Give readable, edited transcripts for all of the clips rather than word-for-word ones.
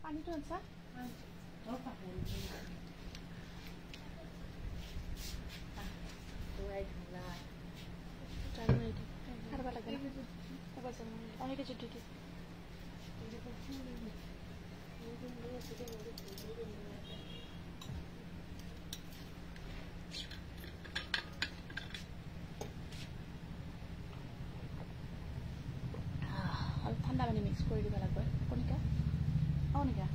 পানী তো আনছা ঠান্ডা পানী মিক্স কৰি দিব লাগিব কণিকা কণিকা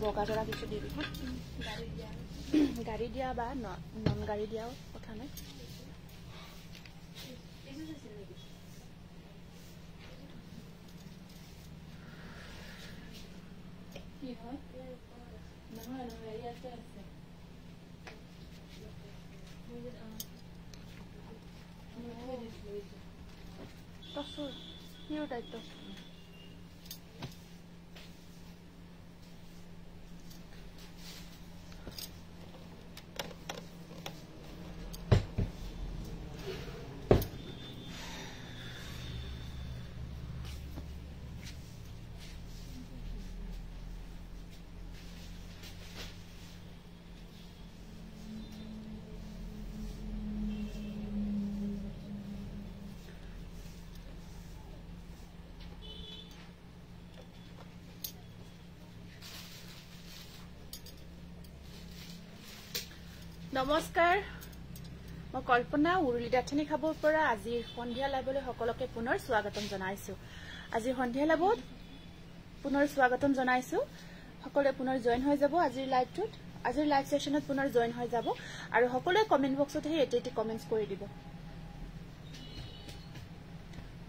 বগা জৰা কিছু দি দিম গাড়ী দিয়া বা নন গাড়ী দিয়াও কথা নাই দায়িত্ব নমস্কাৰ মই কল্পনা উৰুলি দাঠনি খাবৰ পৰা আজি সন্ধিয়া লাইভলৈ সকলোকে পুনৰ স্বাগতম জনাইছো আজি সন্ধিয়া লাইভত পুনৰ স্বাগতম জনাইছো সকলোৱে পুনৰ জয়েন হৈ যাব আজিৰ লাইভটোত আজিৰ লাইভ সেশনত পুনৰ জয়েন হৈ যাব আৰু সকলোৱে কমেন্ট বক্সত হে এটি কমেন্টস কৰি দিব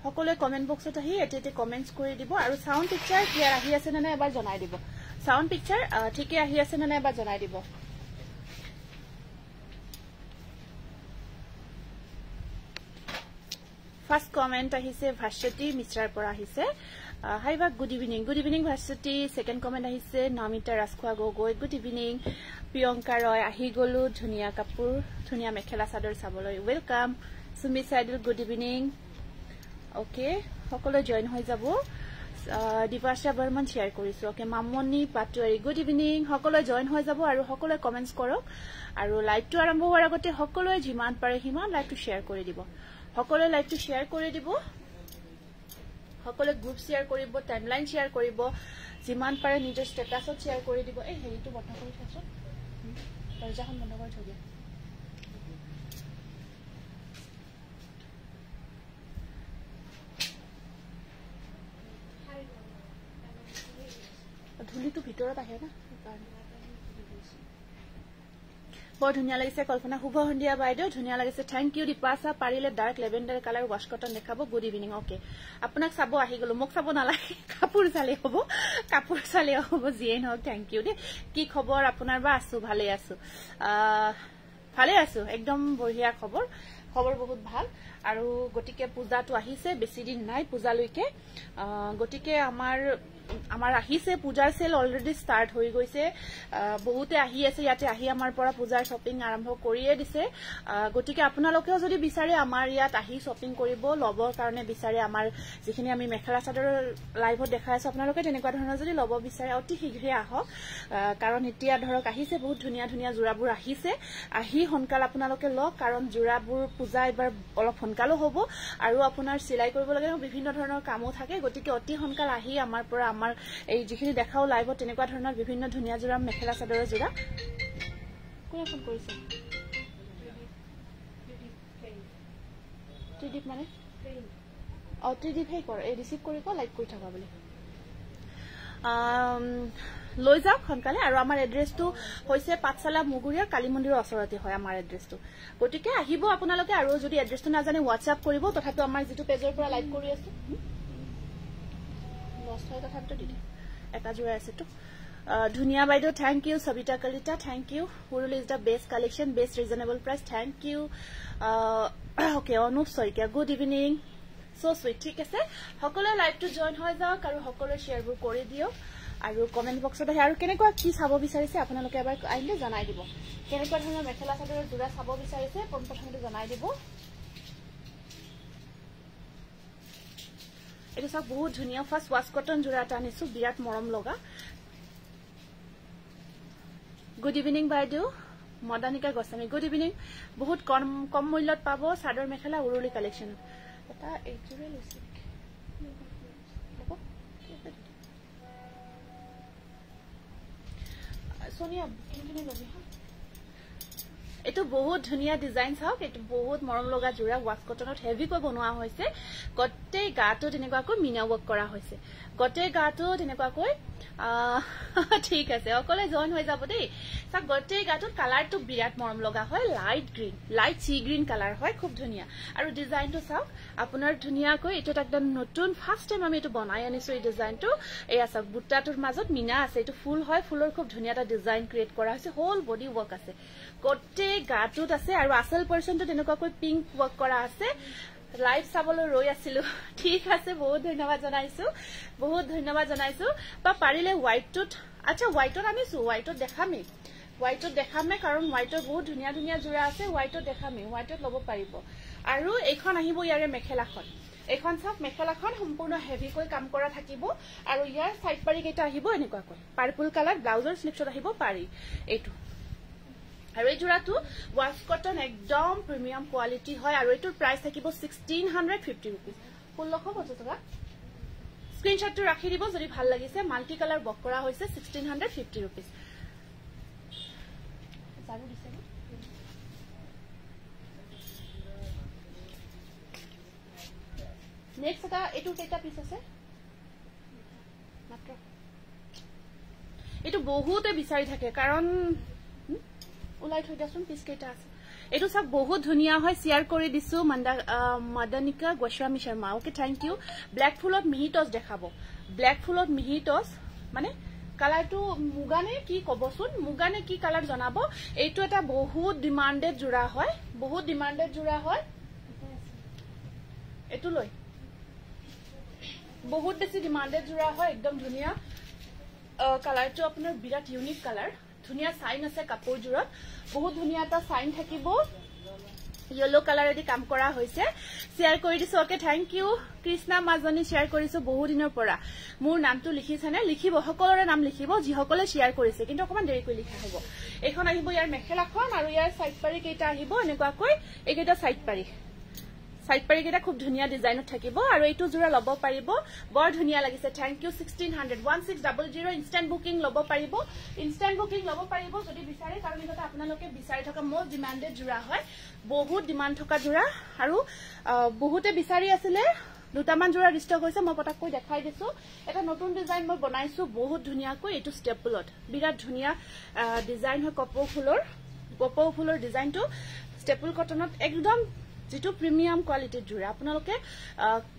সকলোৱে কমেন্ট বক্সত আহি এটি কমেন্টস কৰি দিব আৰু সাউন্ড পিকচাৰ ক্লিয়াৰ আহি আছে নে এবাৰ জনাই দিব সাউন্ড পিকচাৰ ঠিকই আহি আছে নে এবাৰ জনাই দিব First comment ahise Bhashati Mishrar pora ahise. Hi ba good evening Bhashati. Second comment ahise Namita Raskwa Gogoi good evening. Priyanka Roy ahi golu Dhunia Kapoor Dhunia Mekhela Sador saboloi welcome. Sumi Saidul good evening. Okay সকলো join হৈ যাব Divasha Burman share কৰিছো okay Mamoni Patwari good evening সকলো join হৈ যাব আৰু সকলো comments কৰক আৰু লাইভ টো আৰম্ভ হোৱাৰ আগতে সকলো যিমান পাৰে হিমান লাইভ টো share কৰি দিব সকলো লাইভ টো শেয়াৰ কৰি দিব সকলো গ্ৰুপ শেয়াৰ কৰিব টাইমলাইন শেয়াৰ কৰিব যিমান পাৰে নিজৰ ষ্টেটাছত শেয়াৰ কৰি দিব এই হেৰিটো বন্ধ কৰি থৈছো দৰ্জাখন বন্ধ কৰি থৈ দিয়া ধুলিটো ভিতৰত আহে না बहुत धुनिया लागिसे कल्पना शुभ सन्धिया बाइदेउ धुनिया लागिसे थैंक यू दीपासा पारिले dark lavender colour wash cotton देखाबो गुड इवनिंग ओके आपनाक साबो आहि गलो मक साबो नालागे कापुर साले हबो जिएन हो थैंक यू दे की खबर आपनार बा आसु भाले आसु एकदम बढ़िया खबर बहुत ভাল আৰু গটিকে পূজাটো আহিছে বেছি দিন নাই পূজা লৈকে গটিকে আমাৰ আহিছে পূজাৰ সেল অলৰেডি স্টাৰ্ট হৈ গৈছে বহুতে আহি আছে ইয়াতে আহি আমাৰ পৰা পূজাৰ শপিং আৰম্ভ কৰিয়ে দিছে গটিকে আপোনালোকেও যদি বিচাৰে আমাৰ ইয়াত আহি শপিং কৰিব লবৰ কাৰণে বিচাৰে আমাৰ যিখিনি আমি মেখেলা চাদৰ লাইভত দেখাই আছো আপোনালোকে তেনেকুৱা ধৰণৰ যদি লব বিচাৰে অতি শীঘ্ৰে আহক কাৰণ এতিয়া ধৰক আহিছে বহুত ধুনিয়া জোৰাবোৰ আহিছে আহি হনকাল আপোনালোকে লওক কাৰণ জোৰাবোৰ পূজা এবাৰ অলপ হনকালো হ'ব আৰু আপোনাৰ সিলাই কৰিব লাগে বিভিন্ন ধৰণৰ কামো থাকে গটিকে অতি হনকাল আহি আমাৰ পৰা আমাৰ এই যিখিনি দেখাও লাইভত তেনেকুৱা ধৰণৰ বিভিন্ন ধুনিয়া জোৰা মেখেলা চাদৰৰ জোৰা কোনে ফোন কৰিছে টিডিপ মানে টিডিপ হে কৰ এই ৰিসিভ কৰিব লাইক কৰি থাকা বুলি লৈ যাওক হনকালে আৰু আমাৰ এড্ৰেছটো হৈছে পাঠশালা মুগুৰিয়া কালী মন্দিৰৰ ওচৰতে হয় আমাৰ এড্ৰেছটো গটিকে আহিব আপোনালোকে আৰু যদি এড্ৰেছটো না জানে WhatsApp কৰিব তথাপি আমাৰ যেটো পেজৰ পৰা লাইভ কৰি আছে লষ্ট হয় তথাপিতো দি দিম এটা জোৰা আছে তো ধুনিয়া বাইদেউ thank you Sabita Kalita thank you Uruli is the best collection best reasonable price thank you okay Anup Saikia good evening so sweet ঠিক আছে সকলোৱে লাইভটো জয়েন হৈ যাওক আৰু সকলোৱে শেয়াৰবোৰ কৰি দিয়ক আৰু কমেন্ট বক্সত আহি আৰু কেনেকুৱা কি চাব বিচাৰিছে আপোনালোকে এবাৰ আহিলে জনাই দিব কেনেকুৱা ধৰণৰ মেখেলা চাদৰৰ জোৰা চাব বিচাৰিছে প্ৰথমতে জনাই দিব এটা সব বহুত ধুনিয়া ফাৰ্স্ট ওয়াশ কটন জোড়া এটা আনিছো বিৰাট মৰম লগা গুড ইভিনিং বাইদেউ মদানিকা গোস্বামী গুড ইভিনিং বহুত কম মূল্যত পাব সাদৰ মেখেলা উৰুলি কালেকশন এটা এইজোৰে লৈছে সোনিয়া কিনে লবি এটো বহুত ধুনিয়া ডিজাইন চাওক এটো বহুত মৰম লগা জোৰা ওয়াশ কটনত হেভি কৈ বনোৱা হৈছে গটে গাটো তেনেকুৱাকৈ মিনা ওয়াৰ্ক কৰা হৈছে গটে গাটো তেনেকুৱাকৈ ঠিক আছে অকলে জয়েন হৈ যাব দেই সব গটে গাটো কালাৰটো বিৰাট মৰম লগা হয় লাইট গ্ৰীন লাইট সি গ্ৰীন কালাৰ হয় খুব ধুনিয়া আৰু ডিজাইনটো চাওক আপোনাৰ ধুনিয়াকৈ এটো একদম নতুন ফাৰ্স্ট টাইম আমি এটো বনাই আনিছো এই ডিজাইনটো এয়া চাওক বুটাটোৰ মাজত মিনা আছে এটো ফুল হয় ফুলৰ খুব ধুনিয়া এটা ডিজাইন ক্ৰিয়েট কৰা হৈছে হোল বডি ওয়াৰ্ক আছে গটে গাটোত আছে আৰু আসল পৰ্চনটো তেনেকুৱাকৈ পিংক ওয়াৰ্ক কৰা আছে লাইভ চাবলৈ ৰৈ আছিলো ঠিক আছে বহুত ধন্যবাদ জনাইছো বা পাৰিলে হোৱাইটটোত আচ্ছা হোৱাইটত আনিছো হোৱাইটত দেখামে কাৰণ হোৱাইটত বহুত ধুনিয়া ধুনিয়া জোৰা আছে হোৱাইটত দেখামে হোৱাইটত ল'ব পাৰিব আৰু এইখন আহিব ইয়াৰে মেখেলাখন এইখন সব মেখেলাখন সম্পূৰ্ণ হেভি কৈ কাম কৰা থাকিব আৰু ইয়াৰ সাইড পাৰি কেইটা আহিব এনেকুৱাকৈ পাৰ্পল কালাৰ ব্লাউজৰ স্লিপছত আহিব পাৰি এইটো আৰু এই জোৰাটো ওয়াশ কটন একদম প্ৰিমিয়াম কোৱালিটি হয় আৰু এটোৰ প্ৰাইস থাকিব 1650 रुपीस 1650 টকা স্ক্ৰিনশ্বটটো ৰাখি দিব যদি ভাল লাগিছে মাল্টি কালাৰ বক কৰা হৈছে 1650 रुपीस জানো দিছে নেক্সট এটা এটো কেইটা পিস আছে মাত্ৰ এটো বহুতে বিচাৰি থাকে কাৰণ উলাই থৈ দিয়াচোন পিস কেইটা আছে এটো সব বহুত ধুনিয়া হয় শেয়ার কৰি দিছো Madanika Goswami Sharma okay thank you black ফুলত মিহিটস দেখাবো ব্ল্যাক ফুলত মিহিটস মানে কালাৰটো মুগানে কি কবচোন মুগানে কি কালাৰ জনাব এইটো এটা বহুত ডিমান্ডেড জোৰা হয় এটো লৈ বহুত বেছি ডিমান্ডেড জোৰা হয় একদম ধুনিয়া কালাৰটো আপোনাৰ বিৰাট ইউনিক কালাৰ ধুনিয়া সাইন আছে কাপোৰজোৰত বহুত ধুনিয়া এটা সাইন থাকিব येलो কালাৰেদি কাম কৰা হৈছে শেয়াৰ কৰি দিছো ওকে থ্যাংক ইউ কৃষ্ণা মাজনী শেয়াৰ কৰিছো বহু দিনৰ পৰা মোৰ নামটো লিখিছানে লিখিব সকলোৰে নাম লিখিব যি সকলে শেয়াৰ কৰিছে কিন্তু অকমান দেৰি কৰি লিখা হ'ব এখন আহিব ইয়াৰ মেখেলাখন আৰু ইয়াৰ সাইড পাৰি কেইটা আহিব এনেকুৱাকৈ এইকেইটা সাইড পাৰি কেইটা খুব ধুনিয়া ডিজাইনত থাকিব আৰু এইটো জোৰা ল'ব পাৰিব বৰ ধুনিয়া লাগিছে থ্যাংক ইউ 1600 1600 ইনস্ট্যান্ট বুকিং ল'ব পাৰিব যদি বিচাৰে কাৰণ এটা আপোনালোকে বিচাৰি থকা মোষ্ট ডিমান্ডেড জোৰা হয় বহুত ডিমান্ড থকা জোৰা আৰু বহুতে বিচাৰি আছিল দুটামান জোৰা ষ্টক হৈছে মই পটাকৈ দেখাই দিছো এটা নতুন ডিজাইন মই বনাইছো বহুত ধুনিয়াকৈ এটো ষ্টেপলত বিৰাট ধুনিয়া ডিজাইন হয় কপৌ ফুলৰ ডিজাইনটো ষ্টেপল কটনত একদম যেটো প্ৰিমিয়াম কোৱালিটিৰ জোৰা আপোনালোকে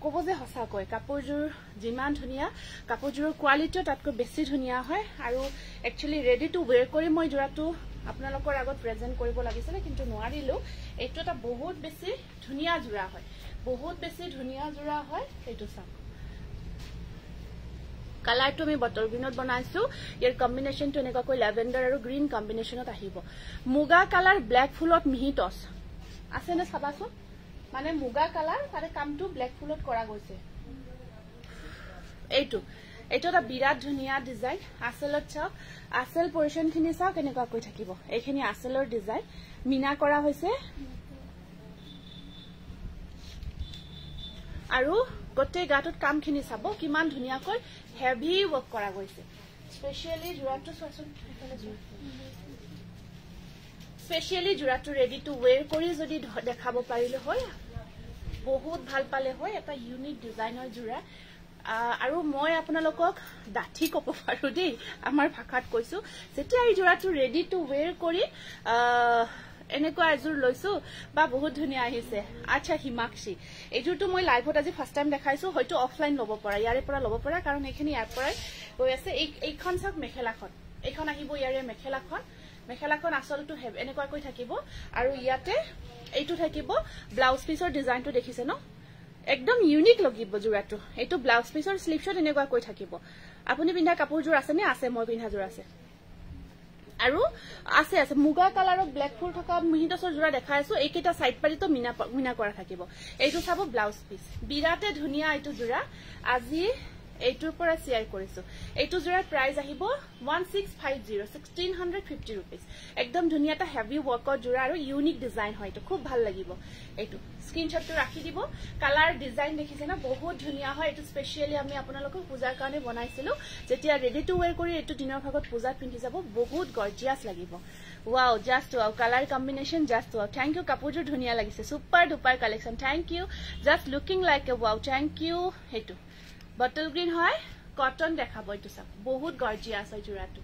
কব যে হসাকৈ কাপোৰজোৰ যিমান ধুনিয়া কাপোৰজোৰৰ কোৱালিটি তাতকৈ বেছি ধুনিয়া হয় আৰু একচুয়ালি ৰেডি টু ওয়্যাৰ কৰি মই জোৰাটো আপোনালোকৰ আগত প্ৰেজেন্ট কৰিব লাগিছিল কিন্তু নোৱাৰিলো এইটো এটা বহুত বেছি ধুনিয়া জোৰা হয় এইটো চাওক কালাৰটো আমি বটল গ্ৰীনত বনাইছো ইয়াৰ কম্বিনেশনটো এনেকৈ ল্যাভেণ্ডাৰ আৰু গ্ৰীন কম্বিনেশনত আহিব মুগা কালাৰ ব্ল্যাক ফুলত মিহিটস আছে না চাবাচোন মানে মুগা কালাৰ তাৰে কামটো ব্ল্যাক ফুলত কৰা গৈছে এইটো এটা বিৰাট ধুনিয়া ডিজাইন আসলত চাওক আসল পজিশনখিনি চাওক এনেকুৱা কৈ থাকিব এইখিনি আসলৰ ডিজাইন মিনা কৰা হৈছে আৰু গটে গাটোত কামখিনি চাব কিমান ধুনিয়াকৈ হেভি ওয়াৰ্ক কৰা গৈছে স্পেশালি জোৰাটো চোৱাচোন স্পেশালি জোৰাটো ৰেডি টু ওয়্যাৰ কৰি যদি দেখাব পাৰিলে হয় বহুত ভাল পালে হয় এটা ইউনিক ডিজাইনৰ জোৰা আৰু মই আপোনালোকক দাঠি কব পাৰো দেই আমাৰ ভাষাত কৈছো যেতিয়া এই জোৰাটো ৰেডি টু ওয়্যাৰ কৰি এনেকুৱা এজোৰ লৈছো বা বহুত ধুনীয়া আহিছে আচ্ছা হিমাক্ষী এজোৰটো মই লাইভত আজি ফাৰ্স্ট টাইম দেখাইছো হয়তো অফলাইন ল'ব পৰা ইয়াৰে পৰা ল'ব পৰা কাৰণ এইখিনি ইয়াৰ পৰাই হৈ আছে এইখন চাওক মেখেলাখন এইখন আহিব ইয়াৰে মেখেলাখন আচলটো এনেকুৱা কৈ থাকিব আৰু ইয়াতে এইটো থাকিব ব্লাউজ পিসৰ ডিজাইনটো দেখিছে ন একদম ইউনিক লাগিব জোৰাটো এইটো ব্লাউজ পিসৰ স্লিভছত এনেকুৱা কৈ থাকিব আপুনি পিন্ধা কাপোৰজোৰ আছে নে আছে মই পিন্ধা জোৰ আছে আৰু আছে মুগা কালাৰৰ ব্ল্যাক ফুল থকা মিহিটছৰ জোৰা দেখাই আছো এইকেইটা সাইড পাৰিটো মিনা কৰা থাকিব এইটো চাব ব্লাউজ পিস বিৰাতে ধুনিয়া এইটো জোৰা আজি এইটোৰ পৰা শেয়াৰ কৰিছো এইটো জোৰাৰ প্ৰাইস আহিব 1650 रुपीस একদম ধুনিয়া এটা হেভি ওয়াৰ্কৰ জোৰা আৰু ইউনিক ডিজাইন হয় এইটো খুব ভাল লাগিব এইটো স্ক্ৰিনশ্বটটো ৰাখি দিব কালাৰ ডিজাইন দেখিছে না বহুত ধুনিয়া হয় এইটো স্পেশালি আমি আপোনালোকক পূজাৰ কাৰণে বনাইছিলো যেতিয়া ৰেডি টু ওয়্যাৰ কৰি এইটো দিনৰ ভাগত পূজাত পিন্ধি যাব বহুত গৰ্জিয়াস লাগিব wow just wow colour combination just wow thank you কাপোৰজোৰ ধুনিয়া লাগিছে super duper collection thank you just looking like a wow thank you হেতু বটল গ্ৰীণ হয় কটন দেখাব এইটো সব বহুত গৰ্জিয়াস হয় জোৰাটো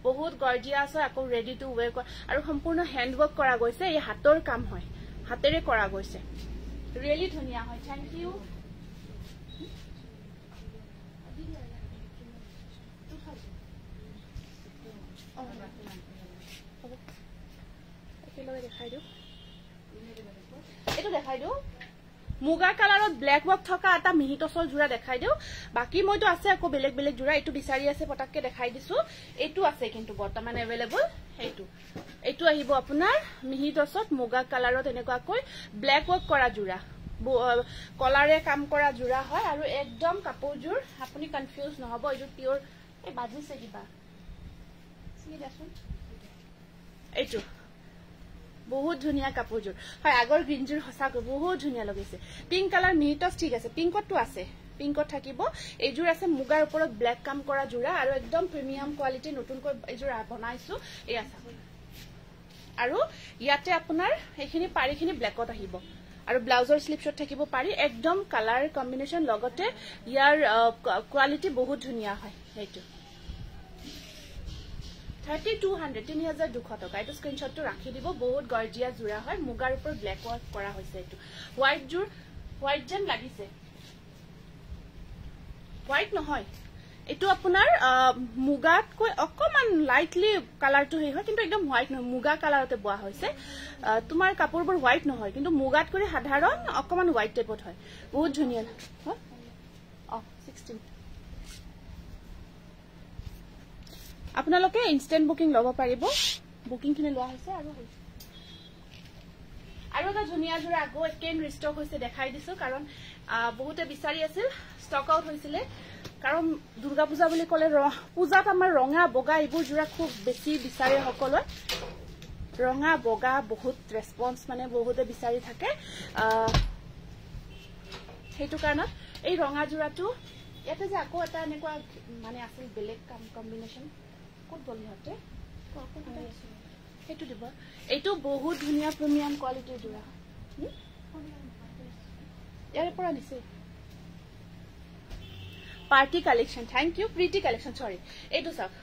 বহুত গৰ্জিয়াস হয় আকৌ ৰেডি টু ওয়্যাৰ আৰু সম্পূৰ্ণ হ্যান্ড ওয়াৰ্ক কৰা গৈছে এই হাতৰ কাম হয় হাতেৰে কৰা গৈছে ৰিয়েলি ধুনিয়া হয় থ্যাংক ইউ এইটো দেখাই দিও মুগা কালাৰত ব্ল্যাক ওয়াৰ্ক থকা এটা মিহিটছৰ জোৰা দেখাই দিও বাকি মইতো আছে আকৌ বেলেগ বেলেগ জোৰা এইটো বিচাৰি আছে পটাককে দেখাই দিছো এইটো আছে কিন্তু বৰ্তমান अवेलेबल এইটো আহিব আপোনাৰ মিহিটছত মুগা কালাৰত এনেকুৱা কৈ ব্ল্যাক ওয়াৰ্ক কৰা জোৰা কলাৰে কাম কৰা জোৰা হয় আৰু একদম কাপোৰজোৰ আপুনি কনফিউজ নহব এইটো পিওৰ এই বাজিছে কিবা চিনি দাসুন এইটো বহুত ধুনিয়া কাপোৰজোৰ হয় আগৰ গ্ৰীনজোৰ হসাকৈ বহুত ধুনিয়া লাগিছে পিংক কালাৰ মিহিটছ ঠিক আছে পিংকটো আছে পিংকত থাকিব এইজোৰ আছে মুগাৰ ওপৰত ব্ল্যাক কাম কৰা জোৰা আৰু একদম প্ৰিমিয়াম কোৱালিটি নতুনকৈ এইজোৰ বনাইছো এই আছে আৰু ইয়াতে আপোনাৰ এইখিনি পাৰিখিনি ব্ল্যাকত আহিব আৰু ব্লাউজৰ স্লিভছত থাকিব পাৰি একদম কালাৰ কম্বিনেশন লগতে ইয়াৰ কোৱালিটি বহুত ধুনিয়া হয় এইটো 3200 টকা এইটো স্ক্ৰিনশ্বটটো ৰাখি দিব বহুত গৰ্জিয়াস জোৰা হয় মুগাৰ ওপৰত ব্ল্যাক ওয়াৰ্ক কৰা হৈছে এইটো হোৱাইট জোৰ হোৱাইট যেন লাগিছে হোৱাইট নহয় এইটো আপোনাৰ মুগাত কৈ অকমান লাইটলি কালাৰটো হেই হয় কিন্তু একদম হোৱাইট নহয় মুগা কালাৰতে বোৱা হৈছে তোমাৰ কাপোৰবোৰ হোৱাইট নহয় কিন্তু মুগাত কৰি সাধাৰণ অকমান হোৱাইট টাইপত হয় বহুত ধুনিয়া 16 আপোনালোকে ইনস্ট্যান্ট বুকিং লব পাৰিব বুকিং কিনে লোৱা হৈছে আৰু এটা ধুনিয়া জোৰা আগো একেন ৰিষ্টক হৈছে দেখাই দিছো কাৰণ বহুতে বিচাৰি আছিল ষ্টক আউট হৈছিল কাৰণ দুৰ্গা পূজা বুলি ক'লে পূজাত আমাৰ ৰঙা বগা এইবোৰ জোৰা খুব বেছি বিচাৰে সকলো ৰঙা বগা বহুত ৰেসপন্স মানে বহুতে বিচাৰি থাকে হেতু কাৰণত এই ৰঙা জোৰাটো ইয়াতে যে আকৌ এটা এনেকুৱা মানে আছিল বেলেগ কম্বিনেশন কোট বলি হতে হেতু দিব এইটো বহুত ধুনিয়া প্ৰিমিয়াম কোৱালিটিৰ জোৰা ইয়াৰ পৰা নিছে party collection thank you pretty collection sorry এইটো চাওক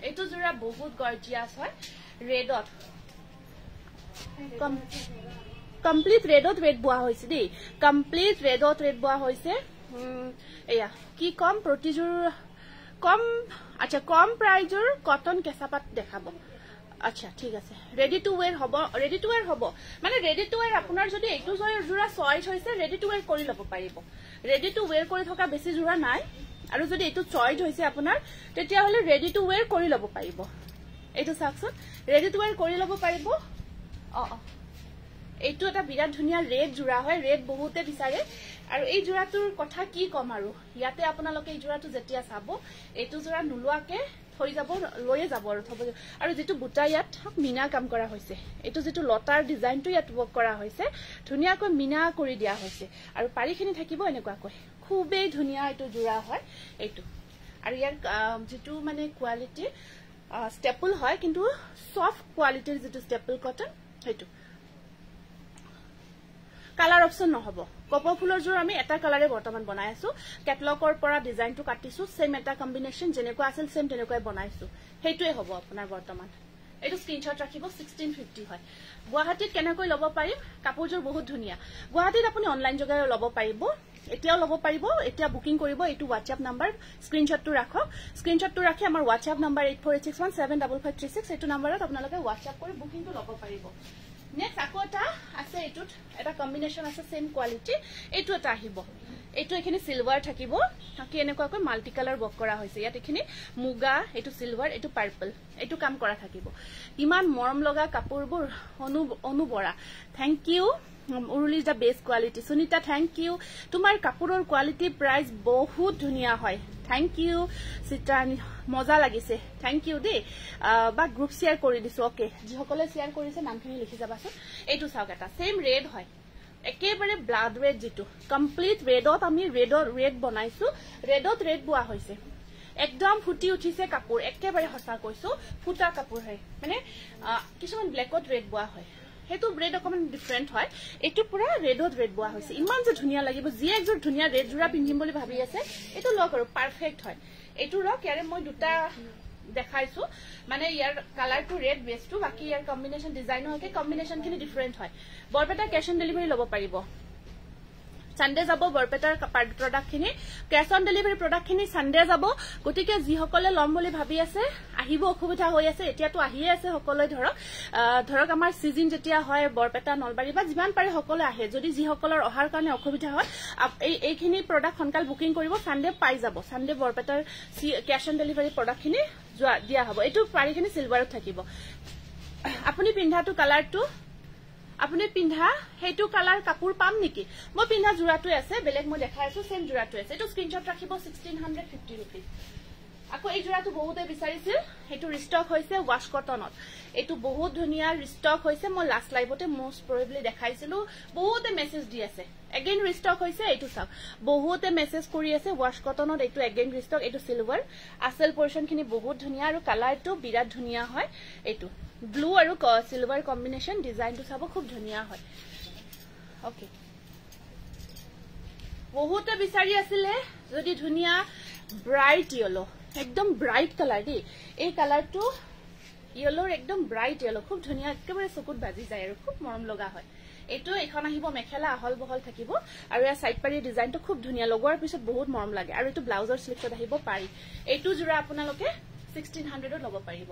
এইটো জোৰা বহুত গৰ্জিয়াস হয় ৰেডত কমপ্লিট ৰেডত ৰেড বোৱা হৈছে দেই কমপ্লিট ৰেডত ৰেড বোৱা হৈছে এয়া কি কম প্ৰতিজোৰ কম আচ্ছা কম প্ৰাইজৰ কটন কেঁচাপাত দেখাব আচ্ছা ঠিক আছে ৰেডি টু ওয়্যাৰ হ'ব মানে ৰেডি টু ওয়্যাৰ আপোনাৰ যদি এইটো জোৰা চইচ হৈছে ৰেডি টু ওয়্যাৰ কৰি ল'ব পাৰিব ৰেডি টু ওয়্যাৰ কৰি থকা বেছি জোৰা নাই আৰু যদি এইটো চইচ হৈছে আপোনাৰ তেতিয়া হলে ৰেডি টু ওয়্যাৰ কৰি ল'ব পাৰিব এইটো চাওকচোন ৰেডি টু ওয়্যাৰ কৰি ল'ব পাৰিব এইটো এটা বিৰাট ধুনিয়া ৰেড জোৰা হয় ৰেড বহুতে বিচাৰে আৰু এই জোৰাটোৰ কথা কি কম আৰু ইয়াতে আপোনালোকে এই জোৰাটো যেতিয়া চাব এইটো জোৰা নুলুৱাকে থৈ যাব লয়ে যাব আৰু থব আৰু যেটো বুটা ইয়াত মিনা কাম কৰা হৈছে এটো যেটো লতাৰ ডিজাইনটো ইয়াত ওয়াৰ্ক কৰা হৈছে ধুনিয়াকৈ মিনা কৰি দিয়া হৈছে আৰু পাৰিখিনি থাকিব এনেকুৱাকৈ খুবেই ধুনিয়া এটো জোৰা হয় এটো আৰু ইয়াৰ যেটো মানে কোৱালিটি স্টেপল হয় কিন্তু সফট কোৱালিটিৰ যেটো স্টেপল কটন হেতু কালাৰ অপশন নহব কপৰ ফুলৰ জোৰ আমি এটা কালাৰে বৰ্তমান বনাই আছো কেটলকৰ পৰা ডিজাইনটো কাটিছো সেম এটা কম্বিনেশন যেনেকুৱা আছিল সেম তেনেকুৱাই বনাইছো হেতুৱে হ'ব আপোনাৰ বৰ্তমান এইটো স্ক্ৰিনশ্বট ৰাখিব 1650 হয় গুৱাহাটীত কেনেকৈ ল'ব পাৰিম কাপোৰযোৰ বহুত ধুনীয়া গুৱাহাটীত আপুনি অনলাইন যোগে ল'ব পাৰিব এতিয়াও ল'ব পাৰিব এতিয়া বুকিং কৰিব এইটো WhatsApp নাম্বাৰ স্ক্ৰিনশ্বটটো ৰাখক স্ক্ৰিনশ্বটটো ৰাখি আমাৰ WhatsApp নাম্বাৰ 8486175536 এইটো নাম্বাৰত আপোনালোকে WhatsApp কৰি বুকিংটো ল'ব পাৰিব নেক্সট আকৌ এটা আছে এইটোত এটা কম্বিনেশ্যন আছে সেম কোৱালিটি এইটো এটা আহিব এইটো এখিনি সিলভাৰ থাকিব কি এনেকুৱাকৈ মাল্টি কালাৰ বক কৰা হৈছে ইয়াত এখিনি মুগা এইটো সিলভাৰ এইটো পাৰ্পল এইটো কাম কৰা থাকিব ইমান মৰম লগা কাপোৰবোৰ অনুবৰা থ্যাংক ইউ উৰুলি the best quality Sunita thank you তোমাৰ কাপোৰৰ কোৱালিটি প্ৰাইস বহুত ধুনীয়া হয় থ্যাংক ইউ চিত্ৰানী মজা লাগিছে থ্যাংক ইউ দে বা গ্ৰুপ শেয়াৰ কৰি দিছো ওকে যিসকলে শেয়াৰ কৰিছে নামখিনি লিখি যাবাচোন এইটো চাওক এটা সেম ৰেড হয় একেবাৰে ব্লাড ৰেড যেটো কমপ্লিট ৰেডত আমি ৰেড বনাইছো ৰেডত ৰেড বুৱা হৈছে একদম ফুটি উঠিছে কাপোৰ একেবাৰে হসা কৈছো ফুটা কাপোৰ হয় মানে কিছুমান ব্ল্যাকত ৰেড বুৱা হয় হেতু ৰেড অকমান ডিফাৰেন্ট হয় এটো পুৰা ৰেডত ৰেড বুৱা হৈছে ইমান যে ধুনিয়া লাগিব যি একজোৰ ধুনিয়া ৰেড জোৰা পিন্ধিম বুলি ভাবি আছে এটো লক আৰু পাৰফেক্ট হয় এটো লক ইয়াৰে মই দুটা দেখাইছো মানে ইয়াৰ কালাৰটো ৰেড বেসটো বাকি ইয়াৰ কম্বিনেশন ডিজাইন হয়কে কম্বিনেশন খিনি ডিফাৰেন্ট হয় বৰপেটা ক্যাশ অন ডেলিভাৰী লব পাৰিব সানডে যাব বৰপেটাৰ প্ৰডাক্ট খিনি ক্যাশ অন ডেলিভাৰী প্ৰডাক্ট খিনি সানডে যাব গটিকে যি সকলে লম বুলি ভাবি আছে আহিব অসুবিধা হৈ আছে এতিয়াটো আহিয়ে আছে সকলে ধৰক আমাৰ সিজন যেতিয়া হয় বৰপেটা নলবাৰী বা যিমান পাৰে সকলে আহে যদি যি সকলৰ অহাৰ কাৰণে অসুবিধা হয় এইখিনি প্ৰডাক্ট সনকাল বুকিং কৰিব সানডে পাই যাব সানডে বৰপেটাৰ ক্যাশ অন ডেলিভাৰী প্ৰডাক্ট খিনি দিয়া হ'ব এটো পাৰিখিনি সিলভাৰত থাকিব আপুনি পিন্ধাটো কালাৰটো আপুনি পিন্ধা হেতু কালাৰ কাপোৰ পাম নেকি মই পিন্ধা জোৰাটো আছে বেলেগ মই দেখাইছো সেম জোৰাটো আছে এটো স্ক্ৰিনশ্বট ৰাখিব 1650 रुपीस আকৌ এই জোৰাটো বহুতে বিচাৰিছিল হেতু ৰিষ্টক হৈছে ওয়াশ কটনত এটো বহুত ধুনিয়া ৰিষ্টক হৈছে মই লাষ্ট লাইভতে মোস্ট প্ৰবেবলি দেখাইছিলো বহুতে মেসেজ দি আছে এগেইন ৰিষ্টক হৈছে এটো চাওক বহুতে মেসেজ কৰি আছে ওয়াশ কটনত এটো এগেইন ৰিষ্টক এটো সিলভাৰ আসল পোৰশন খিনি বহুত ধুনিয়া আৰু কালাৰটো বিৰাট ধুনিয়া হয় এটো ব্লু আৰু সিলভাৰ কম্বিনেশন ডিজাইনটো চাব খুব ধুনিয়া হয় ওকে বহুতে বিচাৰি আছিল যদি ধুনিয়া ব্ৰাইট ইয়েলো একদম ব্ৰাইট কালাৰ দি এই কালাৰটো ইয়েলোৰ একদম ব্ৰাইট ইয়েলো খুব ধুনিয়া একেবাৰে চকুত বাজি যায় আৰু খুব মৰম লগা হয় এটো এখন আহিব মেখেলা আহল বহল থাকিব আৰু এই সাইড পাৰি ডিজাইনটো খুব ধুনিয়া লগোৱাৰ পিছত বহুত মৰম লাগে আৰু এটো ব্লাউজৰ স্লিপত আহিব পাৰি এটো জোৰা আপোনালোকে 1600 লব পাৰিব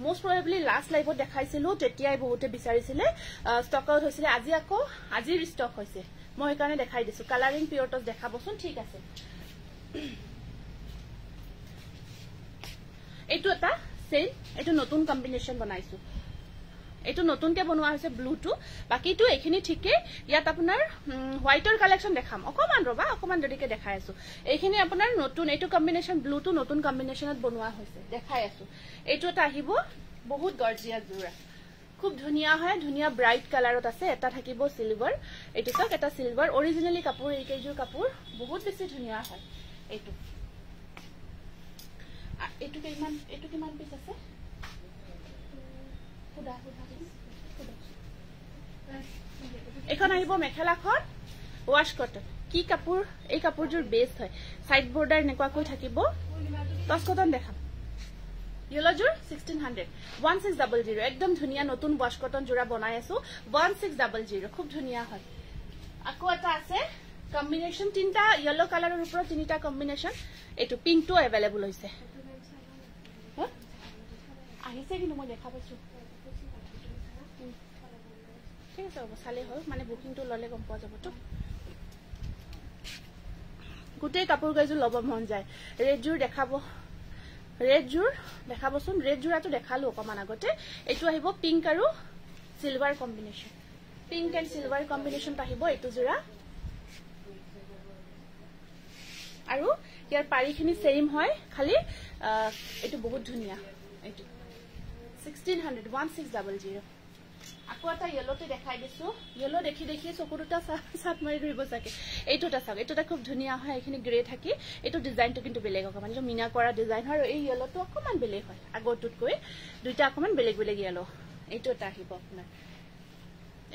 মোস্ট প্ৰবেবলি লাষ্ট লাইভত দেখাইছিলো তেতিয়াই বহুতে বিচাৰিছিলে ষ্টক আউট হৈছিল আজি ৰিষ্টক হৈছে মই কাৰণে দেখাই দিছো কালাৰিং পিয়ৰটস দেখাবচোন ঠিক আছে এটো এটা সেম এটো নতুন কম্বিনেশন বনাইছো এটো নতুনকে বনোৱা হৈছে ব্লুটো বাকিটো এখিনি ঠিকে ইয়াত আপোনাৰ হোৱাইটৰ কালেকশন দেখাম অকমান ৰবা অকমান দেৰিকে দেখাই আছো এইখিনি আপোনাৰ নতুন এটো কম্বিনেশন ব্লুটো নতুন কম্বিনেশনত বনোৱা হৈছে দেখাই আছো এটো এটা আহিব বহুত গৰ্জিয়াস জোৰা খুব ধুনিয়া হয় ধুনিয়া ব্ৰাইট কালাৰত আছে এটা থাকিব সিলভাৰ এটো চাওক এটা সিলভাৰ অৰিজিনালি কাপোৰ এই কেজুৰ কাপোৰ বহুত বেছি ধুনিয়া হয় এটো কিমান পিস আছে এখন আহিব মেখেলাখন ওয়াশ কটন কি কাপোৰ এই কাপোৰজোৰ বেস্ট হয় সাইড বৰ্ডাৰ নেকুৱাকৈ থাকিব টস কটন দেখাম ইয়েলোজোৰ 1600 1600 একদম ধুনিয়া নতুন ওয়াশ কটন জোৰা বনাই আছো 1600 খুব ধুনিয়া হয় আকৌ এটা আছে কম্বিনেশন তিনটা ইয়েলো কালাৰৰ ওপৰত তিনিটা কম্বিনেশন এটো পিংকটো अवेलेबल হৈছে আহিছে কিন্তু মই দেখা পাইছো ঠিক আছে চালে হ'ল মানে বুকিংটো ললে গম পোৱা যাব তো গুটে কাপোৰ গাইজোৰ লব মন যায় ৰেড জোৰ দেখাবচোন ৰেড জোৰাটো দেখালো অকমান আগতে এটো আহিব পিংক আৰু silver combination pink and silver কম্বিনেশনটো আহিব এটো জোৰা আৰু ইয়াৰ পাৰিখিনি সেম হয় খালি এটো বহুত ধুনিয়া এটো 1600 আকৌ এটা ইয়েলোতে দেখাই দিছো ইয়েলো দেখি চকুটা সাত মাৰি ধৰিব চাকে এইটোটা চাওক এইটোটা খুব ধুনিয়া হয় এখিনি গ্ৰে থাকি এইটো ডিজাইনটো কিন্তু বেলেগ অকমান যে মিনা কৰা ডিজাইন হয় আৰু এই ইয়েলোটো অকমান বেলেগ হয় আগৰটোতকৈ দুইটা অকমান বেলেগ ইয়েলো এইটো এটা আহিব আপোনাৰ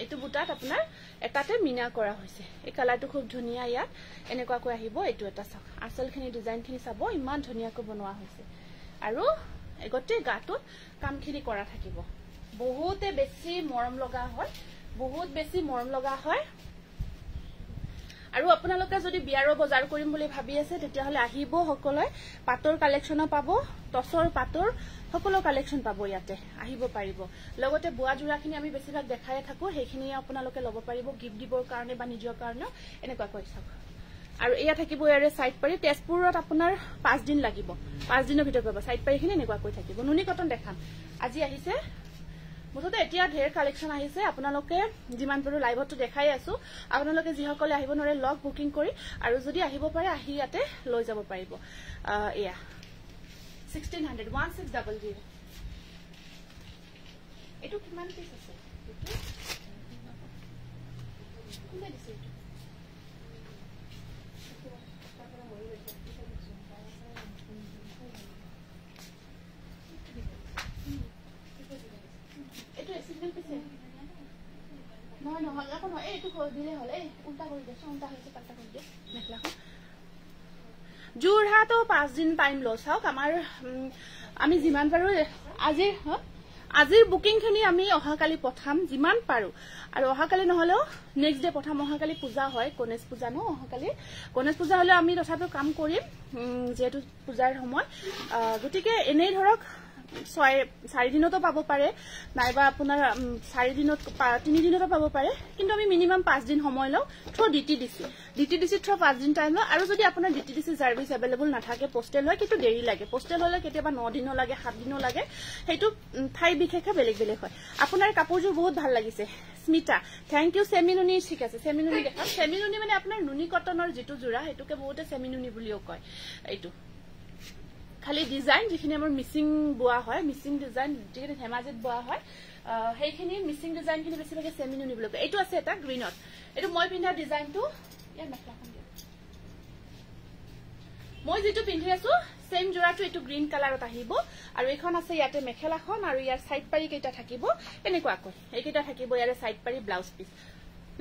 এইটো বুটাত আপোনাৰ এটাতে মিনা কৰা হৈছে এই কালাৰটো খুব ধুনিয়া ইয়াত এনেকুৱাকৈ আহিব এইটো এটা চাওক আসলখিনি ডিজাইনখিনি চাব ইমান ধুনিয়াকৈ বনোৱা হৈছে আৰু গোটেই গাটোত কামখিনি কৰা থাকিব বহুতে বেছি মৰম লগা হয় বহুত বেছি মৰম লগা হয় আৰু আপোনালোকে যদি বিয়াৰ বজাৰ কৰিম বুলি ভাবি আছে তেতিয়া হলে আহিব সকলোৱে পাটৰ কালেকচনো পাব টছৰ পাটৰ সকলো কালেকচন পাব ইয়াতে আহিব পাৰিব লগতে বুৱা জোৰাখিনি আমি বেছিভাগ দেখাই থাকো সেইখিনি আপোনালোকে ল'ব পাৰিব গিফট দিবৰ কাৰণে বা নিজৰ কাৰণে এনেকুৱা কৈছাক আৰু এয়া থাকিব ইয়াৰে সাইড পাৰি তেজপুৰত আপোনাৰ 5 দিন লাগিব 5 দিনৰ ভিতৰত পাব সাইড পাৰিখিনি এনেকুৱা কৈ থাকিব নুনি কটন দেখাম আজি আহিছে মুঠতে এতিয়া ঢেৰ কালেকচন আহিছে আপোনালোকে যিমান পাৰো লাইভতো দেখাই আছো আপোনালোকে যিসকলে আহিব নৰে লগ বুকিং কৰি আৰু যদি আহিব পাৰে আহি ইয়াতে লৈ যাব পাৰিব এয়া 1600 1600 এটো কিমান পিস আছে কোনে দিছে No, no, ako no. Eh, ito ko dile hol. Eh, unta ko dito. Unta ko dito, palta ko dito. Mekla ko. Jorhato 5 din time loss hauk amar ami jiman paru আজিৰ booking খিনি আমি অহাকালি পঠাম জিমান পাৰো আৰু অহাকালি নহলেও নেক্সট ডে পঠাম অহাকালি পূজা হয় গণেশ পূজা ন অহাকালি গণেশ পূজা হলে আমি তথাপি কাম কৰিম যেহেতু পূজাৰ সময় গটিকে এনেই ধৰক 4 দিনতো পাব পাৰে নাইবা আপোনাৰ 4 দিনত 3 দিনতো পাব পাৰে কিন্তু আমি মিনিমাম 5 দিন সময় লও থ্ৰু ডিটিডিসি থ্ৰু 5 দিন টাইম লও আৰু যদি আপোনাৰ ডিটিডিসি সাৰ্ভিস अवेलेबल নাথাকে পোস্টেল হয় কিন্তু দেৰি লাগে পোস্টেল হলে কেতিয়াবা 9 দিন লাগে 7 দিন লাগে হেতু ঠাই বিশেষে বেলেগ বেলেগ হয় আপোনাৰ কাপোৰযোৰ বহুত ভাল লাগিছে স্মিতা থ্যাংক ইউ সেমিনুনি ঠিক আছে সেমিনুনি দেখা সেমিনুনি মানে আপোনাৰ নুনি কটনৰ যেটো জোৰা হেতুকে বহুতে সেমিনুনি বুলিও কয় এইটো খালি ডিজাইন যিখিনি আমাৰ মিসিং বুয়া হয় মিসিং ডিজাইন যেখিনি হেমাজেত বুয়া হয় হেইখিনি মিসিং ডিজাইন খিনি বেছিভাগে সেমিনুনি বুলি কয় এইটো আছে এটা গ্ৰীনত এইটো মই পিন্ধা ডিজাইনটো ইয়াৰ মেখলাখন দিয়া মই যেটো পিন্ধি আছো সেম জোৰাটো এটো গ্ৰীন কালাৰত আহিব আৰু এখন আছে ইয়াতে মেখলাখন আৰু ইয়াৰ সাইড পাৰি কেইটা থাকিব এনেকুৱা কয় এইকেইটা থাকিব ইয়াৰে সাইড পাৰি ব্লাউজ পিস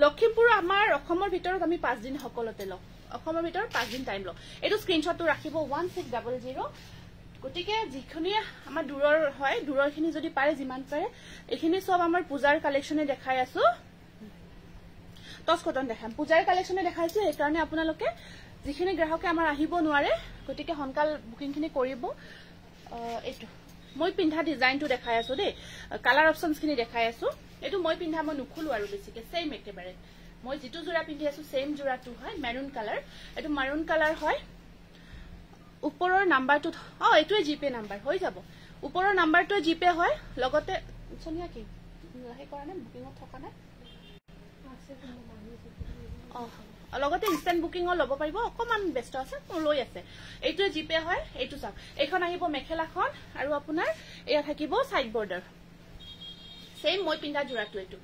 লখিমপুৰ আমাৰ অসমৰ ভিতৰত আমি 5 দিন সকলতে লও অসমৰ ভিতৰত 5 দিন টাইম লও এটো স্ক্ৰিনশ্বটটো ৰাখিব 1600 গটিকে যিখনি আমাৰ দূৰৰ হয় দূৰৰখিনি যদি পাৰে যিমান পাৰে এখিনি সব আমাৰ পূজাৰ কালেকচনে দেখাই আছো টস কটন দেখাম পূজাৰ কালেকচনে দেখাইছো এই কাৰণে আপোনালোকে যিখিনি গ্ৰাহকে আমাৰ আহিব নোৱাৰে গটিকে হনকাল বুকিংখিনি কৰিব এটো মই পিন্ধা ডিজাইনটো দেখাই আছো দেই কালাৰ অপচনছখিনি দেখাই আছো এটো মই পিন্ধা মই নুখুলো আৰু বেছিকে সেম একেবাৰে মই যেটো জোৰা পিন্ধি আছো সেম জোৰাটো হয় মেৰুন কালাৰ এটো মাৰুন কালাৰ হয় ওপৰৰ নাম্বাৰটো এটোৱে জিপে নাম্বাৰ হৈ যাব ওপৰৰ নাম্বাৰটো জিপে হয় লগতে সোনিয়া কি লাহে কৰা নাই বুকিংত থকা নাই লগতে ইনস্ট্যান্ট বুকিং ল'ব পাৰিব অকমান ব্যস্ত আছে লৈ আছে এইটোৱে জিপে হয় এইটো চাওক এখন আহিব মেখেলাখন আৰু আপোনাৰ এয়া থাকিব সাইড বৰ্ডাৰ সেম মই পিন্ধা জোৰাটো এইটো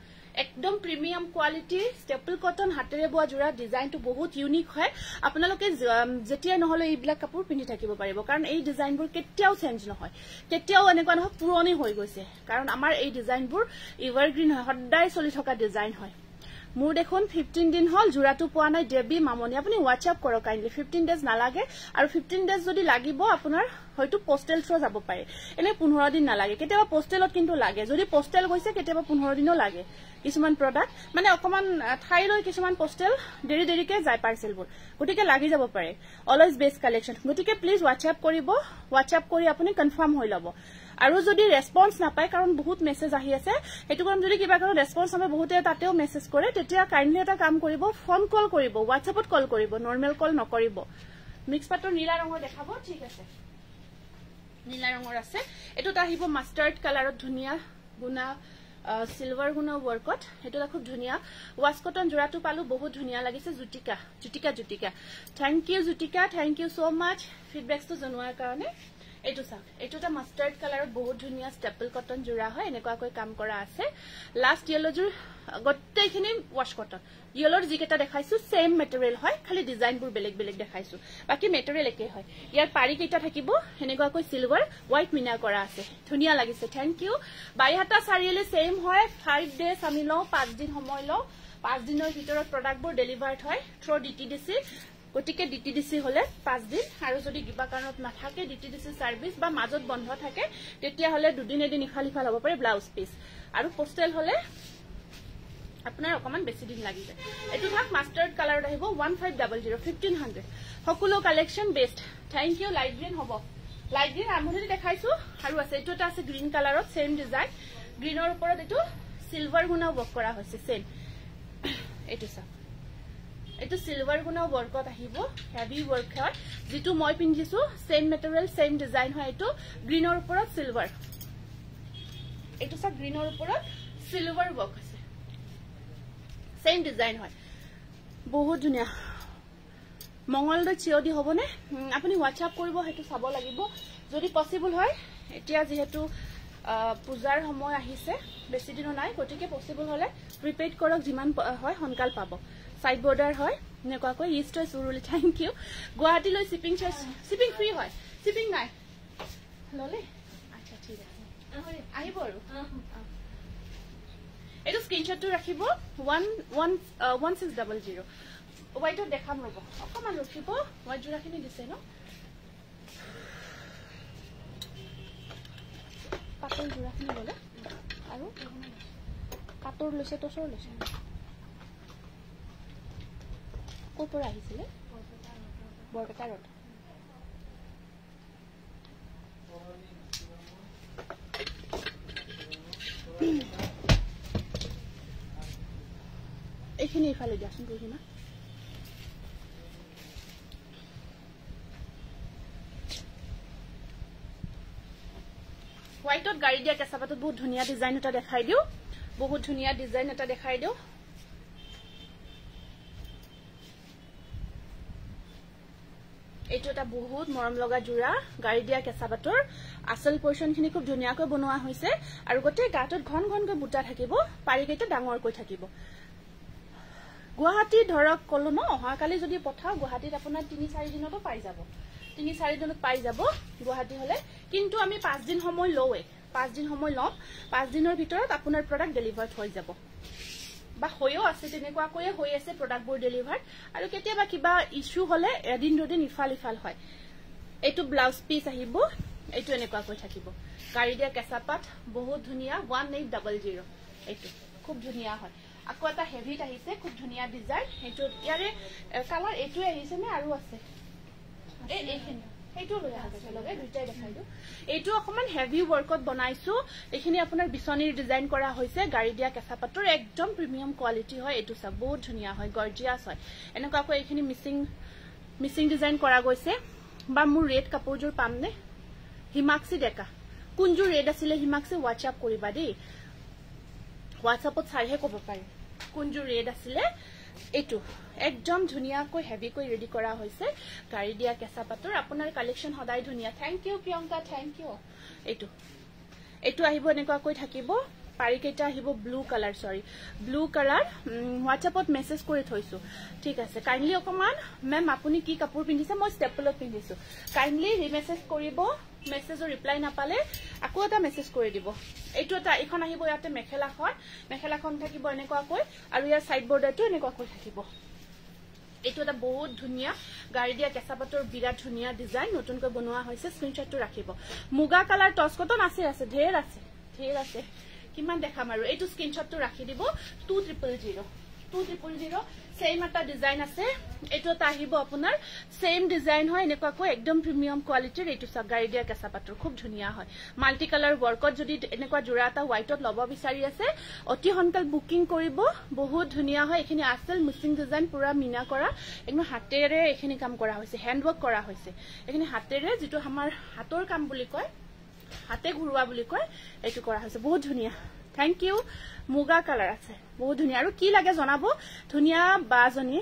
একদম প্ৰিমিয়াম কোয়ালিটি স্টেপল কটন হাতেৰে বুৱা জোৰা ডিজাইনটো বহুত ইউনিক হয় আপোনালোকে যেতিয়া নহলে এইবিলাক কাপোৰ পিন্ধি থাকিব পাৰিব কাৰণ এই ডিজাইনবোৰ কেতিয়াও চেঞ্জ নহয় কেতিয়াও এনেকুৱা নহয় পুৰণি হৈ গৈছে কাৰণ আমাৰ এই ডিজাইনবোৰ এভাৰগ্ৰীন হয় সদায় চলি থকা ডিজাইন হয় মোৰ দেখোন 15 দিন হল জোৰাটো পোৱা নাই দেবী মামনি আপুনি WhatsApp কৰক কাইন্ডলি 15 ডেজ নালাগে আৰু 15 ডেজ যদি লাগিব আপোনাৰ হয়তো পোস্টেল থ্ৰু যাব পাৰে এনে 15 দিন নালাগে কেতিয়াবা পোস্টেলত কিন্তু লাগে যদি পোস্টেল গৈছে কেতিয়াবা 15 দিনও লাগে কিছুমান প্ৰডাক্ট মানে অকমান ঠাইলৈ কিছুমান পোস্টেল দেৰিকে যায় পাৰ্সেলবোৰ গটিকে লাগি যাব পাৰে অলৱেজ বেস্ট কালেকচন গটিকে প্লিজ WhatsApp কৰিব WhatsApp কৰি আপুনি কনফাৰ্ম হৈ লব আৰু যদি ৰেসপন্স নাপায় কাৰণ বহুত মেসেজ আহি আছে হেতু কাৰণ যদি কিবা কাৰণ ৰেসপন্স নাপায় বহুতে তাতেও মেসেজ কৰে তেতিয়া কাইন্ডলি এটা কাম কৰিব ফোন কল কৰিব WhatsAppত কল কৰিব নৰমাল কল নকৰিব মিক্স পাটৰ নীলা ৰঙৰ দেখাব ঠিক আছে নীলা ৰঙৰ আছে এটোটা আহিব মাস্টাৰ্ড কালাৰত ধুনিয়া গুনা সিলভাৰ গুনা ওয়াৰ্কত হেতুটা খুব ধুনিয়া ওয়াশ কটন জোৰাটো পালো বহুত ধুনিয়া লাগিছে Jutika thank you Jutika thank you so much ফিডব্যাকটো জনোৱাৰ কাৰণে এটো চাওক এটোটা মাস্টাৰ্ড কালাৰত বহুত ধুনিয়া স্টেপল কটন জোৰা হয় এনেকুৱাকৈ কাম কৰা আছে লাষ্ট ইয়েলো জোৰ গটেইখিনি ওয়াশ কটন ইয়েলোৰ যিকেটা দেখাইছো সেম মেটেৰিয়েল হয় খালি ডিজাইনবোৰ বেলেগ বেলেগ দেখাইছো বাকি মেটেৰিয়েল একে হয় ইয়াৰ পাৰি কেইটা থাকিব এনেকুৱাকৈ সিলভাৰ হোৱাইট মিনা কৰা আছে ধুনিয়া লাগিছে থ্যাংক ইউ বাইহাটা চাৰিলে সেম হয় 5 ডেজ আমি লও 5 দিন সময় লও 5 দিনৰ ভিতৰত প্ৰডাক্টবোৰ ডেলিভাৰ্ড হয় থ্ৰু ডিটিডিসি গতিকে ডিটিডিসি হলে 5 দিন আৰু যদি কিবা কাৰণত নাথাকে ডিটিডিসি সার্ভিস বা মাজত বন্ধ থাকে তেতিয়া হলে দুদিন এদিন ইফাল হ'ব পাৰে ব্লাউজ পিস আৰু পোস্টেল হলে আপোনাৰ অকমান বেছি দিন লাগি যায় এটো থাক মাস্টাৰ্ড কালাৰত আহিব 1500 1500 সকলো collection best thank you light green হ'ব লাইট গ্ৰীণ আৰম্ভণিতে দেখাইছো আৰু আছে এটো এটা আছে গ্ৰীণ কালাৰত সেম ডিজাইন গ্ৰীণৰ ওপৰত এটো সিলভাৰ গুণাও ওয়াৰ্ক কৰা হৈছে সেম এটো সা এটো সিলভাৰ গুণাও ওয়াৰ্কত আহিব হেভি ওয়াৰ্ক হয় যেটো মই পিন্ধিছো সেম মেটেৰিয়েল সেম ডিজাইন হয় এটো গ্ৰীণৰ ওপৰত সিলভাৰ এটো সা গ্ৰীণৰ ওপৰত সিলভাৰ ওয়ার্ক আছে সেম ডিজাইন হয় বহুত ধুনিয়া মঙ্গলদৈ চিওডি হবনে আপুনি WhatsApp কৰিব হেতু চাব লাগিব যদি পসিবল হয় এতিয়া যেহেতু পূজাৰ সময় আহিছে বেছি দিন নাই গতিকে পসিবল হলে প্ৰিপেড কৰক যিমান হয় হনকাল পাব সাইড বৰ্ডাৰ হয় নেকুৱা কৈ east Suruli thank U Guwahati লৈ শিপিং চাৰ্জ শিপিং ফ্ৰী হয় শিপিং নাই ললে আচ্ছা ঠিক আছে আহিব আৰু এটো স্ক্ৰিনশট তো ৰাখিব 1600 ওয়াইটো দেখাম ৰব অকমান ৰখিব মই জোৰাখিনি দিছে ন পাতল জোৰাখিনি বলে আৰু কাটৰ লৈছে টছৰ লৈছে কোপৰ আহিছিলে বৰপেটা ৰোড এইখিনি ইফালে যাচোন বুঝিনা হোয়াইটত গাড়ি দিয়া কেঁচাপাতত বহুত ধুনিয়া ডিজাইন এটা দেখাই দিও বহুত ধুনিয়া ডিজাইন এটা দেখাই দিও এইটো এটা বহুত মৰম লগা জোৰা গাড়ি দিয়া কেঁচাপাতৰ আসল পোৰ্শন খিনি খুব ধুনিয়াকৈ বনোৱা হৈছে আৰু গটে গাটত ঘন ঘনকৈ বুটা থাকিব পাৰিকেইটা ডাঙৰকৈ থাকিব গুৱাহাটী ধৰক কলো ন অহাকালি যদি পঠাও গুৱাহাটীত আপোনাৰ 3-4 দিনতো পাই যাব 3-4 দিনত পাই যাব গুৱাহাটী হলে কিন্তু আমি 5 দিন সময় লওয়ে 5 দিন সময় লম 5 দিনৰ ভিতৰত আপোনাৰ প্ৰডাক্ট ডেলিভাৰ্ড হৈ যাব বা হয়ও আছে তেনেকুৱা কয়ে হৈ আছে প্ৰডাক্টবোৰ ডেলিভাৰ্ড আৰু কেতিয়াবা কিবা ইস্যু হলে এদিন দুদিন ইফাল হয় এটো ব্লাউজ পিস আহিব এটো এনেকুৱা কৈ থাকিব গাড়ি দিয়া কেঁচাপাত বহুত ধুনিয়া 1800 এটো খুব ধুনিয়া হয় আকো এটা হেভিত আহিছে খুব ধুনিয়া ডিজাইন এটো ইয়াৰে কালাৰ এটো আহিছে নে আৰু আছে এইখিনি এইটো লৈ আহিছে লগে দুইটাই দেখাই দিও এইটো অকমান হেভি ওয়ার্কত বনাইছো এইখিনি আপোনাৰ বিছনিৰ ডিজাইন কৰা হৈছে গাড়ি দিয়া কেঁচাপাতৰ একদম প্ৰিমিয়াম কোৱালিটি হয় এটো সব বহুত ধুনিয়া হয় গৰ্জিয়াস হয় এনেকুৱা কৈ এইখিনি মিসিং ডিজাইন কৰা গৈছে বা মোৰ ৰেড কাপোৰজোৰ পামনে হিমাক্সি ডেকা কোনজোৰ ৰেড আছিল হিমাক্সি WhatsApp কৰিবা দেই WhatsAppত চাইহে ক'ব পাৰি কোনজোৰ ৰেড আছিল এটো একদম ধুনিয়াকৈ হেভি কৈ ৰেডি কৰা হৈছে গাড়ি দিয়া কেঁচাপাতৰ আপোনাৰ কালেকশন সদায় ধুনিয়া thank you Priyanka thank you এটো আহিব এনেকুৱা কৈ থাকিব পাৰিকেইটা আহিব blue colour sorry blue colour WhatsAppত মেসেজ কৰি থৈছো ঠিক আছে কাইন্ডলি অকমান মেম আপুনি কি কাপোৰ পিন্ধিছে মই ষ্টেপলত পিন্ধিছো কাইন্ডলি ৰিমেসেজ কৰিব মেসেজৰ ৰিপ্লাই নাপালে আকৌ এটা মেসেজ কৰি দিব এইটো এটা এখন আহিব ইয়াতে মেখেলাখন থাকিব এনেকুৱা কৈ আৰু ইয়াৰ সাইড বৰ্ডাৰটো এনেকুৱা কৈ থাকিব এইটো এটা বহুত ধুনিয়া গাড়ি দিয়া কেঁচাপাতৰ বিৰাট ধুনিয়া ডিজাইন নতুনকৈ বনোৱা হৈছে স্ক্ৰিনশটটো ৰাখিব মুগা কালাৰ টস কটন আছে ঢেৰ আছে কিমান দেখাম আৰু এইটো স্ক্ৰিনশটটো ৰাখি দিব 2000 সেম এটা ডিজাইন আছে এটো তা আহিব আপোনাৰ সেম ডিজাইন হয় এনেকুৱা কো একদম প্ৰিমিয়াম কোৱালিটিৰ এটো সব গাড়ি দিয়া কেঁচাপাতৰ খুব ধুনিয়া হয় মাল্টি কালাৰ ওয়াৰ্কত যদি এনেকুৱা জোৰা এটা হোয়াইটত লব বিচাৰি আছে অতি হনকাল বুকিং কৰিব বহুত ধুনিয়া হয় এখিনি আসল মিসিং ডিজাইন পুৰা মিনা কৰা একদম হাতেৰে এখিনি কাম কৰা হৈছে হ্যান্ড ওয়াৰ্ক কৰা হৈছে এখিনি হাতেৰে যেটো আমাৰ হাতৰ কাম বুলি কয় হাতে ঘুৰুৱা বুলি কয় এটো কৰা হৈছে বহুত ধুনিয়া থ্যাংক ইউ মুগা কালাৰ আছে বহুত ধুনিয়া আৰু কি লাগে জনাব ধুনিয়া বাজনী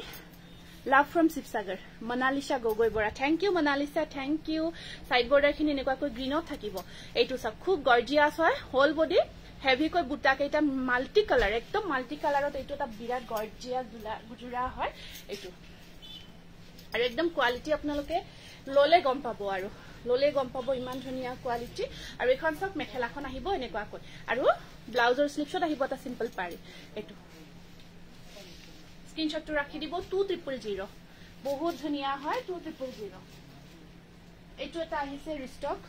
love from Sivasagar Monalisa Gogoi Bora thank you Monalisa thank you side border খিনি এনেকুৱা কৈ গ্ৰীনত থাকিব এইটো সব খুব গৰ্জিয়াস হয় হোল বডি হেভি কৈ বুটা কেইটা মাল্টি কালাৰ একদম মাল্টি কালাৰত এইটো এটা বিৰাট গৰ্জিয়াস গুজৰা হয় এইটো আৰু একদম কোৱালিটি আপোনালোকে ললে গম পাব আৰু ললে গম পাব ইমান ধুনিয়া কোৱালিটি আৰু এখন সব মেখেলাখন আহিব এনেকুৱা কৈ আৰু ব্লাউজৰ স্লিপছত আহিব এটা সিম্পল পাৰি এটো স্ক্ৰিনশটটো ৰাখি দিব 2000 বহুত ধুনিয়া হয় 2000 এইটো এটা আহিছে রিস্টক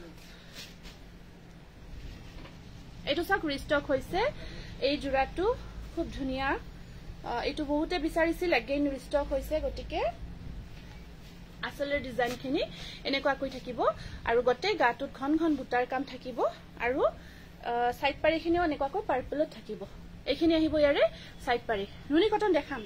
এইটো সক রিস্টক হৈছে এই জোড়াটো খুব ধুনিয়া এইটো বহুতে বিচাৰিছিল এগেইন ৰিস্টক হৈছে গটিকে আসলে ডিজাইন খিনি এনেকুৱা কৈ থাকিব আৰু গটে গাটুত ঘন ঘন বুটাৰ কাম থাকিব আৰু সাইড পাৰি খিনিও এনেকুৱা কৈ পাৰ্পলত থাকিব এইখিনি আহিব ইয়াৰে সাইড পাৰি নুনি কটন দেখাম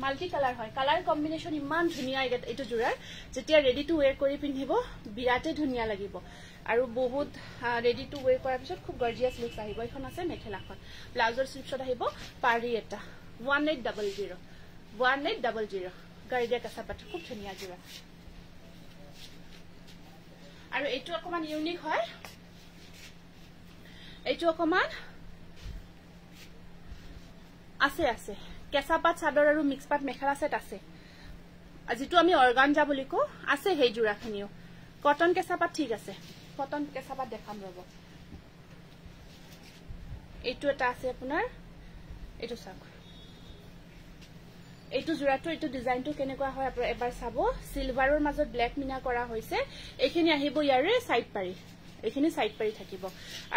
মাল্টি কালাৰ হয় কালাৰ কম্বিনেশন ইমান ধুনিয়া এইটো জোৰাৰ যেতিয়া ৰেডি টু ওয়্যাৰ কৰি পিন্ধিব বিৰাতে ধুনিয়া লাগিব আৰু বহুত ৰেডি টু ওয়্যাৰ কৰাৰ পিছত খুব গৰ্জিয়াস লুক আহিব এখন আছে মেখেলাখন ব্লাউজৰ স্লিপছত আহিব পাৰি এটা 1800 গাড়িয়া কাছাপাট খুব ধুনিয়া জোৰা আৰু এইটো অকমান ইউনিক হয় এইটো অকমান আছে কেঁচাপাত চাদৰ আৰু মিক্স পাত মেখেলা সেট আছে আজিটো আমি অৰ্গানজা বুলি কো আছে হেই জোৰাখনিও কটন কেঁচাপাত ঠিক আছে কটন কেঁচাপাত দেখাম ৰব এইটো এটা আছে আপোনাৰ এইটো চাওক এইটো জোৰাটো এইটো ডিজাইনটো কেনেকুৱা হয় আপুনি এবাৰ চাব সিলভাৰৰ মাজত ব্ল্যাক মিনা কৰা হৈছে এইখিনি আহিব ইয়াৰে সাইড পাৰি এইখিনি সাইড পাৰি থাকিব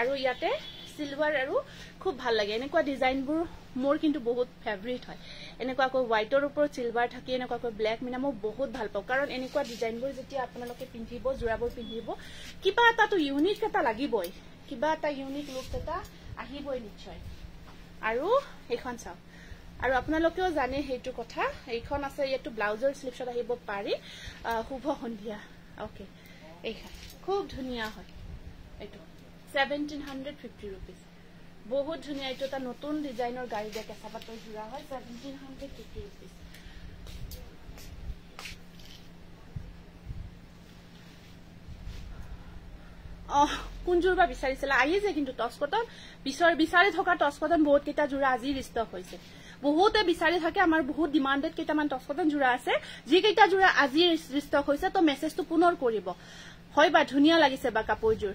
আৰু ইয়াতে সিলভাৰ আৰু খুব ভাল লাগে এনেকুৱা ডিজাইনবোৰ মোৰ কিন্তু বহুত ফেভাৰিট হয় এনেকুৱা কো হোৱাইটৰ ওপৰত সিলভাৰ থাকি এনেকুৱা কো ব্ল্যাক মিনা মই বহুত ভাল পাওঁ কাৰণ এনেকুৱা ডিজাইনবোৰ যেতিয়া আপোনালোকে পিন্ধিব জোৰাবোৰ পিন্ধিব কিবা এটা তো ইউনিক এটা লাগিবই কিবা এটা ইউনিক লুক এটা আহিবই নিশ্চয় আৰু এইখন চাওক আৰু আপোনালোকেও জানে হেইটো কথা এইখন আছে ইয়াটো ব্লাউজৰ স্লিপছত আহিব পাৰি শুভ সন্ধিয়া ওকে এইখন খুব ধুনিয়া হয় এইটো 1750 rupees বহুত ধুনিয়া এইটো এটা নতুন ডিজাইনৰ গাড়ি দিয়া কেঁচাপাতৰ জোৰা হয় 1750 rupees কোনজোৰবা বিচাৰিছিল আহিছে কিন্তু টস কটন বিচাৰি থকা টস কটন বহুত কেইটা জোৰা আজি ৰিস্টক হৈছে বহুতে বিচাৰি থাকে আমাৰ বহুত ডিমান্ডেড কেইটামান টস কটন জোৰা আছে যি কেইটা জোৰা আজি ৰিস্টক হৈছে তো মেসেজটো পুনৰ কৰিব হয় বা ধুনিয়া লাগিছে বা কাপোৰজোৰ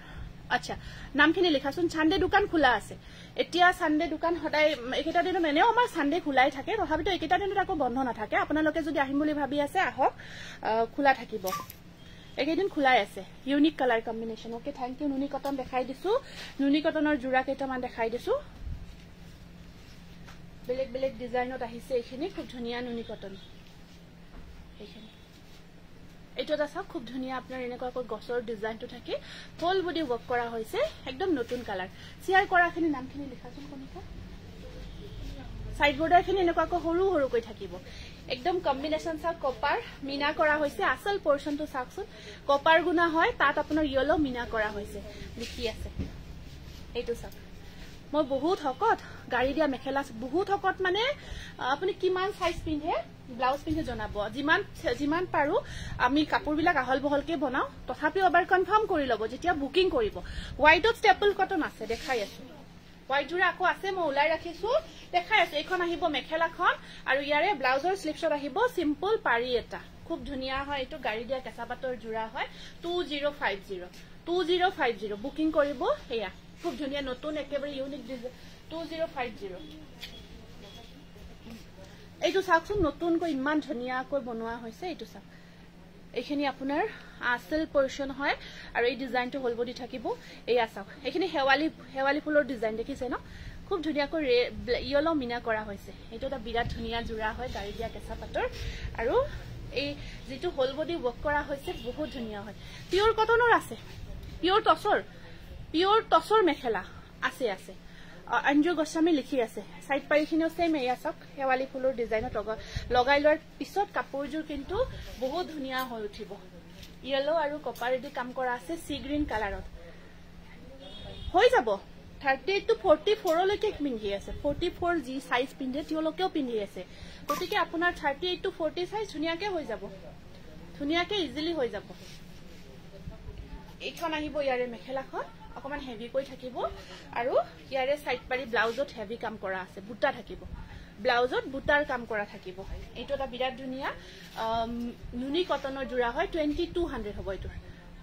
আচ্ছা নামখিনি লিখাছুন সানডে দোকান খোলা আছে এতিয়া সানডে দোকান হদাই একেটা দিনত এনেও আমাৰ সানডে খোলাই থাকে তথাপিতো একেটা দিনত আকৌ বন্ধ নাথাকে আপোনালোকে যদি আহিম বুলি ভাবি আছে আহক খোলা থাকিব একেদিন খোলাই আছে unique colour combination okay thank you নুনি কটন দেখাই দিছো নুনি কটনৰ জোৰা কেইটামান দেখাই দিছো বেলেগ বেলেগ ডিজাইনত আহিছে এইখিনি খুব ধুনিয়া নুনি কটন এইখিনি এইটো এটা সব খুব ধুনিয়া আপোনাৰ এনেকুৱা কৈ গছৰ ডিজাইনটো থাকে ফুল বডি ওয়াৰ্ক কৰা হৈছে একদম নতুন কালাৰ শেয়াৰ কৰাখিনি নামখিনি লিখাছুন কোনিকা সাইড বৰ্ডাৰখিনি এনেকুৱা কৈ সৰু সৰু কৈ থাকিব একদম কম্বিনেশন সব কপাৰ মিনা কৰা হৈছে আসল পোৰশনটো চাকছুন কপাৰ গুনা হয় তাত আপোনাৰ ইয়েলো মিনা কৰা হৈছে লিখি আছে এইটো সব মই বহুত হকত গাড়ি দিয়া মেখেলা বহুত হকত মানে আপুনি কিমান সাইজ পিন্ধে ব্লাউজ পিন্ধে জনাব জিমান পাৰো আমি কাপোৰবিলাক আহল বহলকে বনাও তথাপি এবাৰ কনফাৰ্ম কৰি লব যেতিয়া বুকিং কৰিব হোৱাইটত স্টেপল কটন আছে দেখাই আছে হোৱাইট জোৰা আকৌ আছে মই উলাই ৰাখিছো দেখাই আছে এইখন আহিব মেখেলাখন আৰু ইয়াৰে ব্লাউজৰ স্লিপছত আহিব সিম্পল পাৰি এটা খুব ধুনিয়া হয় এটো গাড়ি দিয়া কেঁচাপাতৰ জোৰা হয় 2050 বুকিং কৰিব হেয়া খুব ধুনিয়া নতুন একেবাৰে ইউনিক ডিজাইন 2050 এইটো চাকছুন নতুন কৈ ইমান ধুনিয়া কৈ বনোৱা হৈছে এইটো চাক এইখিনি আপোনাৰ আসল পোৰশন হয় আৰু এই ডিজাইনটো হল বডি থাকিব এই আছক এইখিনি হেৱালি ফুলৰ ডিজাইন দেখিছে ন খুব ধুনিয়া কৈ ইয়েলো মিনা কৰা হৈছে এইটো এটা বিৰাট ধুনিয়া জোৰা হয় গাড়ি দিয়া কেঁচাপাতৰ আৰু এই যেটো হল বডি ওয়াৰ্ক কৰা হৈছে বহুত ধুনিয়া হয় পিওৰ কটনৰ আছে পিওৰ টসৰ মেখেলা আছে অঞ্জু গোস্বামী লিখি আছে সাইড পাৰিখিনিও সেম এই আছক হেৱালি ফুলৰ ডিজাইনত লগাই লোৱাৰ পিছত কাপোৰজোৰ কিন্তু বহুত ধুনিয়া হৈ উঠিব ইয়েলো আৰু কপাৰেদি কাম কৰা আছে সি গ্ৰীন কালাৰত হৈ যাব 38 to 44 লৈকে পিন্ধি আছে 44 জি সাইজ পিন্ধে তিওলকেও পিন্ধি আছে গতিকে আপোনাৰ 38 to 40 সাইজ ধুনিয়াকে হৈ যাব ধুনিয়াকে ইজিলি হৈ যাব এইখন আহিব ইয়াৰে মেখেলাখন অকমান হেভি কৈ থাকিব আৰু ইয়াৰে সাইড পাৰি ব্লাউজত হেভি কাম কৰা আছে বুটা থাকিব ব্লাউজত বুটাৰ কাম কৰা থাকিব এইটো এটা বিৰাট ধুনিয়া নুনি কটনৰ জোৰা হয় 2200 হ'ব এইটো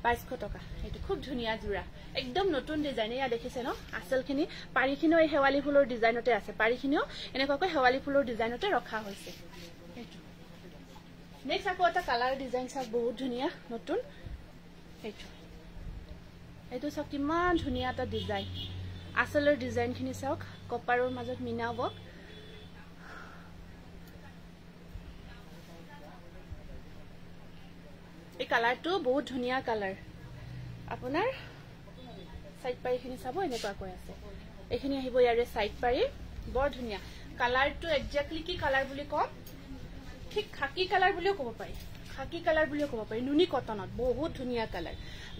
2200 টকা এইটো খুব ধুনিয়া জোৰা একদম নতুন ডিজাইন ইয়া দেখিছে ন আসলখিনি পাৰিখিনিও এই হেৱালি ফুলৰ ডিজাইনতে আছে পাৰিখিনিও এনেকুৱাকৈ হেৱালি ফুলৰ ডিজাইনতে ৰখা হৈছে নেক্সট আকৌ এটা কালাৰ ডিজাইন চাওক বহুত ধুনীয়া নতুন এইটো চাওক কিমান ধুনীয়া এটা ডিজাইন আচলৰ ডিজাইনখিনি চাওক কপাৰৰ মাজত মিনা ৱৰ্ক এই কালাৰটো বহুত ধুনীয়া কালাৰ আপোনাৰ সাইড পাৰিখিনি চাব এনেকুৱা কৈ আছে এইখিনি আহিব ইয়াৰে সাইড পাৰি বৰ ধুনীয়া কালাৰটো এক্স্যাক্টলি কি কালাৰ বুলি কম ঠিক খাকি কালাৰ বুলিও ক'ব পাৰি খাকি কালাৰ বুলিও ক'ব পাৰি নুনি কটনত বহুত ধুনীয়া কালাৰ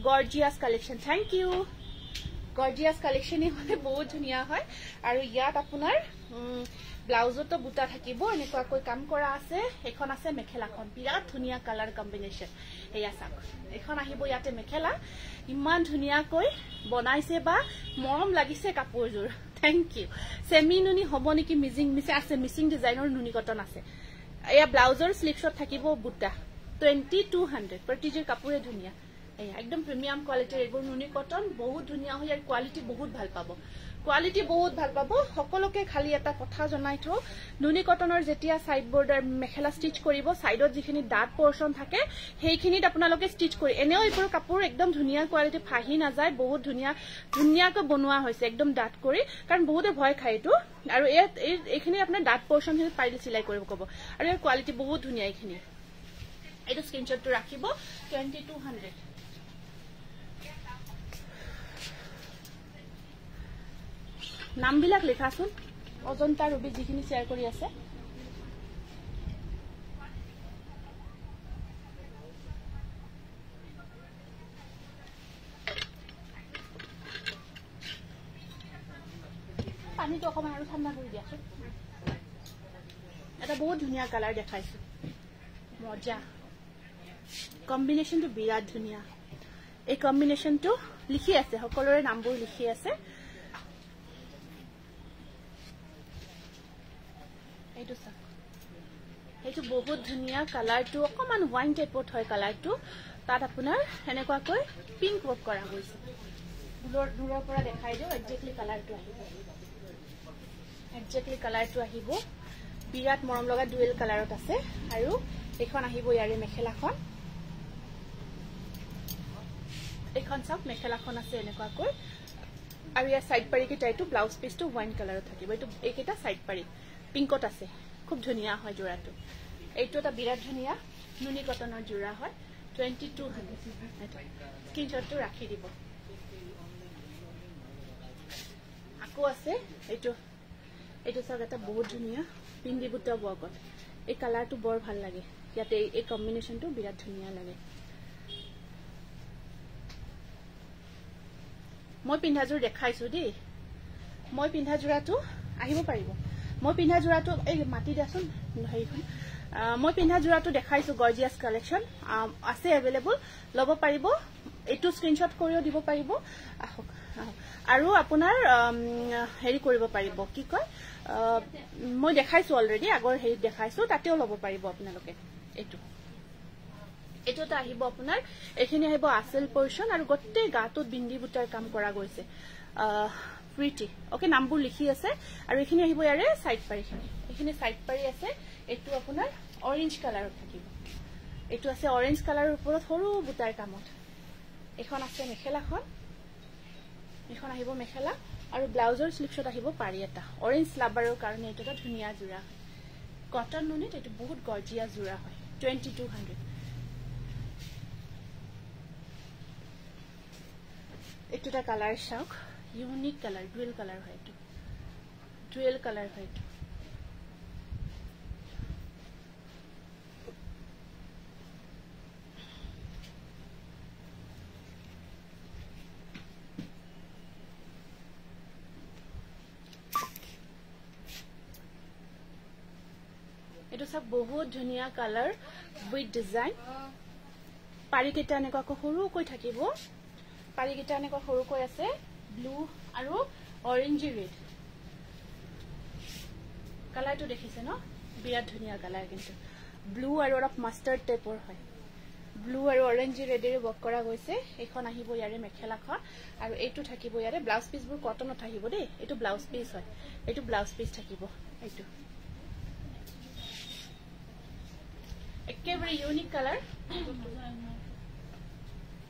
গৰ্জিয়াস কালেকশন থ্যাংক ইউ গৰ্জিয়াস কালেকশনই হয় বহুত ধুনীয়া হয় আৰু ইয়াত আপোনাৰ ব্লাউজতো বুটা থাকিব এনেকুৱাকৈ কাম কৰা আছে এখন আছে মেখেলাখন বিৰাট ধুনীয়া কালাৰ কম্বিনেশন এয়া চাওক এখন আহিব ইয়াতে মেখেলা ইমান ধুনীয়াকৈ বনাইছে বা মৰম লাগিছে কাপোৰযোৰ থ্যাংক ইউ সেমি নুনি হ'ব নেকি মিজিং মিছে আছে মিচিং ডিজাইনৰ নুনি কটন আছে এয়া ব্লাউজৰ স্লিভছত থাকিব বুটা 2200 প্ৰতিযোৰ কাপোৰে ধুনীয়া এয়া একদম প্ৰিমিয়াম কোৱালিটিৰ এগুৰ নুনি কটন বহুত ধুনীয়া হয় আৰু কোৱালিটি বহুত ভাল পাব সকলোকে খালি এটা কথা জনাই থো নুনি কটনৰ যেতিয়া সাইড বৰ্ডাৰ মেখেলা স্টিচ কৰিব সাইডত যিখিনি ডাট পোৰশন থাকে সেইখিনিত আপোনালোকে স্টিচ কৰি এনেও এইবোৰ কাপোৰ একদম ধুনীয়া কোৱালিটি ফাহি না যায় বহুত ধুনীয়াকৈ বনোৱা হৈছে একদম ডাট কৰি কাৰণ বহুতে ভয় খায় এটো আৰু এইখিনি আপোনাৰ ডাট পোৰশন খিনি পাৰিলে সিলাই কৰিব কব আৰু এই কোৱালিটি বহুত ধুনীয়া এইখিনি এইটো স্ক্ৰিনশ্বটটো ৰাখিব 2200 নাম বিলাক লেখাছুন অজন্তা ৰবি যিখিনি শেয়াৰ কৰি আছে পানীটো অকমান আৰু ঠাণ্ডা কৰি দিয়াছো এটা বহুত ধুনীয়া কালাৰ দেখাইছো মজা কম্বিনেশনটো বিৰাট ধুনীয়া এই কম্বিনেশনটো লিখি আছে সকলোৰে নামবোৰ লিখি আছে এইটো বহুত ধুনীয়া কালাৰটো অকমান ওয়াইন টাইপত হয় কালাৰটো তাত আপোনাৰ এনেকুৱাকৈ পিংক ৱৰ্ক কৰা গৈছে দূৰৰ পৰা দেখাই দিও এক্স্যাক্টলি কালাৰটো আহিব বিৰাট মৰম লগা ডুৱেল কালাৰত আছে আৰু এখন আহিব ইয়াৰে মেখেলাখন এখন চাওক মেখেলাখন আছে এনেকুৱাকৈ আৰু ইয়াৰ সাইড পাৰি কি টাইটো ব্লাউজ পিসটো ওয়াইন কালাৰত থাকিব এইটো এইকেটা সাইড পাৰি পিংকত আছে খুব ধুনীয়া হয় জোৰাটো এইটো এটা বিৰাট ধুনীয়া নুনি কটনৰ জোৰা হয় 2200 স্ক্ৰিনশ্বটটো ৰাখি দিব আকৌ আছে এইটো চাওক এটা বহুত ধুনীয়া পিংকি বুটা ৱৰ্কত এই কালাৰটো বৰ ভাল লাগে ইয়াতে এই কম্বিনেশনটো বিৰাট ধুনীয়া লাগে মই পিন্ধাজোৰ দেখাইছো দেই মই পিন্ধা জোৰাটো আহিব পাৰিব মই পিন্ধা জোৰাটো এই মাটি দিয়াছোন হেৰিখন মই পিন্ধা জোৰাটো দেখাইছো গৰ্জিয়াস কালেকশন আছে अवेलेबल লব পাৰিব এটো স্ক্ৰিনশ্বট কৰিও দিব পাৰিব আৰু আপোনাৰ হেৰি কৰিব পাৰিব কি কয় মই দেখাইছো অলৰেডি আগৰ হেৰি দেখাইছো তাতেও লব পাৰিব আপোনালোকে এটোটা আহিব আপোনাৰ এখিনি আহিব আসল পোৰশন আৰু গটে গাটোত বিন্দি বুটাৰ কাম কৰা গৈছে প্ৰিটি ওকে নামবোৰ লিখি আছে আৰু এখিনি আহিব ইয়াৰে সাইড পাৰিখিনি এখিনি সাইড পাৰি আছে এটো আপোনাৰ অৰেঞ্জ কালাৰত থাকিব এটো আছে অৰেঞ্জ কালাৰৰ ওপৰত সৰু বুটাৰ কামত এখন আছে মেখেলাখন এখন আহিব মেখেলা আৰু ব্লাউজৰ স্লিভছত আহিব পাৰি এটা অৰেঞ্জ লাভাৰৰ কাৰণে এটা ধুনীয়া জোৰা কটন নুনিত এটো বহুত গৰ্জিয়াস জোৰা হয় 2200 এটোটা কালার শাক ইউনিক কালার ডুয়েল কালার হয় এটো এটো সব বহুত ধুনিয়া কালার উইথ ডিজাইন পারিকেটা এনেকুৱা সৰু কৈ থাকিব পাৰিকেটা এনেকুৱা সৰু কৈ আছে ব্লু আৰু অৰেঞ্জ ৰেড কালাৰটো দেখিছে ন বিৰাট ধুনিয়া কালাৰ কিন্তু ব্লু আৰু অলপ মাস্টাৰ্ড টাইপৰ হয় ব্লু আৰু অৰেঞ্জ ৰেডেৰে ৱৰ্ক কৰা গৈছে এখন আহিব ইয়াৰে মেখেলাখন আৰু এইটো থাকিব ইয়াৰে ব্লাউজ পিসবোৰ কটনত থাকিব দেই এইটো ব্লাউজ পিস হয় এইটো ব্লাউজ পিস থাকিব এইটো একেবাৰে ইউনিক কালাৰ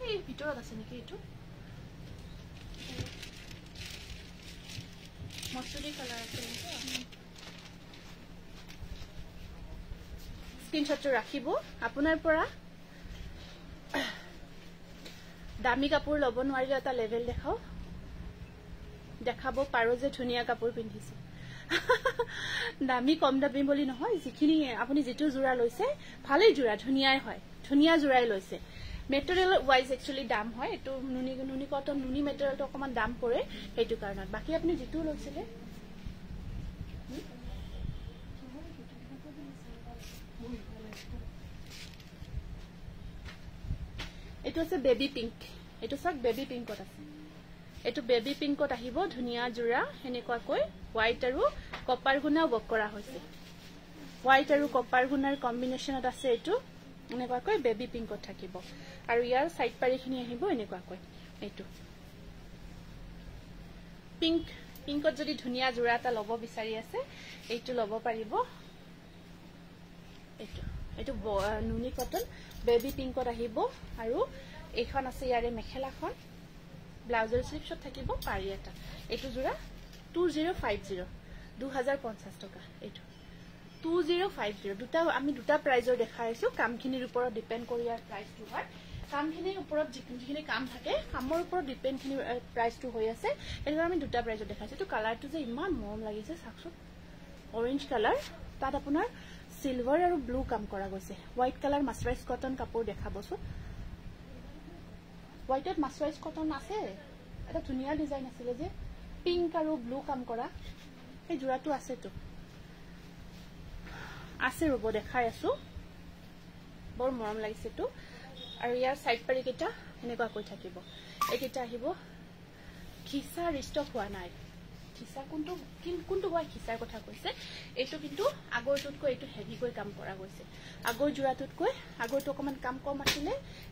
এই ভিতৰত আছে নেকি এইটো মস্তুৰি কালাৰ আছে স্ক্ৰিনশ্বটটো ৰাখিব আপোনাৰ পৰা দামী কাপোৰ ল'ব নোৱাৰিলে এটা লেভেল দেখাব পাৰো যে ধুনীয়া কাপোৰ পিন্ধিছে দামী কম দামী বুলি নহয় যিখিনি আপুনি যেটো জোৰা লৈছে ভালেই জোৰা ধুনীয়াই হয় ধুনীয়া জোৰাই লৈছে মেটেৰিয়েল ওয়াইজ একচুয়ালি দাম হয় এটো নুনি কটন নুনি মেটেৰিয়েলটো অকমান দাম পৰে হেতু কাৰণত বাকি আপুনি যেটো লৈছিলে এটো আছে বেবি পিংক এটো সক বেবি পিংকত আছে এটো বেবি পিংকত আহিব ধুনীয়া জোৰা হেনেকুৱা কই হোৱাইট আৰু কপাৰ গুণা ওৱৰ্ক কৰা হৈছে হোৱাইট আৰু কপাৰ গুণাৰ কম্বিনেশনত আছে এটো এনেকুৱা কই বেবি পিংকত থাকিব আৰু ইয়াৰ সাইড পাৰিখিনি আহিব এনেকুৱা কই এটো পিংকত যদি ধুনীয়া জোৰা এটা লব বিচাৰি আছে এইটো লব পাৰিব এটো নুনি কটন বেবি পিংকত আহিব আৰু এইখন আছে ইয়াৰে মেখেলাখন ব্লাউজৰ স্লিপছত থাকিব পাৰি এটা এটো জোৰা 2050 2050 টকা এটো 2050 দুটা আমি দুটা প্ৰাইজৰ দেখাইছো কামখিনিৰ ওপৰত ডিপেন্ড কৰি ইয়াৰ প্ৰাইসটো হয় কামখিনিৰ ওপৰত যিখিনি কাম থাকে কামৰ ওপৰত ডিপেন্ড খিনি প্ৰাইসটো হৈ আছে এটো আমি দুটা প্ৰাইজৰ দেখাইছো তো কালাৰটো যে ইমান মৰম লাগিছে সাকসু অৰেঞ্জ কালাৰ তাত আপোনাৰ সিলভাৰ আৰু ব্লু কাম কৰা গৈছে হোৱাইট কালাৰ মাস্টাৰাইজ কটন কাপোৰ দেখাবছো হোৱাইটত মাস্টাৰাইজ কটন আছে এটা ধুনীয়া ডিজাইন আছিল যে পিংক আৰু ব্লু কাম কৰা এই জোৰাটো আছে তো আছে ৰব দেখাই আছো বৰ মৰম লাগিছে তো আৰু ইয়াৰ সাইড পাৰি কেটা এনেকুৱা কৈ থাকিব এইকেটা আহিব খিসা ৰিষ্টক হোৱা নাই খিসা কোনটো হয় খিসাৰ কথা কৈছে এইটো কিন্তু আগৰটোতকৈ এইটো হেভি কৈ কাম কৰা গৈছে আগৰ জোৰাটোতকৈ আগৰটো অকমান কাম কম আছিল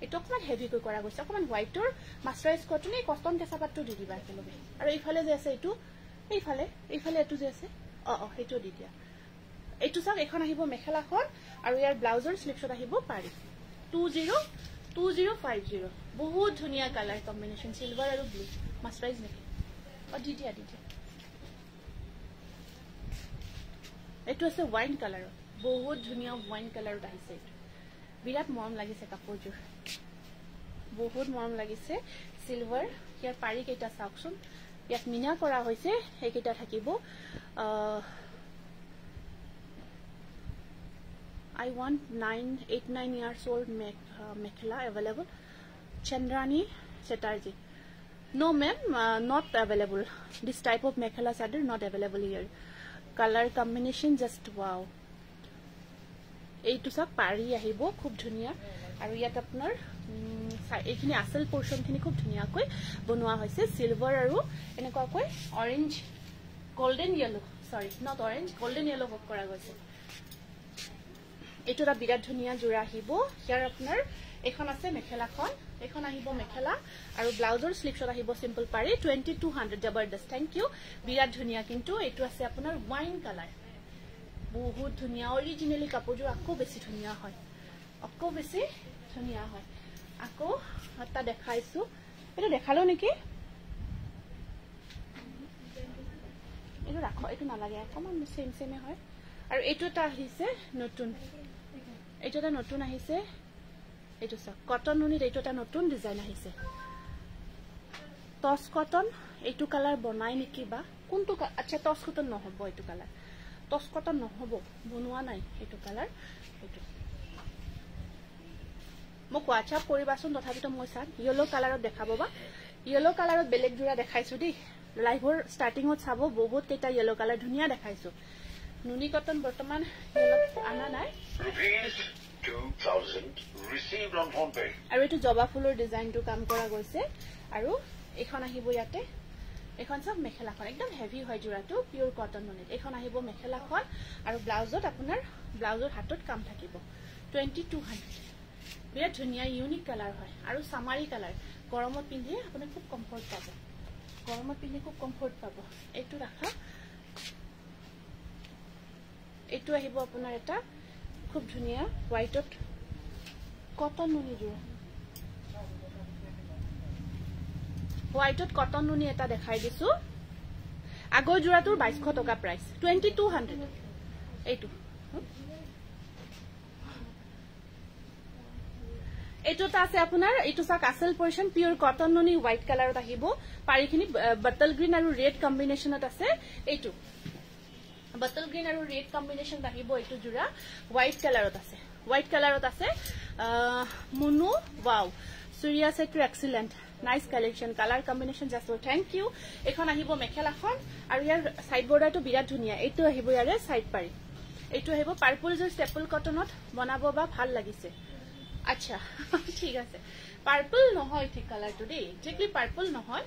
এইটো অকমান হেভি কৈ কৰা গৈছে অকমান হোৱাইটৰ মাস্টাৰাইজ কটন এই কটন কেঁচাপাতটো দি দিবা একেলগে আৰু এইফালে যে আছে এইটো এইফালে এটো যে আছে হেটো দি দিয়া এইটো সব এখন আহিব মেখেলাখন আৰু ইয়াৰ ব্লাউজৰ স্লিপছত আহিব পাৰি 2050 বহুত ধুনীয়া কালাৰ কম্বিনেশন সিলভাৰ আৰু ব্লু মাস্টাৰাইজ নেকি দি দিয়া এটো আছে ওয়াইন কালাৰ বহুত ধুনীয়া ওয়াইন কালাৰত আহিছে বিৰাট মৰম লাগিছে কাপোৰযোৰ বহুত মৰম লাগিছে সিলভাৰ ইয়াৰ পাৰি কেইটা চাওকচোন ইয়াত মিনা কৰা হৈছে এইকেইটা থাকিব I want 989 years old mekhela available Chandrani Chatterjee no ma'am not available this type of mekhela sadar not available here color combination just wow এইটো সব পাৰি আহিব খুব ধুনীয়া আৰু ইয়াত আপোনাৰ এইখিনি আসল পোৰশন খিনি খুব ধুনীয়া কৈ বনোৱা হৈছে সিলভাৰ আৰু এনেকুৱা কৈ অৰেঞ্জ গোল্ডেন ইয়েলো সৰি not orange golden yellow work কৰা গৈছে এইটো এটা বিৰাট ধুনীয়া জোৰা আহিব ইয়াৰ আপোনাৰ এখন আছে মেখেলাখন এখন আহিব মেখেলা আৰু ব্লাউজৰ স্লিপছত আহিব সিম্পল পাৰি 2200 জবৰদস্ত থ্যাংক ইউ বিৰাট ধুনীয়া কিন্তু এইটো আছে আপোনাৰ ওয়াইন কালাৰ বহুত ধুনীয়া অৰিজিনালি কাপোৰযোৰ আকৌ বেছি ধুনীয়া হয় আকৌ এটা দেখাইছো এটা দেখালো নেকি এইটো ৰাখো এইটো নালাগে অকমান সেমে হয় আৰু এইটো এটা আহিছে নতুন এইটো এটা নতুন আহিছে এইটো সব কটন নুনিত এইটো এটা নতুন ডিজাইন আহিছে টস কটন এইটো কালাৰ বনাই নেকি বা কোনটো আচ্ছা টস কটন নহব এইটো কালাৰ টস কটন নহব বনোৱা নাই এইটো কালাৰ এইটো মোক WhatsApp কৰিবাচোন তথাপিতো মই চাম ইয়েলো কালাৰত দেখাব বা ইয়েলো কালাৰত বেলেগ জোৰা দেখাইছো দি লাইভৰ স্টাৰ্টিংত চাব বহুত কেটা ইয়েলো কালাৰ ধুনীয়া দেখাইছো নুনি কটন বৰ্তমান ইয়েলো আনা নাই received on phone pay আৰু এটো জবা ফুলৰ ডিজাইনটো কাম কৰা গৈছে আৰু এখন আহিব ইয়াতে এখন সব মেখেলাখন একদম হেভি হয় জোৰাটো পিওৰ কটন নুনিত এখন আহিব মেখেলাখন আৰু ব্লাউজত আপোনাৰ ব্লাউজৰ হাতত কাম থাকিব 2200 বিৰাট ধুনীয়া ইউনিক কালাৰ হয় আৰু সামাৰী কালাৰ গৰমত পিন্ধি আপুনি খুব কমফৰ্ট পাব এইটো ৰাখা এইটো আহিব আপোনাৰ এটা খুব ধুনিয়া হোৱাইটত কটন নুনি জোৰা হোৱাইটত কটন নুনি এটা দেখাই দিছো আগৰ জোৰাটোৰ 2200 টকা প্ৰাইস 2200 এইটো এইটোটা আছে আপোনাৰ এইটো সাক আসল পজিশন পিওৰ কটন নুনি হোয়াইট কালাৰত আহিব পাৰিখিনি বটল গ্ৰিন আৰু ৰেড কম্বিনেশনত আছে এইটো বটল গ্ৰিন আৰু ৰেড কম্বিনেশনত আহিব এইটো জোৰা হোয়াইট কালারত আছে মুনু wow Suriya set excellent nice collection colour combination just thank you এখন আহিব মেখেলাখন আৰু ইয়াৰ সাইড বৰ্ডাৰটো বিৰাট ধুনিয়া এইটো আহিব ইয়াৰে সাইড পাৰি এইটো আহিব পার্পল যে স্টেপল কটনত বনাব বা ভাল লাগিছে আচ্ছা ঠিক আছে পার্পল নহয় ঠিক কালারটো দেই এক্স্যাক্টলি পার্পল নহয়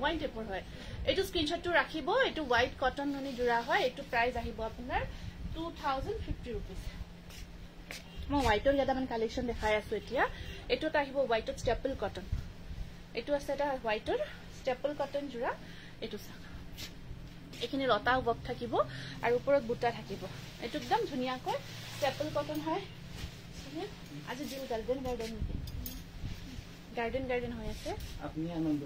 হোয়াইট টাইপৰ হয় এইটো স্ক্ৰিনশটটো ৰাখিব এইটো হোয়াইট কটন নুনি জোৰা হয় এইটো প্ৰাইস আহিব আপোনাৰ 2050 rupees মই হোয়াইটৰ কেইটামান কালেকশন দেখাই আছো এতিয়া এইটোত আহিব হোয়াইটত স্টেপল কটন এইটো আছে এটা হোয়াইটৰ স্টেপল কটন জোৰা এইটো চাক এখিনি লতা ওৱক থাকিব আৰু ওপৰত বুটা থাকিব এইটো একদম ধুনিয়াকৈ স্টেপল কটন হয় আজি দিল গার্ডেন হয়ে আছে আপনি আনন্দ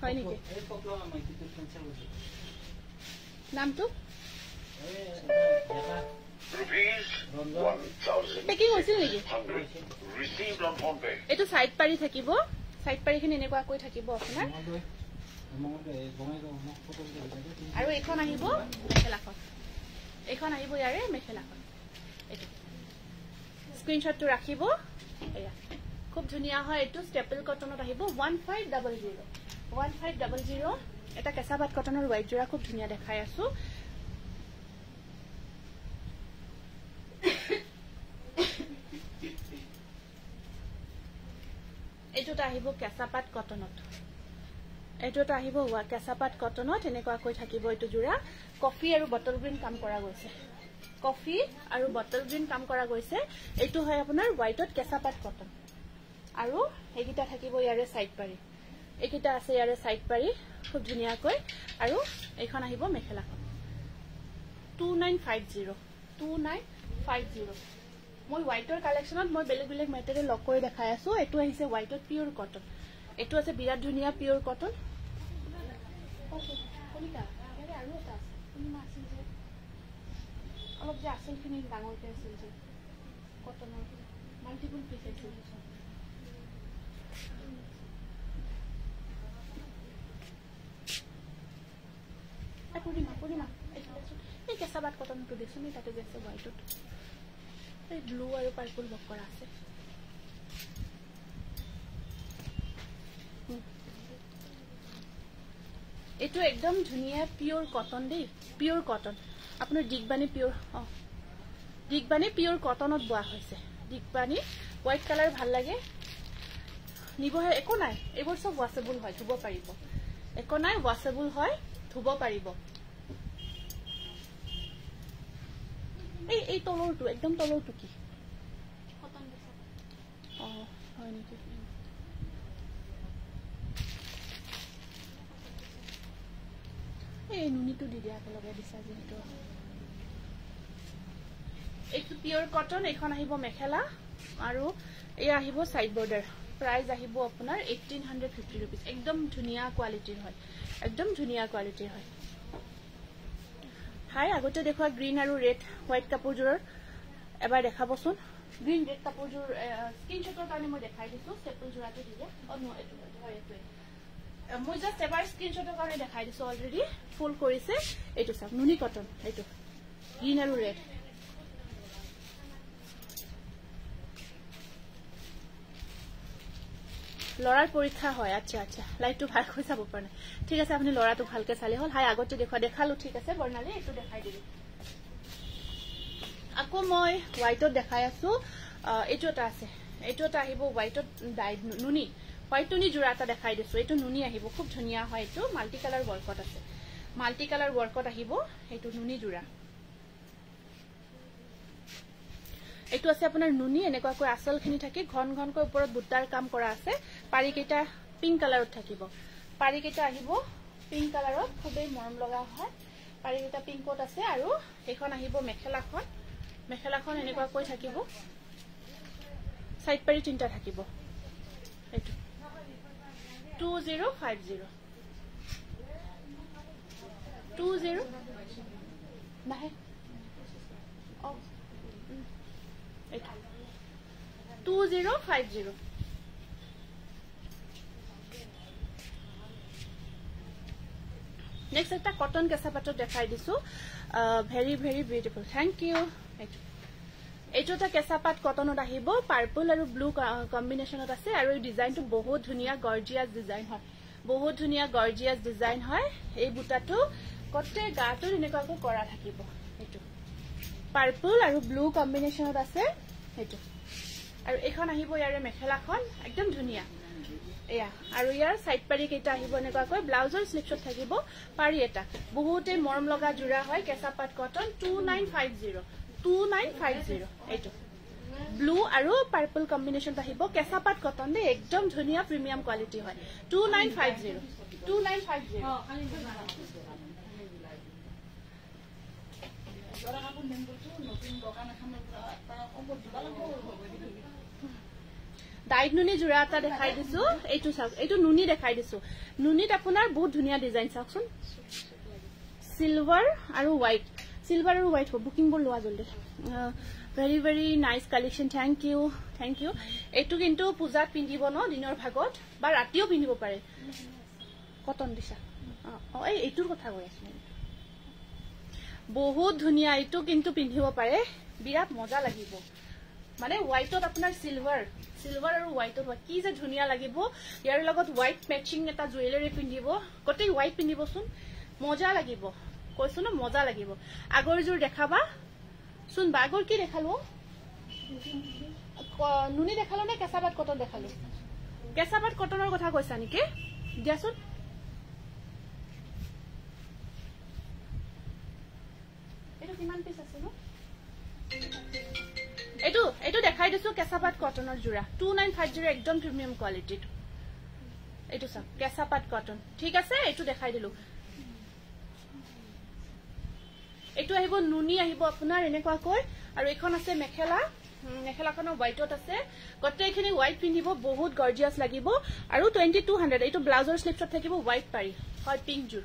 হয় নেকি নামটো Rupees 1,000. পেকিং হৈছিল নেকি Received on PhonePe. এইটো সাইড পাৰি থাকিব সাইড পাৰিখিনি এনেকুৱা কৈ থাকিব আপোনাৰ আৰু এখন আহিব মেখেলাখন ইয়াৰে মেখেলাখন এইটো স্ক্ৰিনশটটো ৰাখিব এয়া খুব ধুনিয়া হয় এইটো স্টেপল কটনত আহিব 1500 এটা কেঁচাপাত কটনৰ হোয়াইট জোৰা খুব ধুনিয়া দেখাই আছো এইটোটা আহিব কেঁচাপাত কটনত এইটোটা আহিব কেঁচাপাত কটনত এনেকুৱা কৈ থাকিব এইটো জোৰা কফি আৰু বটল গ্ৰীণ কাম কৰা গৈছে এইটো হয় আপোনাৰ হোয়াইটত কেঁচাপাত কটন আৰু এইকিটা থাকিব ইয়াৰে সাইড পাৰি এইকিটা আছে ইয়াৰে সাইড পাৰি খুব ধুনিয়াকৈ আৰু এইখন আহিব মেখেলাখন 2950 মই হোয়াইটৰ কালেকশনত মই বেলেগ মেটেৰিয়েল লক কৰি দেখাই আছো এইটো আহিছে হোয়াইটত পিওৰ কটন এইটো আছে বিৰাট ধুনিয়া পিওৰ কটন কলিকা ইয়াৰে আৰু এটা আছে কোনমা আছিল যে অলপ যে আসলখিনি ডাঙৰকে আছিল যে কটনৰ মাল্টিপল পিস আছিল পূৰ্ণিমা এই কেঁচাপাত কটনটো দেখোন তাতে যে আছে হোয়াইটত এই ব্লু আৰু পাৰ্পল বক কৰা আছে এইটো একদম ধুনিয়া পিওৰ কটন দেই পিওৰ কটন আপোনাৰ দিগবানী পিওৰ কটনত বোৱা হৈছে দিগবানী হোয়াইট কালাৰ ভাল লাগে নিব একো নাই এইবোৰ সব ওয়াশেবল হয় ধুব পাৰিব একো নাই ওয়াশেবল হয় ধুব পাৰিব এই তলৰটো একদম তলৰটো কি কটন দেখো হয় নেকি এই নুনিটো দি দিয়া লগাই দিছা যেটো এইটো পিওর কটন এখন আহিব মেখেলা আৰু এই আহিব সাইড বৰ্ডাৰ প্ৰাইস আহিব আপোনাৰ 1850 rupees একদম ধুনিয়া কোৱালিটিৰ হয় হাই আগতে দেখুৱা গ্ৰীন আৰু ৰেড হোয়াইট কাপোৰজোৰৰ এবাৰ দেখাবচোন গ্ৰীন ৰেড কাপোৰজোৰ স্ক্ৰিনশটৰ কাৰণে মই দেখাই দিছো স্টেপল জোৰাটো দিলে এইটো হয় এইটো মই জাস্ট এবাৰ স্ক্ৰিনশটৰ কাৰণে দেখাই দিছো অলৰেডি ফুল কৰিছে এইটো চাওক নুনি কটন এইটো গ্ৰীন আৰু ৰেড লৰাৰ পৰীক্ষা হয় আচ্ছা লাইটটো ভাল কৰি চাব পৰা নাই ঠিক আছে আপুনি লৰাটো ভালকে চালে হল হাই আগতে দেখালো ঠিক আছে বৰ্ণালী এইটো দেখাই দিবি আকৌ মই হোয়াইটত দেখাই আছো এইটো এটা আহিব হোয়াইটত ডাইড নুনি হোয়াইট নুনি জোৰা এটা দেখাই দিছো এইটো নুনি আহিব খুব ধুনিয়া হয় এইটো মাল্টি কালার ওয়ার্কত আহিব এইটো নুনি জোৰা এইটো আছে আপোনাৰ নুনি এনেকুৱাকৈ আসলখিনি থাকে ঘনকৈ ওপৰত বুটাৰ কাম কৰা আছে পাৰি কেইটা পিংক কালাৰত থাকিব পাৰি কেইটা আহিব পিংক কালাৰত খুবেই মৰম লগা হয় পাৰিটা পিংকত আছে আৰু এখন আহিব মেখেলাখন এনেকুৱাকৈ থাকিব সাইড পাৰি তিনটা থাকিব এইটো 2050 নাহে অ এইটো 2050 নেক্সট এটা কটন কেঁচা পাটত দেখাই দিছো very very beautiful thank you এইটো এটা কেঁচা পাট কটনত আহিব পাৰ্পল আৰু ব্লু কম্বিনেশনত আছে আৰু এই ডিজাইনটো বহুত ধুনিয়া গৰ্জিয়াস ডিজাইন হয় এই বুটাটো কটে গাটো এনেকুৱাকৈ কৰা থাকিব এইটো পাৰ্পল আৰু ব্লু কম্বিনেশনত আছে এইটো আৰু এখন আহিব ইয়াৰে মেখেলাখন একদম ধুনিয়া এয়া আৰু ইয়াৰ সাইড পাৰি কেইটা আহিব এনেকুৱাকৈ ব্লাউজৰ স্লিপছত থাকিব পাৰি এটা বহুতে মৰম লগা জোৰা হয় কেঁচা পাট কটন 2950 এইটো ব্লু আৰু পাৰ্পল কম্বিনেশন আহিব কেঁচা পাট কটন দে একদম ধুনিয়া প্ৰিমিয়াম কোৱালিটি হয় 2950 ডাইট নুনি জোৰা এটা দেখাই দিছো এইটো চাওক এইটো নুনি দেখাই দিছো নুনিত আপোনাৰ বহুত ধুনিয়া ডিজাইন চাওকচোন সিলভাৰ আৰু হোৱাইট বুকিং বোৰ লোৱা জলদি very very nice collection thank you এইটো কিন্তু পূজাত পিন্ধিব ন দিনৰ ভাগত বা ৰাতিও পিন্ধিব পাৰে কটন দিছা এইটোৰ কথা কৈ আছো বহুত ধুনিয়া এইটো কিন্তু পিন্ধিব পাৰে বিৰাট মজা লাগিব মানে হোৱাইটত আপোনাৰ সিলভাৰ আৰু হোৱাইটত কি যে ধুনিয়া লাগিব ইয়াৰ লগত হোৱাইট মেচিং এটা জুৱেলাৰী পিন্ধিব গোটেই হোৱাইট পিন্ধিবচোন মজা লাগিব কৈছো ন মজা লাগিব আগৰ জোৰ দেখাবা শুন বাগৰ কি দেখালো নুনি দেখালো নে কেঁচা পাট কটন দেখালো কেঁচা পাট কটনৰ কথা কৈছা নেকি দিয়াচোন এইটো কিমান পিস আছে ন এইটো দেখাই দিছো কেঁচা পাট কটনৰ জোৰা 2950 একদম প্ৰিমিয়াম কোৱালিটি এইটো চাওক কেঁচা পাট কটন ঠিক আছে এইটো দেখাই দিলো এইটো আহিব নুনি আহিব আপোনাৰ এনেকুৱাকৈ আৰু এখন আছে মেখেলাখনৰ হোৱাইটত আছে গোটেইখিনি হোৱাইট পিন্ধিব বহুত গৰ্জিয়াস লাগিব আৰু 2200 এইটো ব্লাউজৰ স্লিপছত থাকিব হোৱাইট পাৰি হয় পিংক জোৰ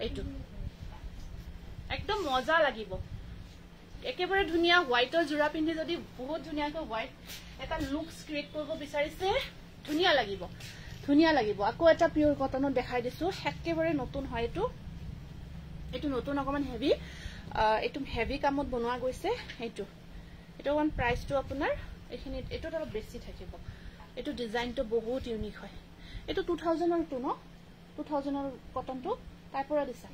এইটো একদম মজা লাগিব একেবাৰে ধুনিয়া হোৱাইটৰ জোৰা পিন্ধি যদি বহুত ধুনিয়াকৈ হোৱাইট এটা লুকস ক্ৰিয়েট কৰিব বিচাৰিছে ধুনিয়া লাগিব আকৌ এটা পিওৰ কটনত দেখাই দিছো একেবাৰে নতুন হয় এইটো নতুন অকমান হেভি এইটো হেভি কামত বনোৱা গৈছে এইটো ওৱান প্ৰাইসটো আপোনাৰ এখিনি এইটো অলপ বেছি থাকিব এইটো ডিজাইনটো বহুত ইউনিক হয় এইটো 2000 ৰ টু ন 2000 ৰ কটনটো তাৰ পৰা দিছা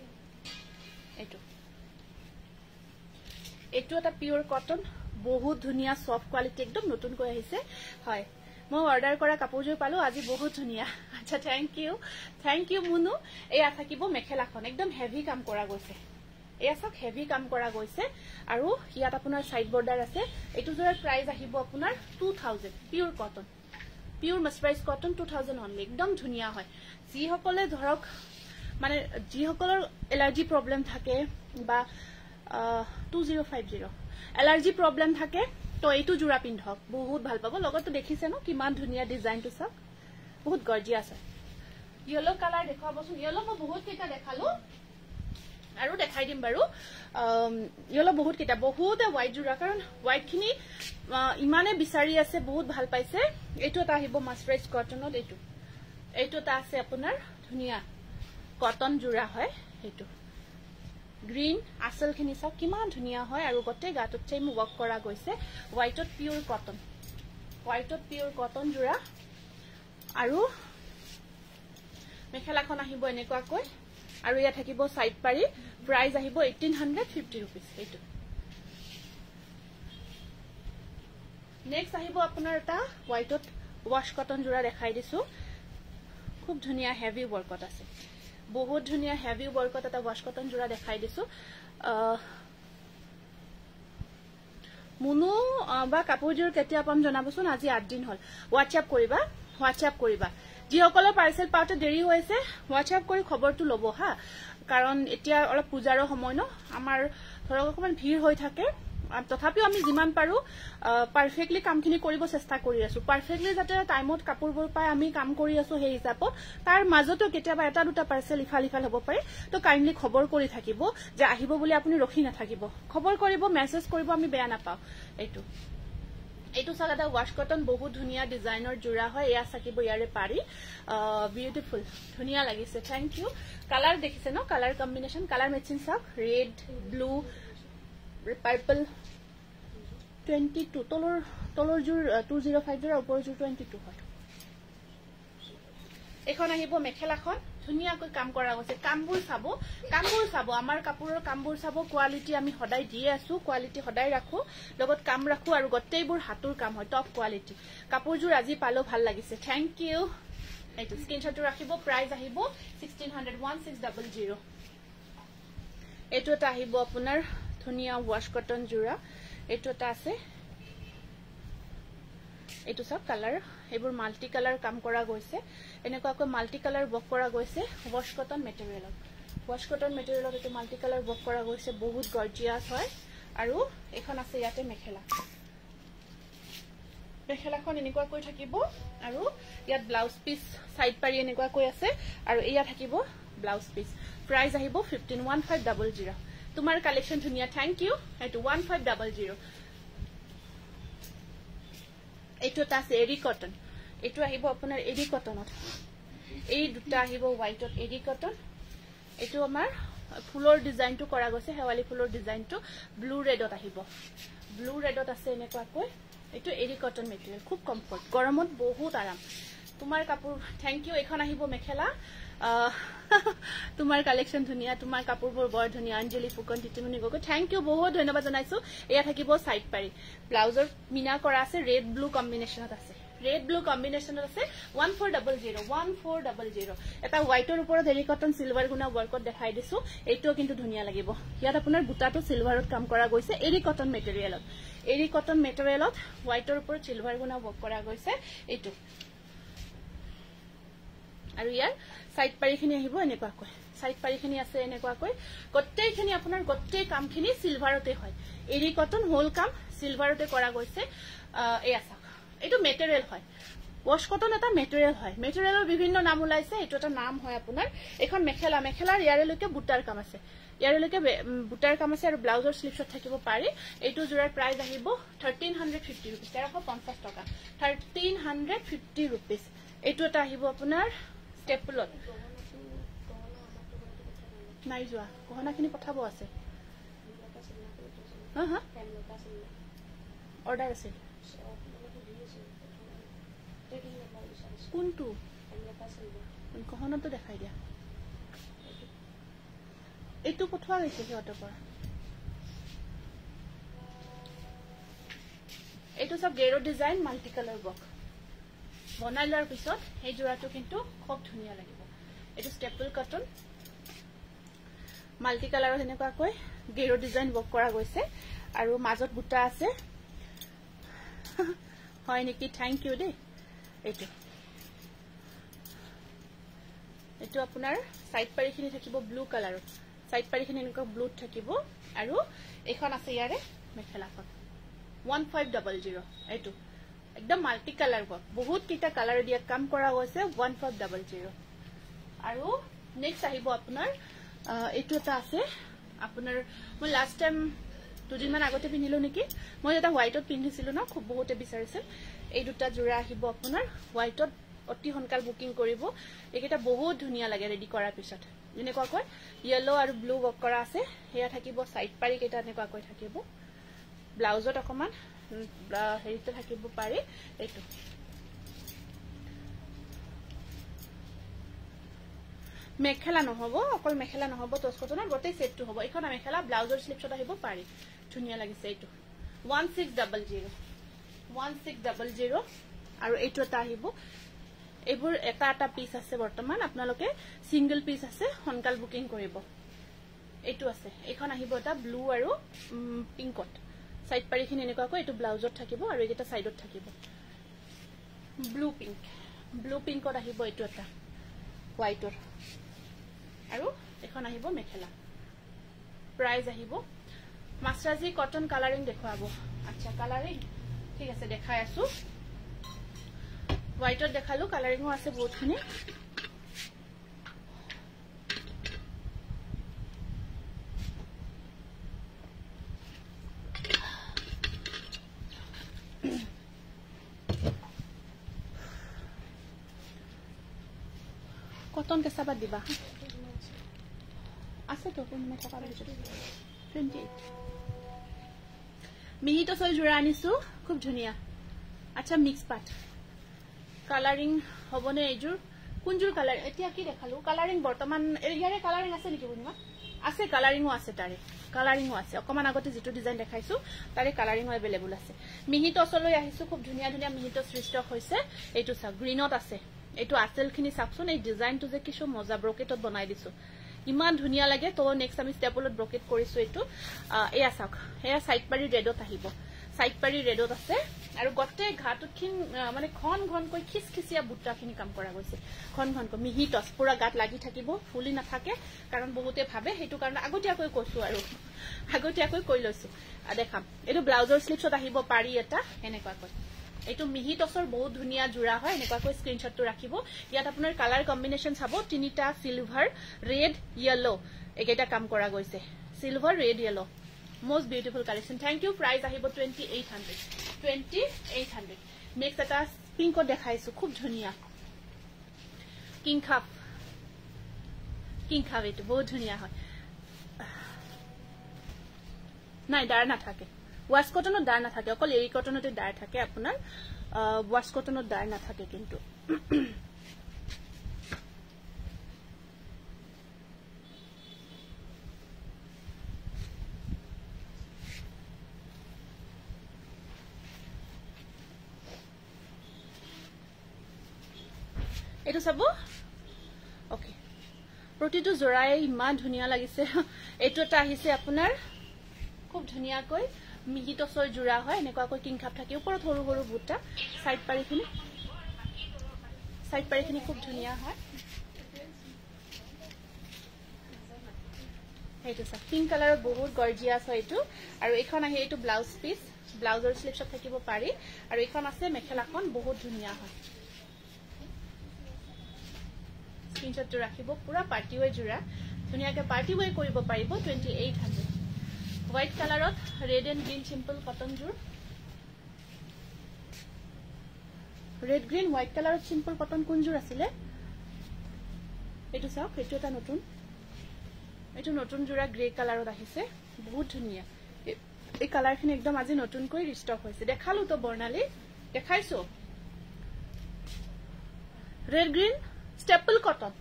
এইটো এটা পিওৰ কটন বহুত ধুনিয়া সফট কোৱালিটি একদম নতুনকৈ আহিছে হয় মই অৰ্ডাৰ কৰা কাপোৰজোৰ পালো আজি বহুত ধুনিয়া আচ্ছা থ্যাংক ইউ মুনু এয়া থাকিব মেখেলাখন একদম হেভি কাম কৰা গৈছে এয়া সব হেভি কাম কৰা গৈছে আৰু ইয়াত আপোনাৰ সাইড বৰ্ডাৰ আছে এইটো জোৰাৰ প্ৰাইস আহিব আপোনাৰ 2000 পিওৰ মাস্টাৰাইজ কটন 2000 অনলি একদম ধুনিয়া হয় যি সকলে ধৰক মানে যি সকলৰ এলাৰ্জি প্ৰবলেম থাকে বা 2050 এলাৰ্জি প্ৰবলেম থাকে তো এইটো জোৰা পিন্ধক বহুত ভাল পাব লগতো দেখিছে ন কিমান ধুনিয়া ডিজাইনটো সব বহুত গৰ্জিয়াস আছে ইয়েলো কালাৰ দেখাবচোন ইয়েলো মই বহুত কেটা দেখালো আৰু দেখাই দিম বাৰু ইয়েলো বহুত কেটা বহুত হোৱাইট জোৰা কাৰণ হোৱাইট খিনি ইমানে বিচাৰি আছে বহুত ভাল পাইছে এইটো এটা আহিব মাস্টাৰাইজ কটনত এইটো এটা আছে আপোনাৰ ধুনিয়া কটন জোৰা হয় এইটো গ্ৰীন আসল খিনি সব কিমান ধুনিয়া হয় আৰু গটে গাটত চাই মু ওয়াৰ্ক কৰা গৈছে হোৱাইটত পিওৰ কটন জোৰা আৰু মেখেলাখন আহিব এনেকুৱাকৈ আৰু ইয়া থাকিব সাইড পাৰি প্ৰাইস আহিব 1850 रुपीस এইটো নেক্সট আহিব আপোনাৰ এটা হোৱাইটত ওয়াশ কটন জোৰা দেখাই দিছো খুব ধুনিয়া হেভি ওয়াৰ্কত আছে বহুত ধুনিয়া হেভি ওয়াৰ্কত এটা ওয়াশ কটন জোৰা দেখাই দিছো মুনু বা কাপোৰজোৰ কেতিয়া পাম জনাবচোন আজি 8 দিন হল হোৱাটসঅ্যাপ কৰিবা যিসকলৰ পাৰ্সেল পাওঁতে দেৰি হৈছে হোৱাটছআপ কৰি খবৰটো ল'ব হা কাৰণ এতিয়া অলপ পূজাৰ সময় ন আমাৰ ধৰক অকমান ভিৰ হৈ থাকে তথাপিও আমি যিমান পাৰো পাৰফেক্টলি কামখিনি কৰিব চেষ্টা কৰি আছো পাৰফেক্টলি যাতে টাইমত কাপোৰবোৰ পাই আমি কাম কৰি আছো সেই হিচাপত তাৰ মাজতো কেতিয়াবা এটা দুটা পাৰ্সেল ইফাল হ'ব পাৰে তো কাইন্ডলি খবৰ কৰি থাকিব যে আহিব বুলি আপুনি ৰখি নাথাকিব খবৰ কৰিব মেছেজ কৰিব আমি বেয়া নাপাও এইটো সাগা ওয়াশ কটন বহুত ধুনিয়া ডিজাইনৰ জোৰা হয় এয়া সাকিব ইয়াৰে পাৰি বিউটিফুল ধুনিয়া লাগিছে থ্যাংক ইউ কালাৰ দেখিছে ন কালাৰ কম্বিনেশন কালাৰ মেচিং সব ৰেড ব্লু পাৰ্পল 22 তলৰ জোৰ 205 জোৰ ওপৰ জোৰ 22 হয় এখন আহিব মেখেলাখন ধুনিয়াকৈ কাম কৰা গৈছে কামবোৰ চাব আমাৰ কাপোৰৰ কামবোৰ চাব কোৱালিটি আমি সদায় দিয়ে আছো কোৱালিটি সদায় ৰাখো লগত কাম ৰাখো আৰু গটেইবোৰ হাতৰ কাম হয় টপ কোৱালিটি কাপোৰজোৰ আজি পালো ভাল লাগিছে থ্যাংক ইউ এইটো স্ক্ৰিনশ্বট ৰাখিব প্ৰাইস আহিব 1600 এইটো এটা আহিব আপোনাৰ ধুনিয়া ওয়াশ কটন জোৰা এইটো এটা আছে এইটো সব কালাৰ এইবোৰ মাল্টি কালাৰ কাম কৰা গৈছে এনেকুৱাকৈ মাল্টি কালাৰ বক কৰা গৈছে ওয়াশ কটন মেটেৰিয়েলত এইটো মাল্টি কালাৰ বক কৰা গৈছে বহুত গৰ্জিয়াস হয় আৰু এখন আছে ইয়াতে মেখেলাখন এনেকুৱাকৈ থাকিব আৰু ইয়াত ব্লাউজ পিস সাইড পাৰি এনেকুৱাকৈ আছে আৰু এয়া থাকিব ব্লাউজ পিস প্ৰাইস আহিব 151500 তোমাৰ কালেকশন ধুনিয়া থ্যাংক ইউ এইটো 1500 এইটো আছে এৰি কটন এইটো আহিব আপোনাৰ এৰি কটনত এই দুটা আহিব হোৱাইটত এৰি কটন এইটো আমাৰ ফুলৰ ডিজাইনটো কৰা গৈছে হেৱালি ফুলৰ ডিজাইনটো ব্লু ৰেডত আহিব ব্লু ৰেডত আছে এনেকুৱাকৈ এইটো এৰি কটন মেটেৰিয়েল খুব কমফৰ্ট গৰমত বহুত আৰাম তোমাৰ কাপোৰ থ্যাংক ইউ এখন আহিব মেখেলা তোমাৰ কালেকশন ধুনিয়া তোমাৰ কাপোৰবোৰ বৰ ধুনিয়া অঞ্জলি ফুকন তিতিমনি গগৈ থ্যাংক ইউ বহুত ধন্যবাদ জনাইছো এয়া থাকিব সাইড পাৰি ব্লাউজৰ মিনা কৰা আছে ৰেড ব্লু কম্বিনেশনত আছে 1400 এটা হোৱাইটৰ ওপৰত এৰি কটন সিলভাৰ গুণা ওয়াৰ্কত দেখাই দিছো এইটো কিন্তু ধুনিয়া লাগিব ইয়াত আপোনাৰ বুটাটো সিলভাৰত কাম কৰা গৈছে এৰি কটন মেটেৰিয়েলত হোৱাইটৰ ওপৰত সিলভাৰ গুণা ওয়াৰ্ক কৰা গৈছে এইটো আৰু ইয়াৰ সাইড পাৰিখিনি আহিব এনেকুৱাকৈ সাইড পাৰিখিনি আছে এনেকুৱাকৈ গটেইখিনি আপোনাৰ গটেই কামখিনি সিলভাৰতে হয় এৰি কটন হোল কাম সিলভাৰতে কৰা গৈছে এই আছা এইটো মেটেৰিয়েল হয় ওয়াশ কটন এটা মেটেৰিয়েল হয় মেটেৰিয়েলৰ বিভিন্ন নাম ওলাইছে এইটো এটা নাম হয় আপোনাৰ এখন মেখেলাৰ ইয়াৰেলৈকে বুটাৰ কাম আছে আৰু ব্লাউজৰ স্লিভছত থাকিব পাৰি এইটো জোৰাৰ প্ৰাইস আহিব 1350 रुपीस 1350 টকা 1350 रुपीस এইটো এটা আহিব আপোনাৰ ষ্টেপলত নাই যোৱা গহনাখিনি পঠাব আছে হা অৰ্ডাৰ আছে কোনটো গহনাটো দেখাই দিয়া এইটো পঠোৱা হৈছে সিহঁতৰ পৰা এইটো সব গেৰো ডিজাইন মাল্টি কালাৰ বক বনাই লোৱাৰ পিছত এই জোৰাটো কিন্তু খুব ধুনিয়া লাগিব এইটো ষ্টেপল কটন মাল্টি কালাৰৰ এনেকুৱাকৈ গেৰো ডিজাইন বক কৰা গৈছে আৰু মাজত বুটা আছে হয় নেকি থ্যাংক ইউ দে এইটো আপোনাৰ সাইড পাৰিখিনি থাকিব ব্লু কালাৰত সাইড পাৰিখিনি এনেকুৱা ব্লুত থাকিব আৰু এখন আছে ইয়াৰে মেখেলাখন 1500 এইটো একদম মাল্টি কালাৰ বক বহুত কিটা কালাৰ দিয়া কাম কৰা হৈছে 1500 আৰু নেক্সট আহিব আপোনাৰ এইটো এটা আছে আপোনাৰ মই লাষ্ট টাইম দুদিনমান আগতে পিন্ধিলো নেকি মই এটা হোৱাইটত পিন্ধিছিলো ন খুব বহুতে বিচাৰিছে এই দুটা জোৰা আহিব আপোনাৰ হোৱাইটত অতি হনকাল বুকিং কৰিব এইকেইটা বহুত ধুনিয়া লাগে ৰেডি কৰাৰ পিছত এনেকুৱাকৈ ইয়েলো আৰু ব্লু বক কৰা আছে হেয়া থাকিব সাইড পাৰি কেইটা এনেকুৱাকৈ থাকিব ব্লাউজত অকমান হেৰিতে থাকিব পাৰি এইটো মেখেলা নহব অকল মেখেলা নহব টচ কটনৰ গোটেই সেটটো হ'ব এখন মেখেলা ব্লাউজৰ স্লিভছত আহিব পাৰি ধুনিয়া লাগিছে এইটো 1600 আৰু এইটো এটা আহিব এইবোৰ এটা পিস আছে বৰ্তমান আপোনালোকে সিঙ্গল পিস আছে হনকাল বুকিং কৰিব এইটো আছে এখন আহিব এটা ব্লু আৰু পিংকত সাইড পাৰিখিনি এনেকুৱাকৈ এইটো ব্লাউজত থাকিব আৰু এইটা সাইডত থাকিব ব্লু পিংক ব্লু পিংকত আহিব এইটো এটা হোৱাইটৰ আৰু এখন আহিব মেখেলা প্ৰাইস আহিব মাস্টাৰজি কটন কালাৰিং দেখুৱাব আচ্ছা কালাৰিং ঠিক আছে দেখাই আছো হোৱাইটত দেখালো কালাৰিংও আছে বহুতখিনি কটন কেঁচা বাদ দিবা আছে তো কোনমে থকা বাইছে 28 মিহিটো সল জোৰা আনিছো খুব ধুনিয়া আচ্ছা মিক্স পাট কালাৰিং হবনে এইজুৰ কোনজুৰ কালাৰ এতিয়া কি দেখালো কালাৰিং বৰ্তমান ইয়াৰে কালাৰিং আছে নেকি বুনিমা আছে কালাৰিংও আছে তাৰে কালাৰিংও আছে অকমান আগতে যেটো ডিজাইন দেখাইছো তাৰে কালারিংও अवेलेबल আছে মিহিটো সলৈ আহিছো খুব ধুনিয়া ধুনিয়া মিহিটো সৃষ্ট হৈছে এইটো সা গ্ৰীনত আছে এইটো আসল খিনি সাকছন এই ডিজাইনটো যে কিছো মজা ব্ৰকেটত বনাই দিছো ইমান ধুনিয়া লাগে তো নেক্সট আমি স্টেপলত ব্ৰকেট কৰিছো এইটো এয়া সাক এয়া সাইড পাৰি ৰেডত আহিব সাইড পাৰি ৰেডত আছে আৰু গটে ঘাটুখিন মানে খন কৈ খিসখিসিয়া বুট্টাখিনি কাম কৰা গৈছে খন কৈ মিহিটস পুৰা গাত লাগি থাকিব ফুলি নাথাকে কাৰণ বহুতে ভাবে হেতু কাৰণ আগতিয়াকৈ কৈছো আৰু আগতিয়াকৈ কৈ লৈছো দেখাম এটো ব্লাউজৰ স্লিপছত আহিব পাৰি এটা এনেকুৱা কৈ এইটো মিহিটসৰ বহুত ধুনিয়া জোৰা হয় এনেকুৱা কৈ স্ক্ৰিনশ্বটটো ৰাখিব ইয়াত আপোনাৰ কালাৰ কম্বিনেশন চাব তিনিটা সিলভাৰ ৰেড ইয়েলো একেটা কাম কৰা গৈছে silver red yellow most beautiful collection thank you price ahibo 2800 next eta pink dekhaisu khub dhuniya king khap etu bahut dhuniya hoy nai dar na thake wash cotton dar na thake okol eri cotton te dar thake apunar wash cotton dar na thake kintu এটো সব okay প্ৰতিটো জোৰাই ইমান ধুনিয়া লাগিছে এটো এটা আহিছে আপোনাৰ খুব ধুনিয়া কৈ মিহিটসৰ জোৰা হয় এনেকুৱা কৈ কিং খাপ থাকে ওপৰত সৰু সৰু বুটা সাইড পাৰিখিনি খুব ধুনিয়া হয় এইটো সব পিংক কালাৰৰ বহুত গৰ্জিয়াস হয় এটো আৰু এখন আহে এটো ব্লাউজ পিস ব্লাউজৰ স্লিপছত থাকিব পাৰি আৰু এখন আছে মেখেলাখন বহুত ধুনিয়া হয় স্ক্রিনশট তো রাখিব পুরা পার্টি ওয়ে জোড়া ধুনিয়াকে পার্টি ওয়ে করিব পারিব 2800 হোয়াইট কালারত red and green simple cotton জোর রেড গ্রিন হোয়াইট কালারত সিম্পল কটন কোন জোর আছিলে এটো চাও এটো এটা নতুন জোড়া গ্রে কালারত আহিছে বহুত ধুনিয়া এই কালারখিনি একদম আজি নতুন কই রিস্টক হইছে দেখালো তো বর্ণালী দেখাইছো red green staple cotton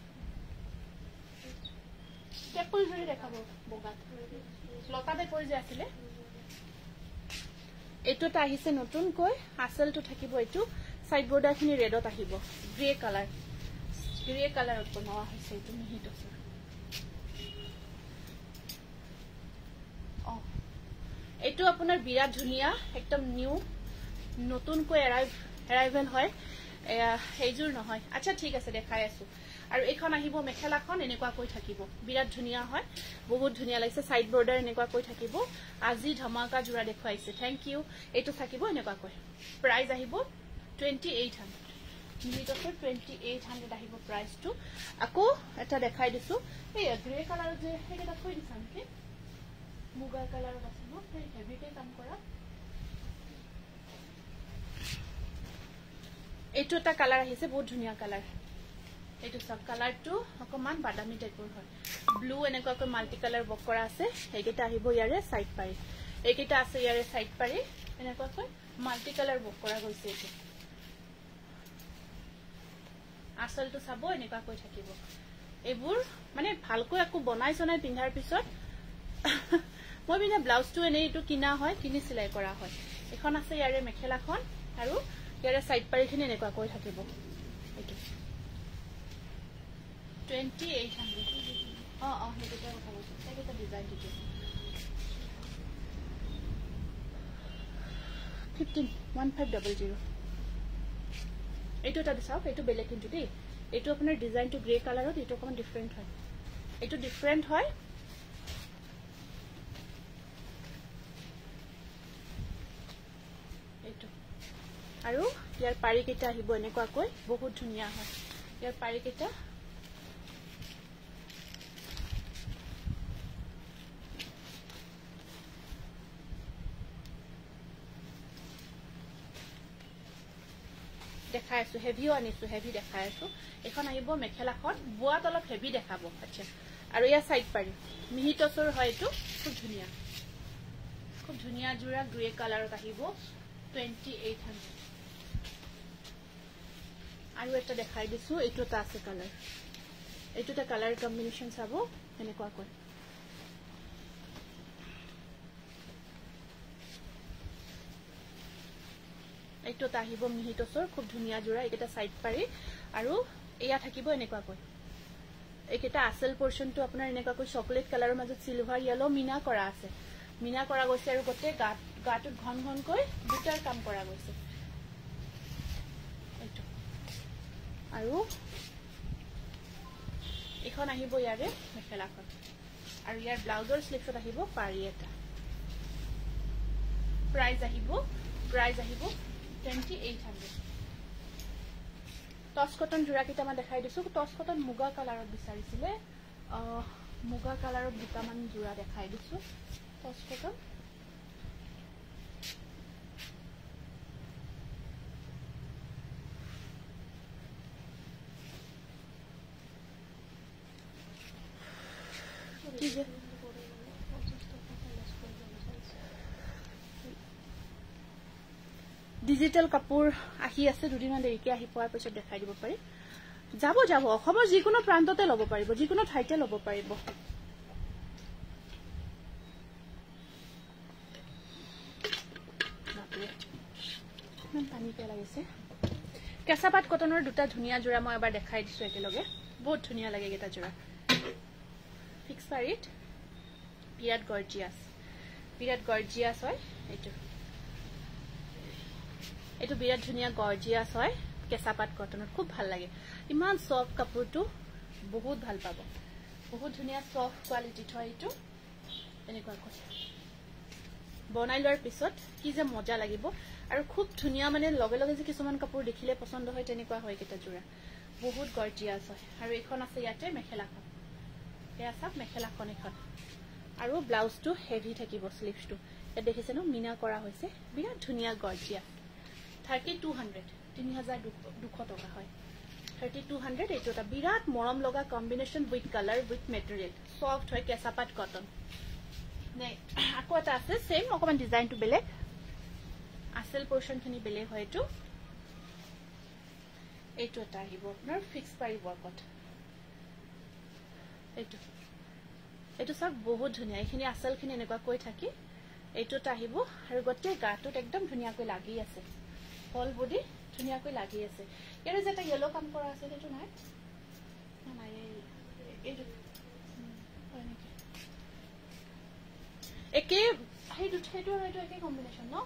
staple জুৰি দেখাবো বগাত লতাতে পৰি যে আছিল এটোটা আহিছে নতুন কৈ আসলটো থাকিব এটো সাইড বৰ্ডাৰ খিনি ৰেডত আহিব গ্ৰে কালাৰত বনোৱা হৈছে এটো মিহিটো এটো আপোনাৰ বিৰাট ধুনিয়া একদম নিউ নতুন কৈ এৰাইভেল হয় হেজুৰ নহয় আচ্ছা ঠিক আছে দেখাই আছো আৰু এখন আহিব মেখেলাখন এনেকুৱা কৈ থাকিব বিৰাট ধুনিয়া হয় বহুত ধুনিয়া লাগিছে সাইড বৰ্ডাৰ এনেকুৱা কৈ থাকিব আজি ধমাকা জোৰা দেখুৱাইছে থ্যাংক ইউ এটো থাকিব এনেকুৱা কৈ প্ৰাইস আহিব 2800 মিনিটৰ 2800 আহিব প্ৰাইসটো আকৌ এটা দেখাই দিছো এই গ্ৰে কালাৰ যে হেটা থৈ দিছাম কি মুগা কালাৰত আছে ন এই হেভিকে কাম কৰা এটো এটা কালাৰ আহিছে বহুত ধুনিয়া কালাৰ এটো সব কালাৰটো অকমান বাদামি টাইপৰ হয় ব্লু এনেকুৱা কৈ মাল্টি কালাৰ বক কৰা আছে এইকেটা আহিব ইয়াৰে সাইড পাৰি এইকেটা আছে ইয়াৰে সাইড পাৰি এনেকুৱা কৈ মাল্টি কালাৰ বক কৰা গৈছে এটো আসলটো চাব এনেকুৱা কৈ থাকিব এবোৰ মানে ভালকৈ আকু বনাই পিন্ধাৰ পিছত মই বিনা ব্লাউজটো এনে এটো কিনা হয় কিনি সিলাই কৰা হয় এখন আছে ইয়াৰে মেখেলাখন আৰু ইয়াৰে সাইড পাৰিখিনি এনেকুৱা কৈ থাকিব এইটো 2800 হেটা কথা কৈছো এটা ডিজাইন দিছে 1500 এইটো এটা চাওক এইটো বেলেগ কিন্তু দেই এইটো আপোনাৰ ডিজাইনটো গ্ৰে কালাৰত এইটো অকমান ডিফাৰেন্ট হয় এইটো ডিফাৰেন্ট হয় এইটো আৰু ইয়াৰ পাৰি কেইটা আহিব এনেকুৱাকৈ বহুত ধুনীয়া হয় ইয়াৰ পাৰি কেইটা দেখাই আছো হেভিও আনিছো হেভি দেখাই আছো এখন আহিব মেখেলাখন বোৱাত অলপ হেভি দেখাব আচ্ছা আৰু ইয়াৰ সাইড পাৰি মিহি টচৰ হয় এইটো খুব ধুনীয়া জোৰা গ্ৰে কালাৰত আহিব 2800 আৰু এটা দেখাই দিছো এইটো এটা আছে কালাৰ এইটো এটা কালাৰ কম্বিনেশন চাব এনেকুৱাকৈ এইটো এটা আহিব মিহি টচৰ খুব ধুনীয়া জোৰা এইকেইটা সাইড পাৰি আৰু এয়া থাকিব এনেকুৱাকৈ এইকেইটা আসল পোৰ্শনটো আপোনাৰ এনেকুৱাকৈ চকলেট কালাৰৰ মাজত সিলভাৰ ইয়েলো মিনা কৰা আছে মিনা কৰা গৈছে আৰু গোটে গাটুত ঘন ঘনকৈ দুটাৰ কাম কৰা গৈছে এইটো আৰু এখন আহিব ইয়াৰে মেখেলাখন আৰু ইয়াৰ ব্লাউজৰ স্লিভছত আহিব পাৰি এটা প্ৰাইস আহিব 2800 টস কটন জোৰা কেইটা মই দেখাই দিছো টস কটন মুগা কালাৰত বিচাৰিছিলে মুগা কালাৰত দুটামান জোৰা দেখাই দিছো টস কটন কি যে ডিজিটাল কাপোৰ আহি আছে দুদিনমান দেৰিকে আহি পোৱাৰ পিছত দেখাই দিব পাৰি যাব অসমৰ যিকোনো প্ৰান্ততে ল'ব পাৰিব যিকোনো ঠাইতে ল'ব পাৰিব পানী পেলাইছে কেঁচাপাত কটনৰ দুটা ধুনীয়া জোৰা মই এবাৰ দেখাই দিছো একেলগে বহুত ধুনীয়া লাগে এটা জোৰা ফিক্স পাৰিত বিৰাট গৰ্জিয়াস হয় এইটো বিৰাট ধুনীয়া গৰ্জিয়াস হয় কেঁচাপাত কটনত খুব ভাল লাগে ইমান সফট কাপোৰটো বহুত ভাল পাব বহুত ধুনীয়া সফট কোৱালিটিত হয় এইটো এনেকুৱা কথা বনাই লোৱাৰ পিছত কি যে মজা লাগিব আৰু খুব ধুনীয়া মানে লগে লগে যে কিছুমান কাপোৰ দেখিলে পছন্দ হয় তেনেকুৱা হয় কেটা জোৰা বহুত গৰ্জিয়াস হয় আৰু এখন আছে ইয়াতে মেখেলাখন এয়া সব মেখেলাখন এখন আৰু ব্লাউজটো হেভি থাকিব স্লিভছটো এ দেখিছে ন মিনা কৰা হৈছে বিৰাট ধুনীয়া গৰ্জিয়াস 3200 টকা হয় 3200 এইটো এটা বিৰাট মৰম লগা combination with colour with material soft হয় কেঁচাপাত কটন নে আকৌ এটা আছে সেম অকমান ডিজাইনটো বেলেগ আসল পোৰ্শনখিনি বেলেগ হয় এইটো এটা আহিব আপোনাৰ ফিক্স পাৰি ওয়াৰ্কত এইটো সব বহুত ধুনীয়া এইখিনি আসলখিনি এনেকুৱা কৈ থাকি এইটো এটা আহিব আৰু গোটে গাটোত একদম ধুনীয়াকৈ লাগি আছে ফল বডি ধুনীয়াকৈ লাগি আছে ইয়াৰে যেটা ইয়েলো কাম কৰা আছে সেইটো নাই নাই এইটো একে সেইটো একে কম্বিনেশন ন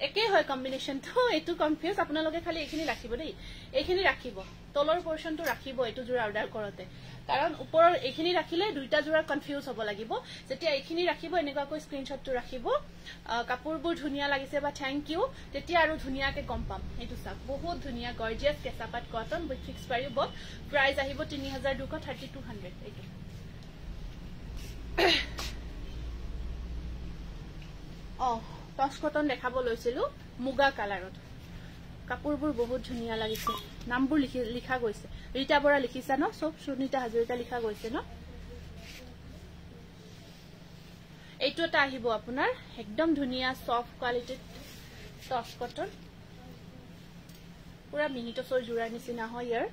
একে হয় কম্বিনেশনটো এইটো কনফিউজ আপোনালোকে খালি এইখিনি ৰাখিব দেই এইখিনি ৰাখিব তলৰ পোৰ্শনটো ৰাখিব এইটো জোৰা অৰ্ডাৰ কৰতে কাৰণ ওপৰৰ এইখিনি ৰাখিলে দুইটা জোৰা কনফিউজ হ'ব লাগিব যেতিয়া এইখিনি ৰাখিব এনেকুৱাকৈ স্ক্ৰিনশ্বটটো ৰাখিব কাপোৰবোৰ ধুনীয়া লাগিছে বা থ্যাংক ইউ তেতিয়া আৰু ধুনীয়াকৈ গম পাম এইটো চাওক বহুত ধুনীয়া গৰ্জিয়াস কেঁচাপাত কটন উইথ ফিক্স পাৰি বক প্ৰাইস আহিব 3200 এইটো টস কটন দেখাব লৈছিলো মুগা কালাৰত কাপোৰবোৰ বহুত ধুনীয়া লাগিছে নামবোৰ লিখা গৈছে ৰীতা বৰা লিখিছা ন সব সুনিতা হাজৰিকা লিখা গৈছে ন এইটো এটা আহিব আপোনাৰ একদম ধুনীয়া সফট কোৱালিটিত টস কটন পুৰা মিহি টচৰ জোৰা নিচিনা হয় ইয়াৰ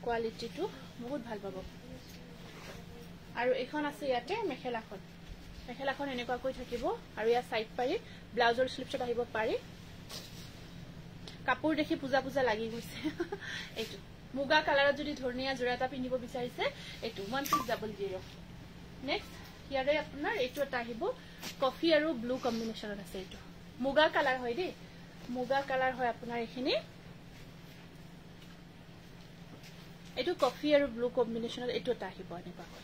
কোৱালিটিটো বহুত ভাল পাব আৰু এখন আছে ইয়াতে মেখেলাখন এনেকুৱাকৈ থাকিব আৰু ইয়াৰ সাইড পাৰি ব্লাউজৰ স্লিভছত আহিব পাৰি কাপোৰ দেখি পূজা লাগি গৈছে এইটো মুগা কালাৰত যদি ধুনীয়া জোৰা এটা পিন্ধিব বিচাৰিছে এইটো 1600 নেক্সট ইয়াৰে আপোনাৰ এইটো এটা আহিব কফি আৰু ব্লু কম্বিনেশনত আছে এইটো মুগা কালাৰ হয় দেই মুগা কালাৰ হয় আপোনাৰ এইখিনি এইটো কফি আৰু ব্লু কম্বিনেশ্যনত এইটো এটা আহিব এনেকুৱাকৈ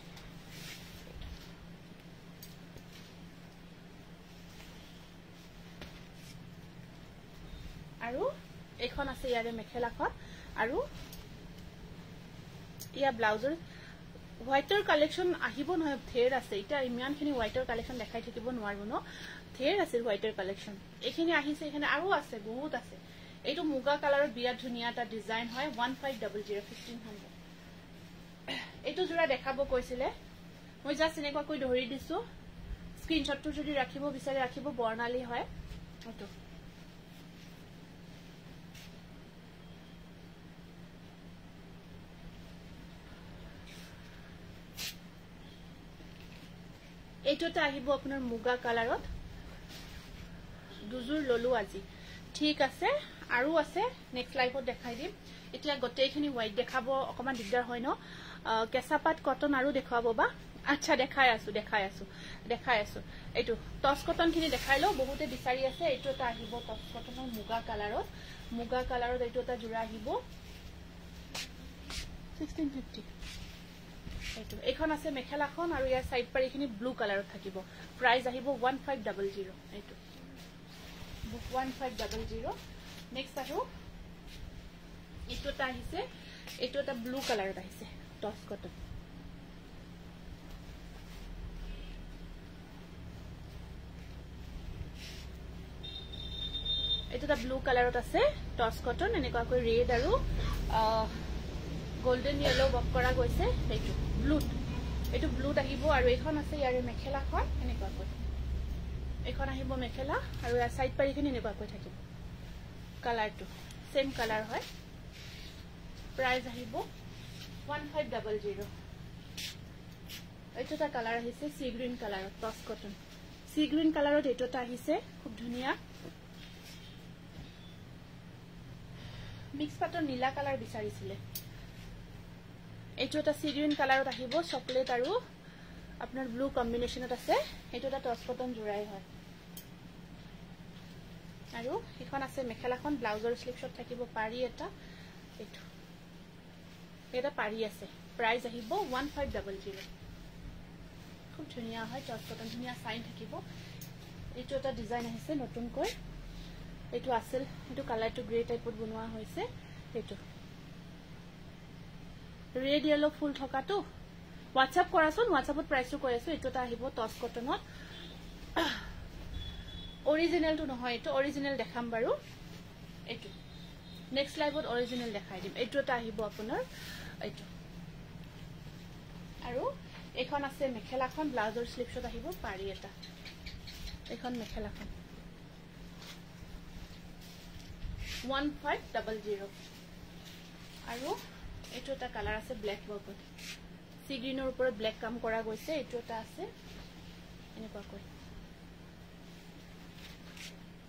আৰু এখন আছে ইয়াৰে মেখেলাখন আৰু ইয়া ব্লাউজৰ হোৱাইটৰ কালেকশ্যন আহিব নহয় ধেৰ আছে এটা ইমানখিনি হোৱাইটৰ কালেকশ্যন দেখাই থাকিব নোৱাৰিব ন ধেৰ আছে হোৱাইটৰ কালেকশ্যন এইখিনি আহিছে এখানে আৰু আছে বহুত আছে এইটো মুগা কালাৰৰ বিৰাট ধুনীয়া এটা ডিজাইন হয় 1500 1500 এইটো জোৰা দেখাব কৈছিলে মই জাস্ট এনেকুৱাকৈ ধৰি দিছো স্ক্ৰিনশ্বটটো যদি ৰাখিব বিচাৰে ৰাখিব বৰ্ণালী হয় এইটো এইটোতে আহিব আপোনাৰ মুগা কালাৰত দুজোৰ ললো আজি ঠিক আছে আৰু আছে নেক্সট লাইভত দেখাই দিম এতিয়া গোটেইখিনি হোৱাইট দেখাব অকমান দিগদাৰ হয় ন কেঁচাপাত কটন আৰু দেখাব বা আচ্ছা দেখাই আছো এইটো টস কটন খিনি দেখাই লও বহুতে বিচাৰি আছে এইটো এটা আহিব টস কটনৰ মুগা কালাৰত এইটো এটা জোৰা আহিব 1650 এইটো এখন আছে মেখেলাখন আৰু ইয়াৰ সাইড পাৰিখিনি ব্লু কালাৰত থাকিব প্ৰাইস আহিব 1500 এইটো 1500 নেক্সট আৰু এইটো এটা আহিছে এইটো এটা ব্লু কালাৰত আহিছে টস কটন এইটো এটা ব্লু কালাৰত আছে টস কটন এনেকুৱাকৈ ৰেড আৰু গোল্ডেন ইয়েলো বক কৰা গৈছে এইটো ব্লুত আহিব আৰু এখন আছে ইয়াৰে মেখেলাখন এনেকুৱাকৈ এখন আহিব মেখেলা আৰু ইয়াৰ সাইড পাৰিখিনি এনেকুৱাকৈ থাকিব কালাৰটো সেম কালাৰ হয় প্ৰাইস আহিব 1500 এইটো এটা কালাৰ আহিছে সি গ্ৰীন কালাৰত টস কটন সি গ্ৰীন কালাৰত এইটো এটা আহিছে খুব ধুনীয়া মিক্স পাটৰ নীলা কালাৰ বিচাৰিছিলে এইটো এটা সি গ্ৰীন কালাৰত আহিব চকলেট আৰু আপোনাৰ ব্লু কম্বিনেশ্যনত আছে এইটো এটা টস কটন জোৰাই হয় আৰু এখন আছে মেখেলাখন ব্লাউজৰ স্লিপছত থাকিব পাৰি এটা এইটো এটা পাৰি আছে প্ৰাইস আহিব 1500 খুব ধুনীয়া হয় টস কটন ধুনীয়া সাইন থাকিব এইটো এটা ডিজাইন আহিছে নতুনকৈ এইটো আছিল এইটো কালাৰটো গ্ৰে টাইপত বনোৱা হৈছে এইটো ৰেড ইয়েলো ফুল থকাটো WhatsApp কৰাছোন WhatsAppত প্ৰাইসটো কৈ আছো এইটো এটা আহিব টস কটনত অৰিজিনালটো নহয় এইটো অৰিজিনাল দেখাম বাৰু এইটো নেক্সট লাইভত অৰিজিনাল দেখাই দিম এইটো এটা আহিব আপোনাৰ এইটো আৰু এখন আছে মেখেলাখন ব্লাউজৰ স্লিপছত আহিব পাৰি এটা এখন মেখেলাখন 1500 আৰু এইটো এটা কালাৰ আছে ব্ল্যাক বৰ্ডত সি গ্ৰীনৰ ওপৰত ব্ল্যাক কাম কৰা গৈছে এইটো এটা আছে এনেকুৱাকৈ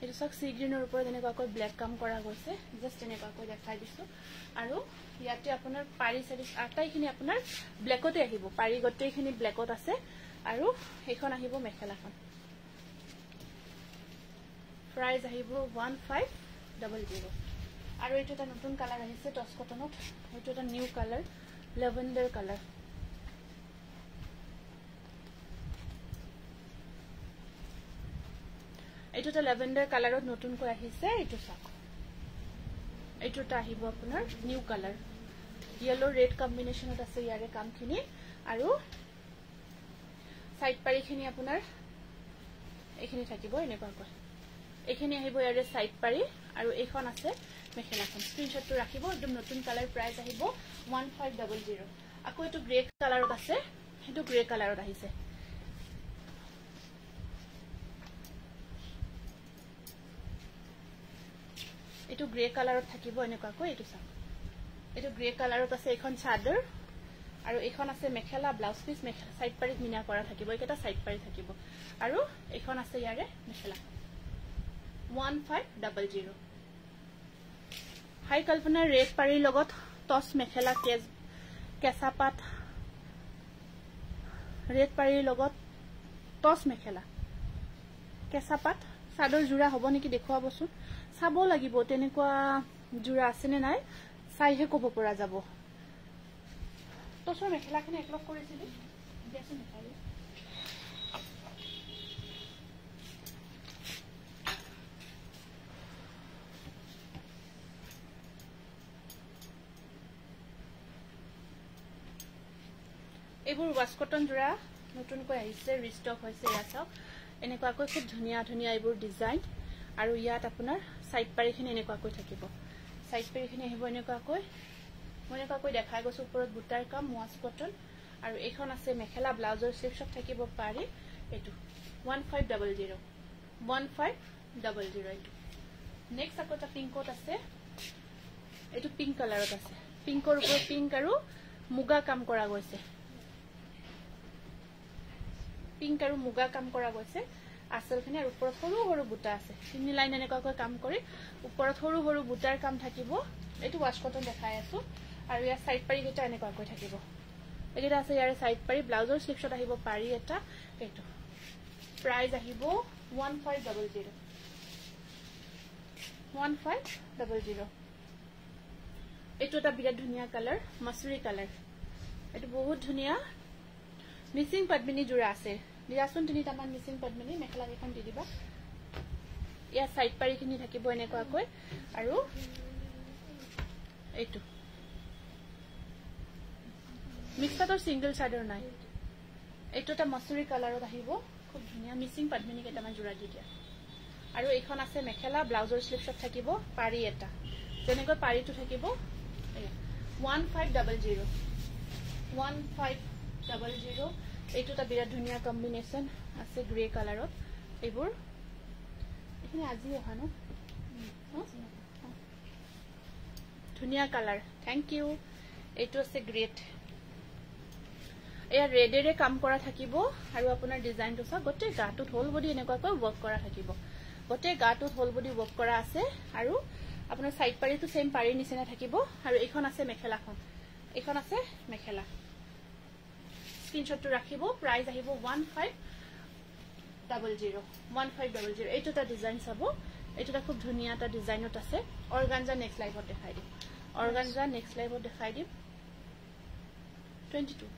এইটো সব সি গ্ৰীনৰ ওপৰত এনেকুৱাকৈ ব্ল্যাক কাম কৰা গৈছে জাস্ট এনেকুৱাকৈ দেখাই দিছো আৰু ইয়াতে আপোনাৰ পাৰি সাৰি আটাইখিনি আপোনাৰ ব্ল্যাকতে আহিব পাৰি গটেইখিনি ব্ল্যাকত আছে আৰু এখন আহিব মেখেলাখন প্ৰাইস আহিব 1500 আৰু এইটো এটা নতুন কালাৰ আহিছে টস কটনত এইটো এটা নিউ কালাৰ লেভেন্ডাৰ কালাৰ এইটো এটা লেভেন্ডাৰ কালাৰত নতুনকৈ আহিছে এইটো চাওক এইটো এটা আহিব আপোনাৰ নিউ কালাৰ ইয়েলো ৰেড কম্বিনেশ্যনত আছে ইয়াৰে কামখিনি আৰু সাইড পাৰিখিনি আপোনাৰ এইখিনি থাকিব এনেকুৱাকৈ এইখিনি আহিব ইয়াৰে সাইড পাৰি আৰু এইখন আছে মেখেলাখন স্ক্ৰিনশ্বটটো ৰাখিব একদম নতুন কালাৰ প্ৰাইস আহিব 1500 আকৌ এইটো গ্ৰে কালাৰত আছে সেইটো গ্ৰে কালাৰত আহিছে এইটো গ্ৰে কালাৰত থাকিব এনেকুৱাকৈ এইটো চাওক এইটো গ্ৰে কালাৰত আছে এখন চাদৰ আৰু এইখন আছে মেখেলা ব্লাউজ পিস মেখেলা সাইড পাৰিত মিনা কৰা থাকিব এইটা সাইড পাৰি থাকিব আৰু এইখন আছে ইয়াৰে মেখেলা 1500 হাই কল্পনা ৰেড পাৰিৰ লগত টস মেখেলা কেঁচাপাত ৰেড পাৰিৰ লগত টস মেখেলা কেঁচাপাত চাদৰ জোৰা হ'ব নেকি দেখুৱাবচোন চাব লাগিব তেনেকুৱা জোৰা আছে নে নাই চাইহে ক'ব পৰা যাব টচৰ মেখেলাখিনি একলগ কৰিছিলি দিয়াচোন দেখাই এইবোৰ ৱাছ কটন জোৰা নতুনকৈ আহিছে ৰিষ্টক হৈছে এয়া চাওক এনেকুৱাকৈ খুব ধুনীয়া ধুনীয়া এইবোৰ ডিজাইন আৰু ইয়াত আপোনাৰ সাইড পাৰিখিনি এনেকুৱাকৈ থাকিব সাইড পাৰিখিনি আহিব এনেকুৱাকৈ মই এনেকুৱাকৈ দেখাই গৈছো ওপৰত বুটাৰ কাম ৱাছ কটন আৰু এইখন আছে মেখেলা ব্লাউজৰ স্লিপছত থাকিব পাৰি এইটো 1500 এইটো নেক্সট আকৌ এটা পিংকত আছে এইটো পিংক কালাৰত আছে পিংকৰ ওপৰত পিংক আৰু মুগা কাম কৰা গৈছে পিংক আৰু মুগা কাম কৰা গৈছে আসলখিনি আৰু ওপৰত সৰু সৰু বুটা আছে তিনি লাইন এনেকুৱাকৈ কাম কৰি ওপৰত সৰু সৰু বুটাৰ কাম থাকিব এইটো ৱাছ কটন দেখাই আছো আৰু ইয়াৰ সাইড পাৰি কেইটা এনেকুৱাকৈ থাকিব এইকেইটা আছে ইয়াৰ সাইড পাৰি ব্লাউজৰ স্লিপছত আহিব পাৰি এটা এইটো প্ৰাইস আহিব 1500 এইটো এটা বিৰাট ধুনীয়া কালাৰ মাছুৰী কালাৰ এইটো বহুত ধুনীয়া মিসিং পদ্মিনী জোৰা আছে দিয়াচোন তিনিটামান মিসিং পদ্মিনী মেখেলা কেইখন দি দিবা ইয়াৰ সাইড পাৰিখিনি থাকিব এনেকুৱাকৈ আৰু এইটো মিক্সাতৰ সিঙ্গল চাদৰ নাই এইটো এটা মাছুৰী কালাৰত আহিব খুব ধুনীয়া মিসিং পদ্মিনী কেইটামান জোৰা দি দিয়া আৰু এইখন আছে মেখেলা ব্লাউজৰ স্লিপছত থাকিব পাৰি এটা যেনেকৈ পাৰিটো থাকিব 1500 এইটো এটা বিৰাট ধুনীয়া কম্বিনেশন আছে গ্ৰে কালাৰত এইবোৰ এখানে আজি অহা ন ধুনীয়া কালাৰ থ্যাংক ইউ এইটো আছে গ্ৰেট এয়া ৰেডেৰে কাম কৰা থাকিব আৰু আপোনাৰ ডিজাইনটো চাওক গোটেই গাটোত হোল বডি এনেকুৱাকৈ ওয়াৰ্ক কৰা থাকিব গোটেই গাটোত হোল বডি ওয়াৰ্ক কৰা আছে আৰু আপোনাৰ সাইড পাৰিটো সেম পাৰি নিচিনা থাকিব আৰু এইখন আছে মেখেলাখন এইখন আছে মেখেলা স্ক্ৰিনশটটো ৰাখিব প্ৰাইস আহিব 1500 এইটো এটা ডিজাইন চাব এইটোটা খুব ধুনীয়া এটা ডিজাইনত আছে অর্গানজা নেক্সট লাইভত দেখাই দিম অর্গানজা নেক্সট লাইভত দেখাই দিম 22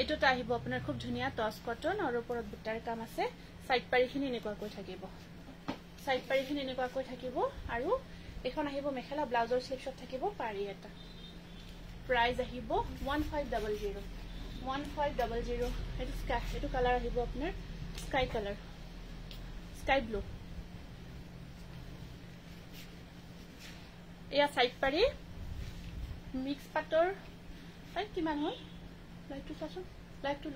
এইটোটা আহিব আপোনাৰ খুব ধুনীয়া টচ কটন আৰু ওপৰত বুটাৰ কাম আছে সাইড পাৰিখিনি এনেকুৱাকৈ থাকিব সাইড পাৰিখিনি এনেকুৱাকৈ থাকিব আৰু এখন আহিব মেখেলা ব্লাউজৰ স্লিপছত থাকিব পাৰি এটা প্ৰাইস আহিব 1500 এইটো কালাৰ আহিব আপোনাৰ স্কাই কালাৰ স্কাই ব্লু এয়া সাইড পাৰি মিক্স পাটৰ তাই কিমান হয় লাইটটো চাচোন লাইটটো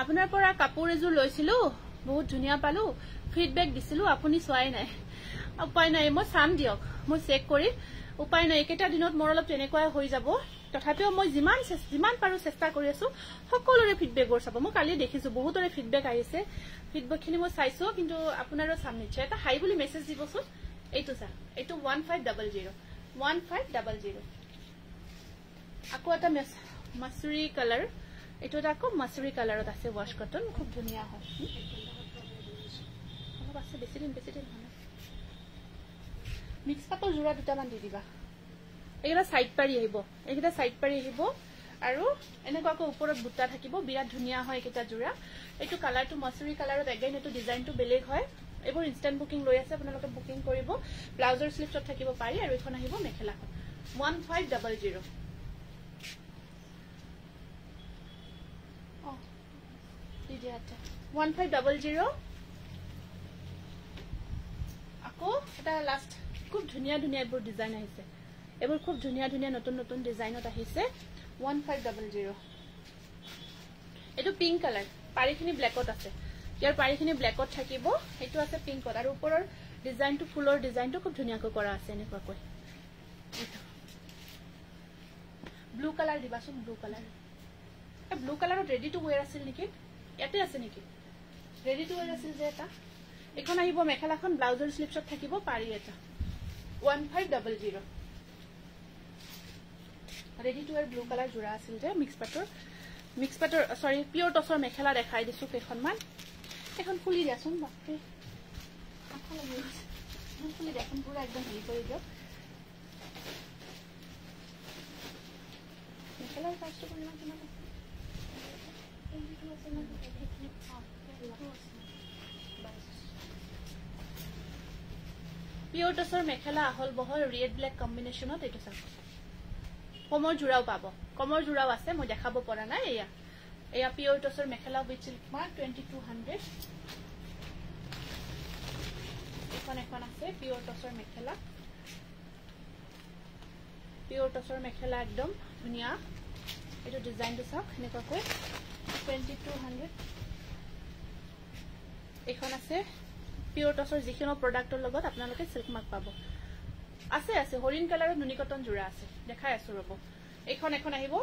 আপোনাৰ পৰা কাপোৰ এজোৰ লৈছিলো বহুত ধুনীয়া পালো ফিডবেক দিছিলো আপুনি চোৱাই নাই উপায় নাই মই চাম দিয়ক মই চেক কৰি উপায় নাই কেটা দিনত মোৰ অলপ তেনেকুৱা হৈ যাব তথাপিও মই যিমান পাৰো চেষ্টা কৰি আছো সকলোৰে ফিডবেকৰ চাব মই কালি দেখিছো বহুতৰে ফিডবেক আহিছে ফিডবেকখিনি মই চাইছো কিন্তু আপোনাৰো চাম নিশ্চয় এটা হাই বুলি মেছেজ দিবচোন এইটো চা এইটো 1500 আকৌ এটা মাছুৰী কালাৰ এইটো এটা আকৌ মাছুৰী কালাৰত আছে ৱাশ কটন খুব ধুনীয়া হয় আছে বেছি দিন মিক্স পাটৰ জোৰা দুটামান দি দিবা এইটা সাইড পাৰি আহিব এইটা সাইড পাৰি আহিব আৰু এনেকুৱাকৈ ওপৰত বুটা থাকিব বিৰাট ধুনীয়া হয় এটা জোৰা এইটো কালাৰটো মাছুৰী কালাৰত এগেইন এটো ডিজাইনটো বেলেগ হয় এইবোৰ ইনস্ট্যান্ট বুকিং লৈ আছে আপোনালোকে বুকিং কৰিব ব্লাউজৰ স্লিপছত থাকিব পাৰি আৰু এখন আহিব মেখেলাখন 1500 1500 আকৌ এটা লাষ্ট খুব ধুনীয়া এইবোৰ ডিজাইন আহিছে এইবোৰ খুব ধুনীয়া নতুন ডিজাইনত আহিছে 1500 এটো পিংক কালাৰ পাৰিখিনি ব্ল্যাকত আছে ইয়াৰ পাৰিখিনি ব্ল্যাকত থাকিব এটো আছে পিংকত আৰু ওপৰৰ ডিজাইনটো ফুলৰ ডিজাইনটো খুব ধুনীয়াকৈ কৰা আছে এনেকুৱাকৈ ব্লু কালাৰ দিবাচোন ব্লু কালাৰত ৰেডি টু ওয়্যাৰ আছিল নেকি ইয়াতে আছে নেকি ৰেডি টু ওয়্যাৰ আছিল যে এটা এখন আহিব মেখেলাখন ব্লাউজৰ স্লিপছত থাকিব পাৰি এটা 1500 ready to where blue colour জোৰা আছিল যে মিক্স পাটৰ সৰি পিওৰ টছৰ মেখেলা দেখাই দিছো কেখনমান এখন ফুলি দিয়াচোন বাপৰে ফুলি দেখোন পুৰা একদম হেৰি কৰি দিয়ক মেখেলাৰ প্ৰাইচটো কিমান কিমান আছে পিয়ৰ টছৰ মেখেলা আহল বহল ৰেড ব্লেক কম্বিনেশ্যনত এইটো চাওক কমৰ জোৰাও পাব কমৰ জোৰাও আছে মই দেখাব পৰা নাই এয়া এয়া পিয়ৰ টছৰ মেখেলা উইথ চিল্ক মাৰ্ক 2200 এখন আছে পিয়ৰ টছৰ মেখেলা একদম ধুনীয়া এইটো ডিজাইনটো চাওক এনেকুৱাকৈ 2200 এখন আছে পিয়ৰ টছৰ যিকোনো প্ৰডাক্টৰ লগত আপোনালোকে সিল্ক মাৰ্ক পাব আছে হৰিণ কালাৰৰ নুনি কটন জোৰা আছে দেখাই আছো ৰব এখন আহিব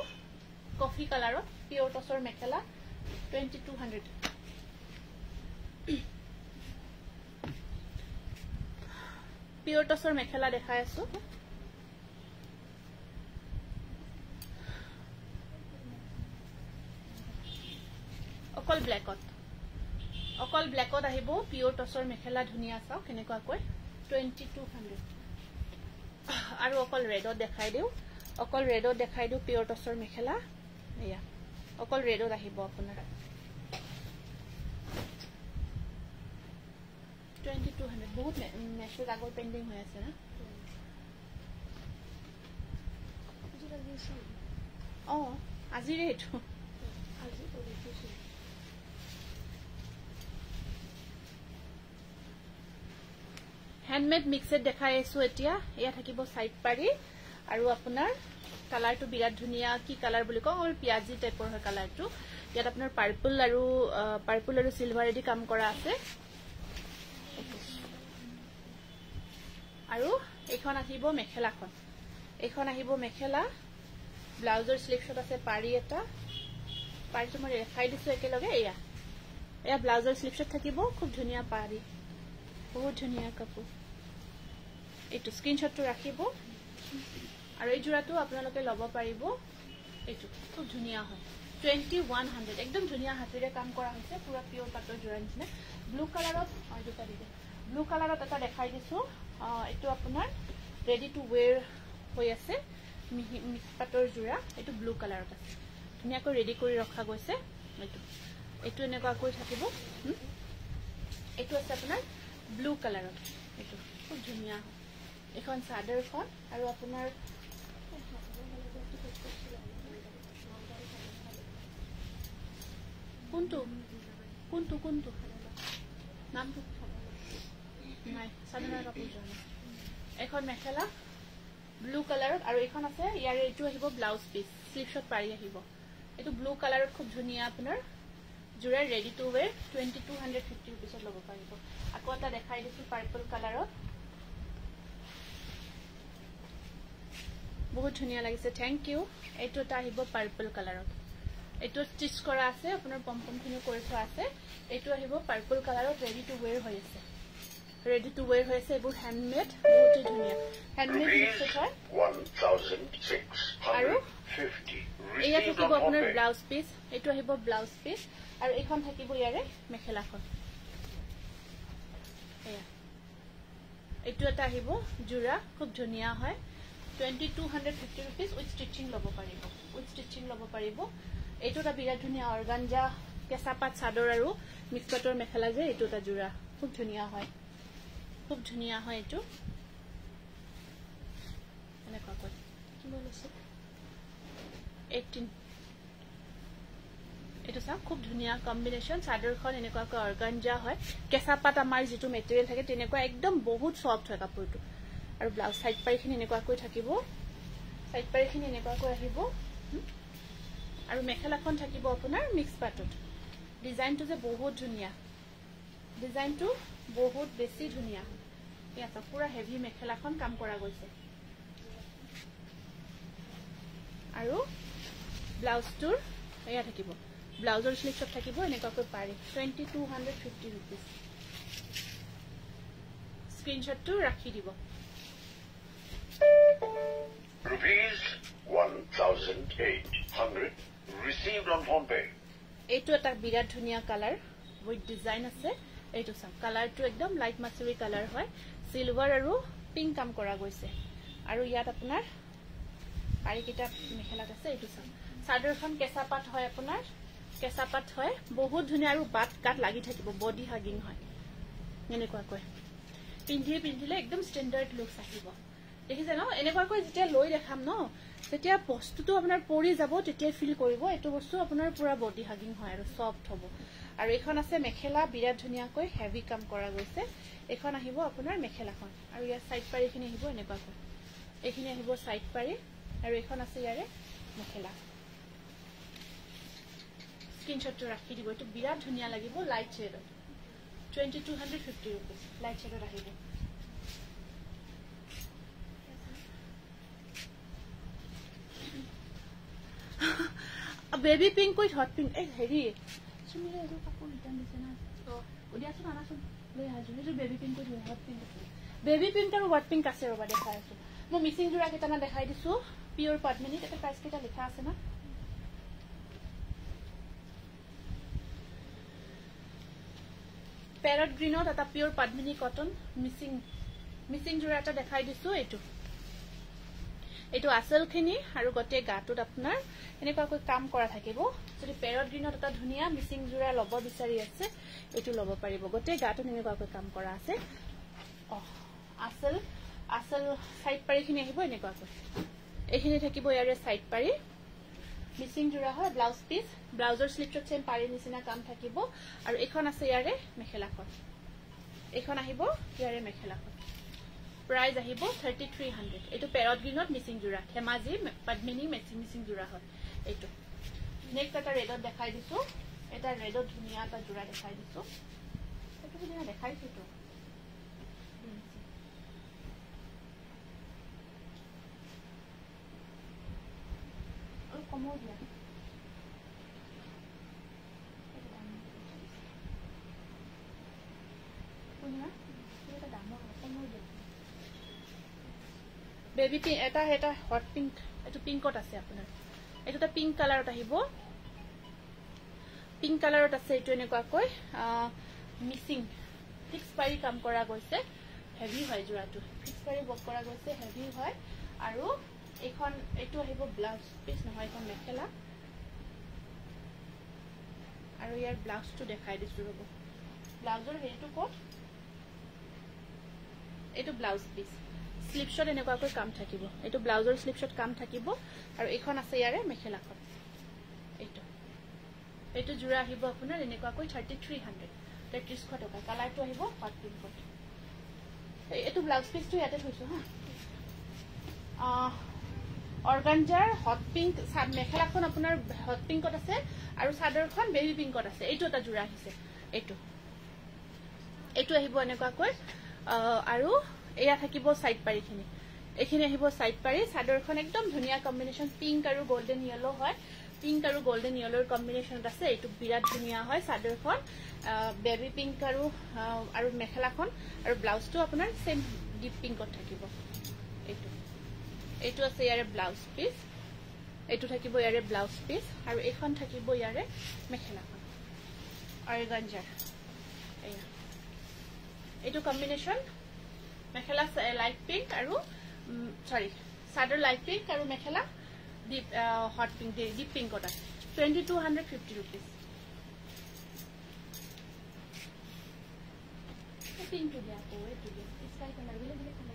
কফি কালাৰত পিয়ৰ টছৰ মেখেলা 2200 পিয়ৰ টছৰ মেখেলা দেখাই আছো অকল ব্লেকত আহিব পিয়ৰ টছৰ মেখেলা ধুনীয়া চাওক কেনেকুৱাকৈ 2200 আৰু অকল ৰেডত দেখাই দিও পিয়ৰ টছৰ মেখেলা এয়া অকল ৰেডত আহিব আপোনাৰ 2200 বহুত মেছেজ আগৰ পেন্ডিং হৈ আছে না আজিৰে এইটো হ্যান্ডমেড মিক্সড দেখাই আছো এতিয়া এয়া থাকিব সাইড পাৰি আৰু আপোনাৰ কালাৰটো বিৰাট ধুনীয়া কি কালাৰ বুলি কওঁ অল পিয়াজি টাইপৰ হয় কালাৰটো ইয়াত আপোনাৰ পাৰ্পল আৰু সিলভাৰ এদি কাম কৰা আছে আৰু এখন আহিব মেখেলা ব্লাউজৰ স্লিভছত আছে পাৰি এটা পাৰিটো মই দেখাই দিছো একেলগে এয়া ব্লাউজৰ স্লিভছত থাকিব খুব ধুনীয়া পাৰি বহুত ধুনীয়া কাপোৰ এইটো স্ক্ৰিনশ্বটটো ৰাখিব আৰু এই জোৰাটো আপোনালোকে ল'ব পাৰিব এইটো খুব ধুনীয়া হয় 2100 একদম ধুনীয়া হাতেৰে কাম কৰা হৈছে পুৰা পিয়ৰ পাটৰ জোৰা নিচিনা ব্লু কালাৰত এটা দেখাই দিছো এইটো আপোনাৰ ৰেডি টু ওৱেৰ হৈ আছে মিক্স পাটৰ জোৰা এইটো ব্লু কালাৰত আছে ধুনীয়াকৈ ৰেডি কৰি ৰখা গৈছে এইটো এনেকুৱাকৈ থাকিব এইটো আছে আপোনাৰ ব্লু কালাৰত এইটো খুব ধুনীয়া এখন চাদৰখন আৰু আপোনাৰ কোনটো নামটো নাই চাদৰৰ কাপোৰ জানো এখন মেখেলা ব্লু কালাৰত আৰু এখন আছে ইয়াৰে এইটো আহিব ব্লাউজ পিস স্লিভছত পাৰি আহিব এইটো ব্লু কালাৰত খুব ধুনীয়া আপোনাৰ জোৰা ৰেডি টু ওৱেৰ 2250 रुपीसত ল'ব পাৰিব আকৌ এটা দেখাই দিছো পাৰ্পল কালাৰত বহুত ধুনীয়া লাগিছে থ্যাংক ইউ এইটো এটা আহিব পাৰ্পল কালাৰত এইটো স্টিচ কৰা আছে আপোনাৰ পম্পমখিনি কৰি থোৱা আছে এইটো আহিব পাৰ্পল কালাৰত ৰেডি টু ওৱেৰ হৈ আছে এইবোৰ হ্যান্ডমেড বহুত ধুনীয়া হ্যান্ডমেড মিক্সড হয় 1650 আৰু এয়া থাকিব আপোনাৰ ব্লাউজ পিস এইটো আহিব ব্লাউজ পিস আৰু এইখন থাকিব ইয়াৰে মেখেলাখন এইটো এটা আহিব জোৰা খুব ধুনীয়া হয় 2250 रुपीस উইথ স্টিচিং ল'ব পাৰিব এইটো এটা বিৰাট ধুনীয়া অৰ্গানজা কেঁচা পাট চাদৰ আৰু মিক্স পাটৰ মেখেলা যে এইটো এটা জোৰা খুব ধুনীয়া হয় এইটো এনেকুৱাকৈ কি বলিছে 18 এইটো চাওক খুব ধুনীয়া কম্বিনেশ্যন চাদৰখন এনেকুৱাকৈ অৰ্গানজা হয় কেঁচা পাট আমাৰ যিটো মেটেৰিয়েল থাকে তেনেকুৱা একদম বহুত সফট হয় কাপোৰটো আৰু ব্লাউজ সাইড পাৰিখিনি এনেকুৱাকৈ থাকিব আহিব আৰু মেখেলাখন থাকিব আপোনাৰ মিক্স পাটত ডিজাইনটো যে বহুত ধুনীয়া ডিজাইনটো বহুত বেছি ধুনীয়া ইয়াত পুৰা হেভি মেখেলাখন কাম কৰা গৈছে আৰু ব্লাউজটোৰ এয়া থাকিব ব্লাউজৰ স্লিভছত থাকিব এনেকুৱাকৈ পাৰি 2250 रुपीस স্ক্ৰিনশ্বটটো ৰাখি দিব Rupees 1800 received on phone pay. এইটো এটা বিৰাট ধুনীয়া কালাৰ উইথ ডিজাইন আছে এইটো চাওক কালাৰটো একদম লাইট মাছুৰি কালাৰ হয় সিলভাৰ আৰু পিংক কাম কৰা গৈছে আৰু ইয়াত আপোনাৰ পাৰিকিটা মেখেলাত আছে এইটো চাম চাদৰখন কেঁচা পাট হয় আপোনাৰ কেঁচা পাট হয় বহুত ধুনীয়া আৰু বাট কাট লাগি থাকিব বডি হাগিং হয় এনেকুৱাকৈ পিন্ধিলে একদম ষ্টেণ্ডাৰ্ড লুকছ আহিব দেখিছে ন এনেকুৱাকৈ যেতিয়া লৈ দেখাম ন তেতিয়া বস্তুটো আপোনাৰ পৰি যাব তেতিয়া ফিল কৰিব এইটো বস্তু আপোনাৰ পুৰা বডি হাগিং হয় আৰু সফট হ'ব আৰু এখন আছে মেখেলা বিৰাট ধুনীয়াকৈ হেভি কাম কৰা গৈছে এখন আহিব আপোনাৰ মেখেলাখন আৰু ইয়াৰ সাইড পাৰিখিনি আহিব এনেকুৱাকৈ এইখিনি আহিব সাইড পাৰি আৰু এখন আছে ইয়াৰে মেখেলা স্ক্ৰিনশ্বটটো ৰাখি দিব এইটো বিৰাট ধুনীয়া লাগিব লাইট শেডত 2250 rupees লাইট শেডত আহিব baby pink with hot pink এই হেৰি সুমিলে এইটো কাপোৰ ৰিটাৰ্ণ দিছে না উদিয়াচোন আনাচোন লৈ আহাচোন এইটো baby pink with hot pink আছে বেবি পিংক আৰু হট পিংক আছে ৰবা দেখাই আছো মই মিচিং জোৰা কেইটানা দেখাই দিছো পিয়ৰ পদ্মিনী এটা প্ৰাইচ কেইটা লিখা আছে না প্যাৰট গ্ৰিনত এটা পিওৰ পদ্মিনী কটন মিসিং জোড়া এটা দেখাই দিছো এইটো আসলখিনি আৰু গটে গাটোত আপোনাৰ এনেকুৱাকৈ কাম কৰা থাকিব যদি প্যাৰট গ্ৰিনত এটা ধুনিয়া মিসিং জোড়া লব বিচাৰি আছে এইটো লব পাৰিব গটে গাটোত এনেকুৱাকৈ কাম কৰা আছে আসল সাইড পাৰিখিনি আহিব এনেকুৱাকৈ এইখিনি থাকিব ইয়াৰে সাইড পাৰি মিসিং জোড়া হয় ব্লাউজ পিস ব্লাউজৰ স্লিপছত সেম পাৰি নিচিনা কাম থাকিব আৰু এখন আছে ইয়াৰে মেখেলাখন এখন আহিব ইয়াৰে মেখেলাখন প্ৰাইস আহিব 3300 এটো প্যারট গ্রিনত মিসিং জোড়া হেমাজি পদ্মিনী মিসিং জোড়া হয় এটো নেক্সট এটা ৰেডত দেখাই দিছো এটা ৰেডত ধুনিয়া এটা জোড়া দেখাই দিছো এটো কি দেখাইছো তো কমো দিয়া বেবি পিংক এটা হট পিংক এটো পিংকত আছে আপোনাৰ এটোটা পিংক কালাৰত আহিব পিংক কালাৰত আছে এটো এনেকুৱাকৈ মিসিং ফিক্স পাৰি কাম কৰা গৈছে হেভি হয় জোৰাটো ফিক্স পাৰি বক কৰা গৈছে হেভি হয় আৰু এখন এটো আহিব ব্লাউজ পিস নহয় এখন মেখেলা আৰু ইয়াৰ ব্লাউজটো দেখাই দিছো ৰব ব্লাউজৰ হেৰিটো ক'ত এটো ব্লাউজ পিস স্লিপশট এনেকুৱাকৈ কাম থাকিব এটো ব্লাউজৰ স্লিপশট কাম থাকিব আৰু এখন আছে ইয়াৰে মেখেলাখন এটো জোৰা আহিব আপোনাৰ এনেকুৱাকৈ 3300 3300 টকা কালাৰটো আহিব হট পিংকত এটো ব্লাউজ পিসটো ইয়াতে থৈছো হা অৰ্গানজাৰ হট পিংক মেখেলাখন আপোনাৰ হট পিংকত আছে আৰু চাদৰখন বেবি পিংকত আছে এইটো এটা জোৰা আহিছে এইটো আহিব এনেকুৱাকৈ আৰু এয়া থাকিব সাইড পাৰিখিনি এইখিনি আহিব সাইড পাৰি চাদৰখন একদম ধুনিয়া কম্বিনেশন পিংক আৰু গোল্ডেন ইয়েলো হয় পিংক আৰু গোল্ডেন ইয়েলোৰ কম্বিনেশনত আছে এইটো বিৰাট ধুনিয়া হয় চাদৰখন বেবি পিংক আৰু মেখেলাখন আৰু ব্লাউজটো আপোনাৰ সেম ডিপ পিংকত থাকিব এইটো আছে ইয়াৰে ব্লাউজ পিস এইটো থাকিব ইয়াৰে ব্লাউজ পিস আৰু এখন থাকিব ইয়াৰে মেখেলাখন অৰ্গানজাৰ এইটো কম্বিনেশন মেখেলা লাইট পিংক আৰু সৰি চাদৰ লাইট পিংক আৰু মেখেলা ডিপ হট পিংক ডিপ পিংকত আছে 2250 rupees পিংকটো দিয়া তো এইটো দিয়া স্কাই কালাৰ বিলে বিলে কালাৰ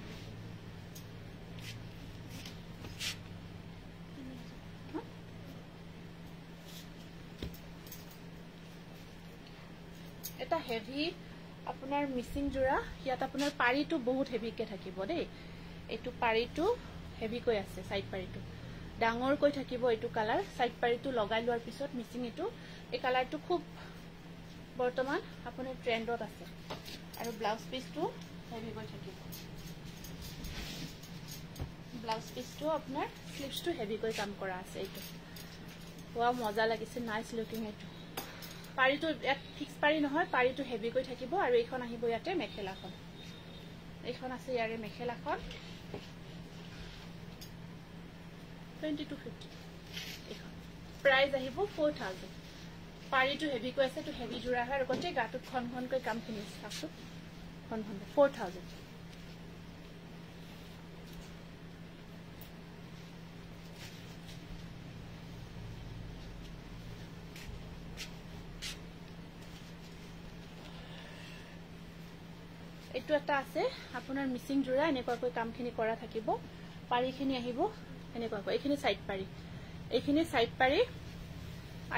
এটা হেভি আপোনাৰ মিসিং জোৰা ইয়াত আপোনাৰ পাৰিটো বহুত হেভিকে থাকিব দেই এইটো পাৰিটো হেভিকৈ আছে সাইড পাৰিটো ডাঙৰ কৈ থাকিব এইটো কালাৰ সাইড পাৰিটো লগাই লোৱাৰ পিছত মিসিং এইটো এই কালাৰটো খুব বৰ্তমান আপোনাৰ ট্ৰেন্ডত আছে আৰু ব্লাউজ পিসটো হেভিকৈ থাকিব ব্লাউজ পিসটো আপোনাৰ স্লিভছটো হেভিকৈ কাম কৰা আছে এইটো ওয়া মজা লাগিছে নাইস লুকিং এইটো পাৰিটো এক ফিক্স পাৰি নহয় পাৰিটো হেভিকৈ থাকিব আৰু এইখন আহিব ইয়াতে মেখেলাখন এইখন আছে ইয়াৰে মেখেলাখন 2250 এইখন প্ৰাইস আহিব 4000 পাৰিটো হেভিকৈ আছে তো হেভি জোৰা হয় আৰু গটে গাটোত খনখনকৈ কাম খিনি আছে খন 4000 এইটো এটা আছে আপোনাৰ মিচিং জোৰা এনেকুৱাকৈ কামখিনি কৰা থাকিব পাৰিখিনি আহিব এনেকুৱাকৈ এইখিনি সাইড পাৰি এইখিনি সাইড পাৰি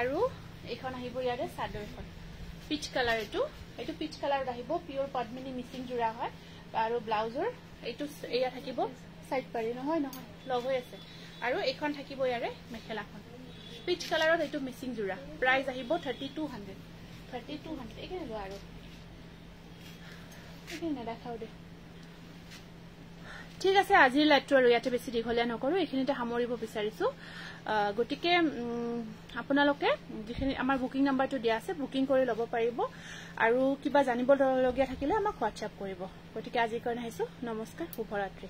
আৰু এইখন আহিব ইয়াৰে চাদৰখন পিচ কালাৰ এইটো পিচ কালাৰত আহিব পিওৰ পদ্মিনী মিচিং জোৰা হয় আৰু ব্লাউজৰ এইটো এয়া থাকিব সাইড পাৰি নহয় লগ হৈ আছে আৰু এইখন থাকিব ইয়াৰে মেখেলাখন পিচ কালাৰত এইটো মিচিং জোৰা প্ৰাইস আহিব 3200 একে লো আৰু একে দেখাও দে ঠিক আছে আজিৰ লাইভটো আৰু ইয়াতে বেছি দীঘলীয়া নকৰো এইখিনিতে সামৰিব বিচাৰিছো গটিকে আপোনালোকে যিখিনি আমাৰ বুকিং নাম্বাৰটো দিয়া আছে বুকিং কৰি ল'ব পাৰিব আৰু কিবা জানিব লগীয়া থাকিলে আমাক হোৱাটছআপ কৰিব গটিকে আজিৰ কাৰণে আহিছো নমস্কাৰ শুভৰাত্ৰি